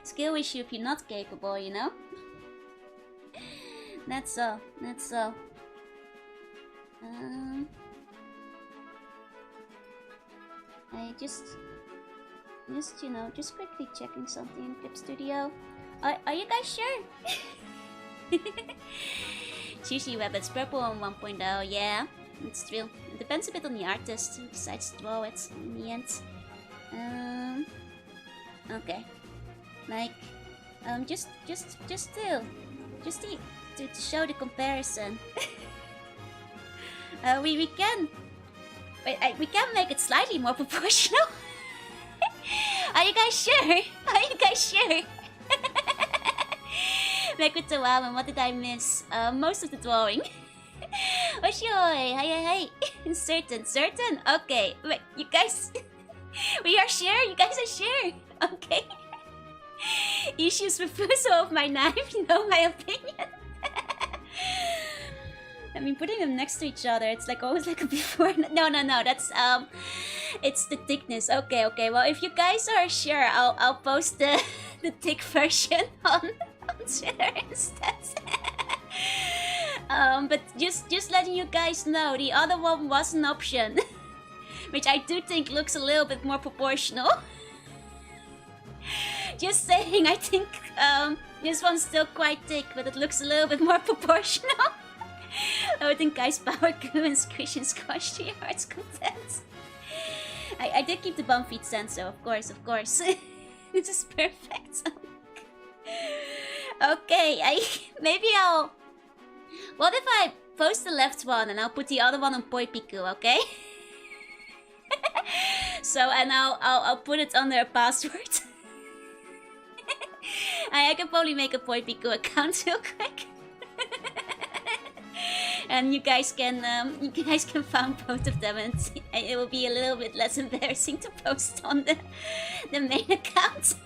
Skill issue if you're not capable, you know? That's all. I just you know, just quickly checking something in Clip Studio. Are you guys sure? Sushi Rabbits purple on 1.0, yeah, it's true. It depends a bit on the artist who decides to draw it in the end. Okay. Like, just to show the comparison. we can make it slightly more proportional. Are you guys sure? Back with the wow, and what did I miss? Most of the drawing. Oshoi, hi. Certain. Okay, wait, you guys. We are sure? You guys are sure? Okay. Issues with Fuso of my knife, you know my opinion. I mean, putting them next to each other, it's like always like a before. No, that's it's the thickness. Okay. Well, if you guys are sure, I'll post the thick version on Twitter instead. But just letting you guys know, the other one was an option, which I do think looks a little bit more proportional. Just saying, I think this one's still quite thick, but it looks a little bit more proportional. I think Guy's Power Glue and Squish and Squash to your heart's content. I did keep the bum feet sensor, of course. This is perfect. Okay, what if I post the left one and I'll put the other one on Poipiku, okay? So, and I'll put it under a password. I can probably make a Poipiku account real quick. And you guys can find both of them, and it will be a little bit less embarrassing to post on the main account.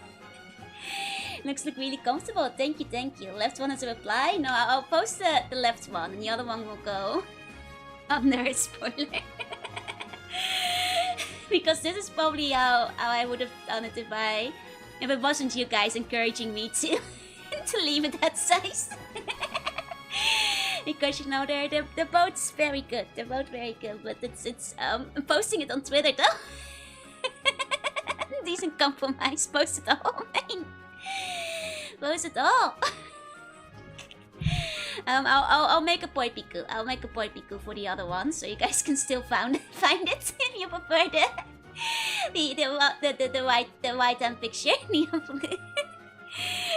Looks like really comfortable. Thank you. Left one as a reply. No, I'll post the left one, and the other one will go under a spoiler. Because this is probably how I would have done it if it wasn't you guys encouraging me to leave it that size. Because you know they're both very good. They're both very good, but it's I'm posting it on Twitter though. Decent compromise. Post it all, man. Post it all. I'll make a Poipiku. I'll make a Poipiku for the other one, so you guys can still find it if you prefer the white and picture.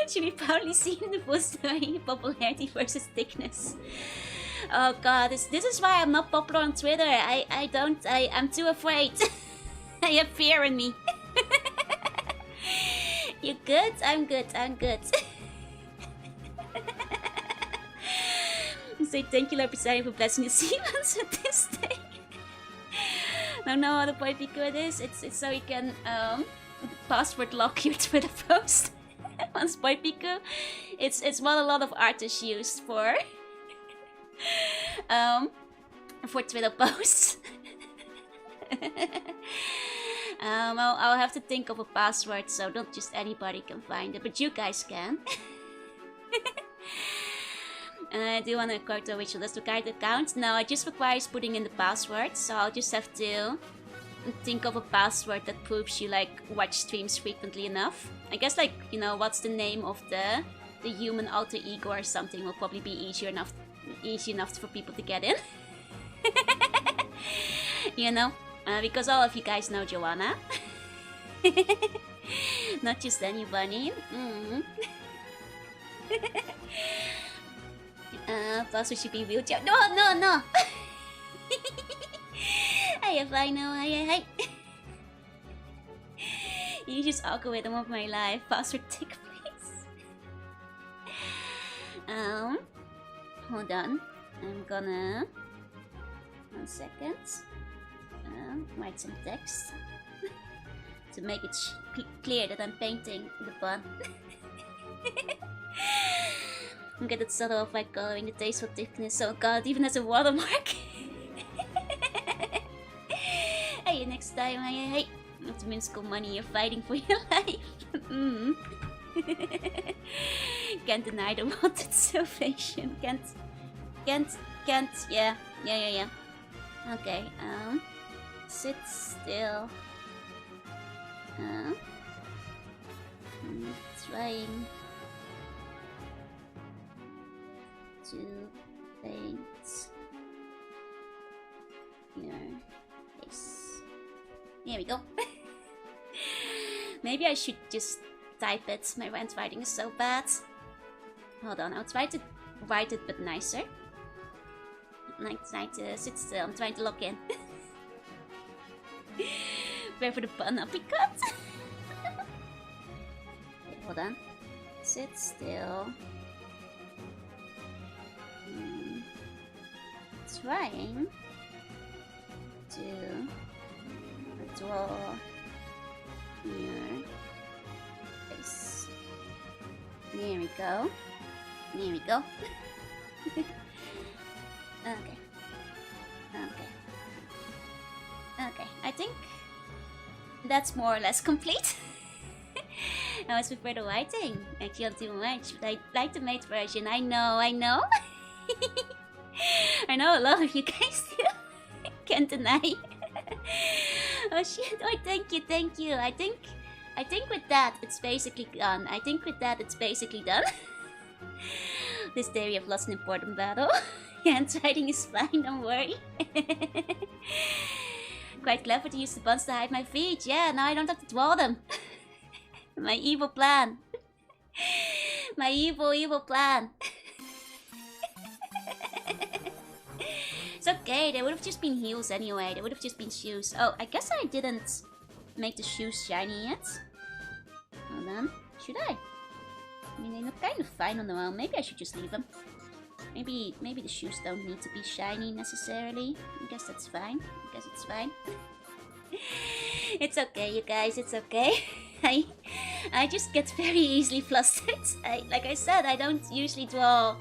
Should be proudly seen in the full story, popularity versus thickness. Oh god, this is why I'm not popular on Twitter. I'm too afraid. I have fear in me. You good? I'm good. Say thank you, Lapisari, for blessing the Siemens with this thing. Don't know how the Poipiku it is. It's so you can password lock your Twitter post. On Poipiku, it's what a lot of artists use for Twitter posts. I'll have to think of a password, so not just anybody can find it, but you guys can. And I do want to record the original. Does the guide account? No, it just requires putting in the password, so I'll just have to think of a password that proves you like watch streams frequently enough. I guess like, you know, what's the name of the human alter ego or something will probably be easy enough for people to get in. You know, because all of you guys know Joanna. Not just anybody. Password should be wheelchair. No. I know. You just algorithm of my life. Password tick, please. Hold on. I'm gonna... 1 second. Write some text. To make it clear that I'm painting the bun. And get it subtle by coloring the tasteful thickness. Oh god, even as a watermark. Hey, next time, hey. Not to minuscule money, you're fighting for your life. Can't deny the wanted salvation. Can't, yeah. Okay, sit still. Trying to paint your face. There we go. Maybe I should just type it. My handwriting is so bad. Hold on, I'll try to write it but nicer. I'm trying to sit still, I'm trying to lock in. Wait for the bun uppercut. Okay, hold on. Sit still. Trying to draw your face. There we go. There we go. Okay. I think that's more or less complete. I always prefer the writing. I feel too much, but I like the matte version. I know. I know a lot of you guys still can't deny. Oh shit! Oh, thank you. I think with that it's basically done. This theory of lost an important battle. Handwriting is fine, don't worry. Quite clever to use the buns to hide my feet. Yeah, now I don't have to draw them. My evil plan. My evil plan. It's okay, they would have just been heels anyway. They would have just been shoes. Oh, I guess I didn't make the shoes shiny yet. Hold on. Should I? I mean, they look kind of fine on their own. Maybe I should just leave them. Maybe the shoes don't need to be shiny necessarily. I guess that's fine. It's okay, you guys. It's okay. I just get very easily flustered. Like I said, I don't usually draw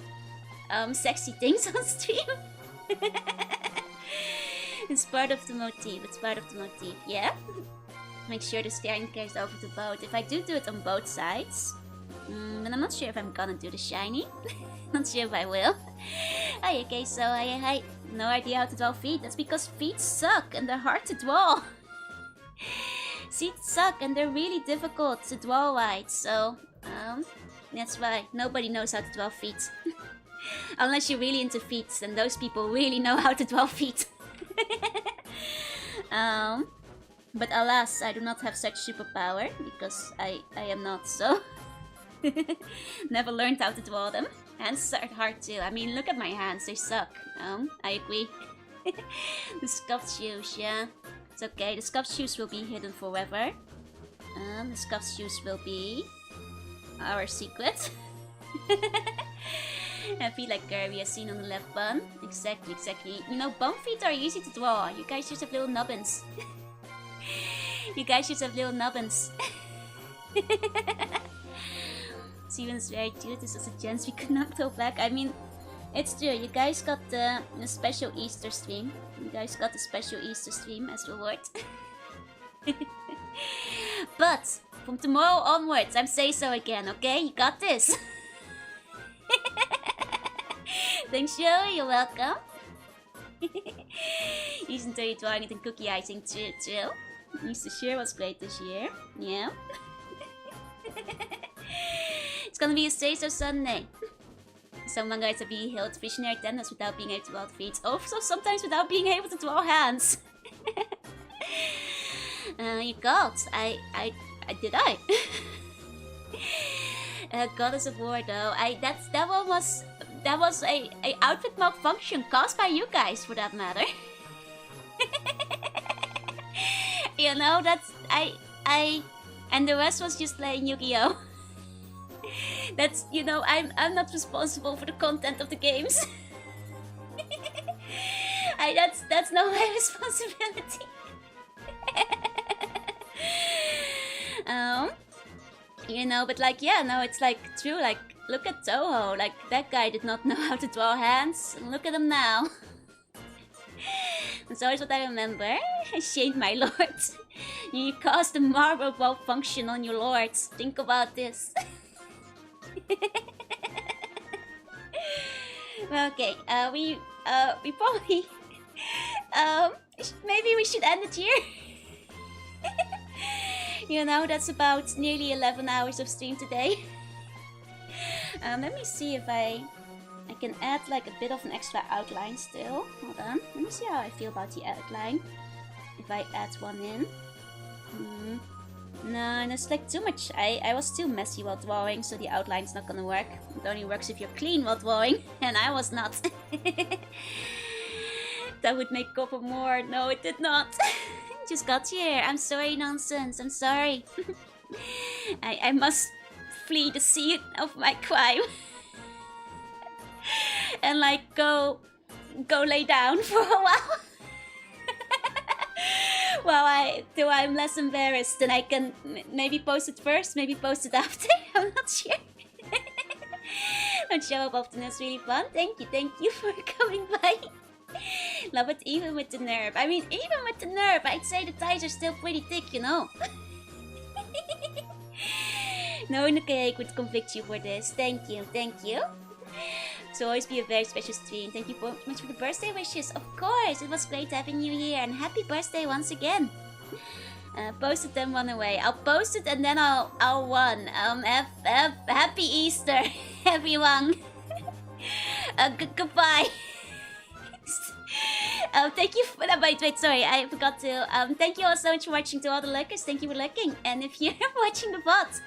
sexy things on stream. It's part of the motif. Yeah. Make sure the steering carries over the boat. If I do it on both sides, then I'm not sure if I'm gonna do the shiny. Not sure if I will. Okay, so I no idea how to draw feet. That's because feet suck and they're hard to draw. Feet suck and they're really difficult to draw right. So that's why nobody knows how to draw feet. Unless you're really into feet, then those people really know how to draw feet. But alas, I do not have such superpower because I am not so. Never learned how to draw them. Hands are hard too. I mean, look at my hands, they suck. I agree. The scuffed shoes, yeah. It's okay, the scuffed shoes will be hidden forever. The scuffed shoes will be our secret. I feel like Kirby as seen on the left bun. Exactly. You know, bum feet are easy to draw. You guys just have little nubbins. Steven's very cute. This was a chance we could not go back. I mean, it's true. You guys got the special Easter stream. As reward. But from tomorrow onwards, I'm say so again. Okay, you got this. Thanks, Joey. You're welcome. He's enjoying drawing it in cookie icing too. Easter sure was great this year. Yeah. It's gonna be a Say So Sunday. Some guys are being held visionary tennis without being able to draw feet. Also, sometimes without being able to draw hands. You got. I did. Goddess of War though. That was a outfit malfunction caused by you guys, for that matter. You know, that's And the rest was just playing Yu-Gi-Oh! That's, you know, I'm not responsible for the content of the games. That's not my responsibility. You know, but like, yeah, no, it's like true. Like, look at Toho. Like, that guy did not know how to draw hands. And look at him now. That's always what I remember. Shade my lord. You cast the marble ball function on your lords. Think about this. Okay, we probably maybe we should end it here. You know, that's about nearly 11 hours of stream today. Let me see if I can add like a bit of an extra outline still. Hold on, let me see how I feel about the outline. If I add one in. No, that's like too much. I was too messy while drawing, so the outline's not gonna work. It only works if you're clean while drawing, and I was not. That would make up for more. No, it did not. Just got here. I'm sorry, nonsense. I'm sorry. I must flee the scene of my crime. And like go lay down for a while. Well, till I'm less embarrassed, and I can maybe post it first, maybe post it after. I'm not sure. But show up often is really fun. Thank you for coming by. Love it even with the nerve. I mean, even with the nerve, I'd say the ties are still pretty thick, you know. No cake would convict you for this. Thank you. So always be a very special stream. Thank you so much for the birthday wishes. Of course, it was great having you here, and happy birthday once again. Posted them one away. I'll post it and then I'll run. Happy Easter, everyone. Goodbye. Thank you for that. Wait, sorry, I forgot to. Thank you all so much for watching. To all the lurkers, thank you for lurking. And if you're watching the bot,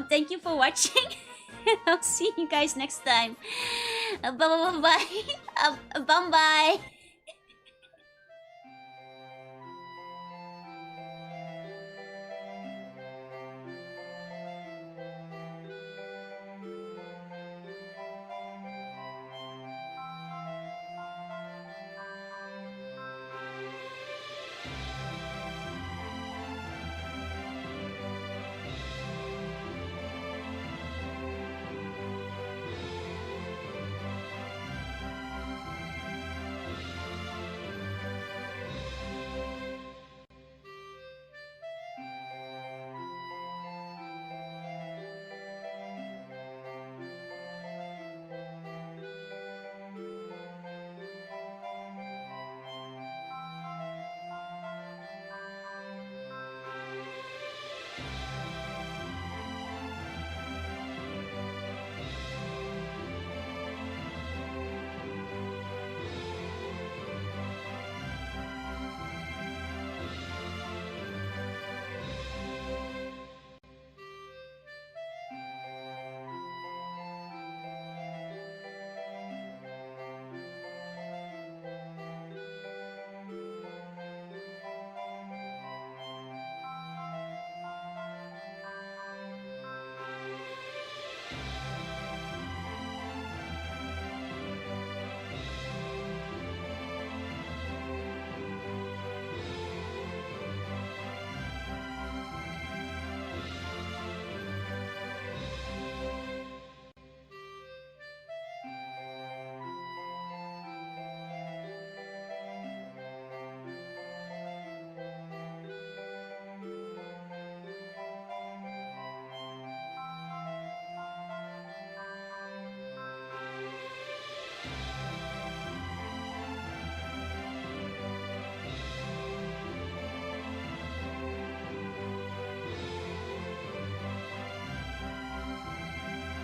thank you for watching. I'll see you guys next time. Bye.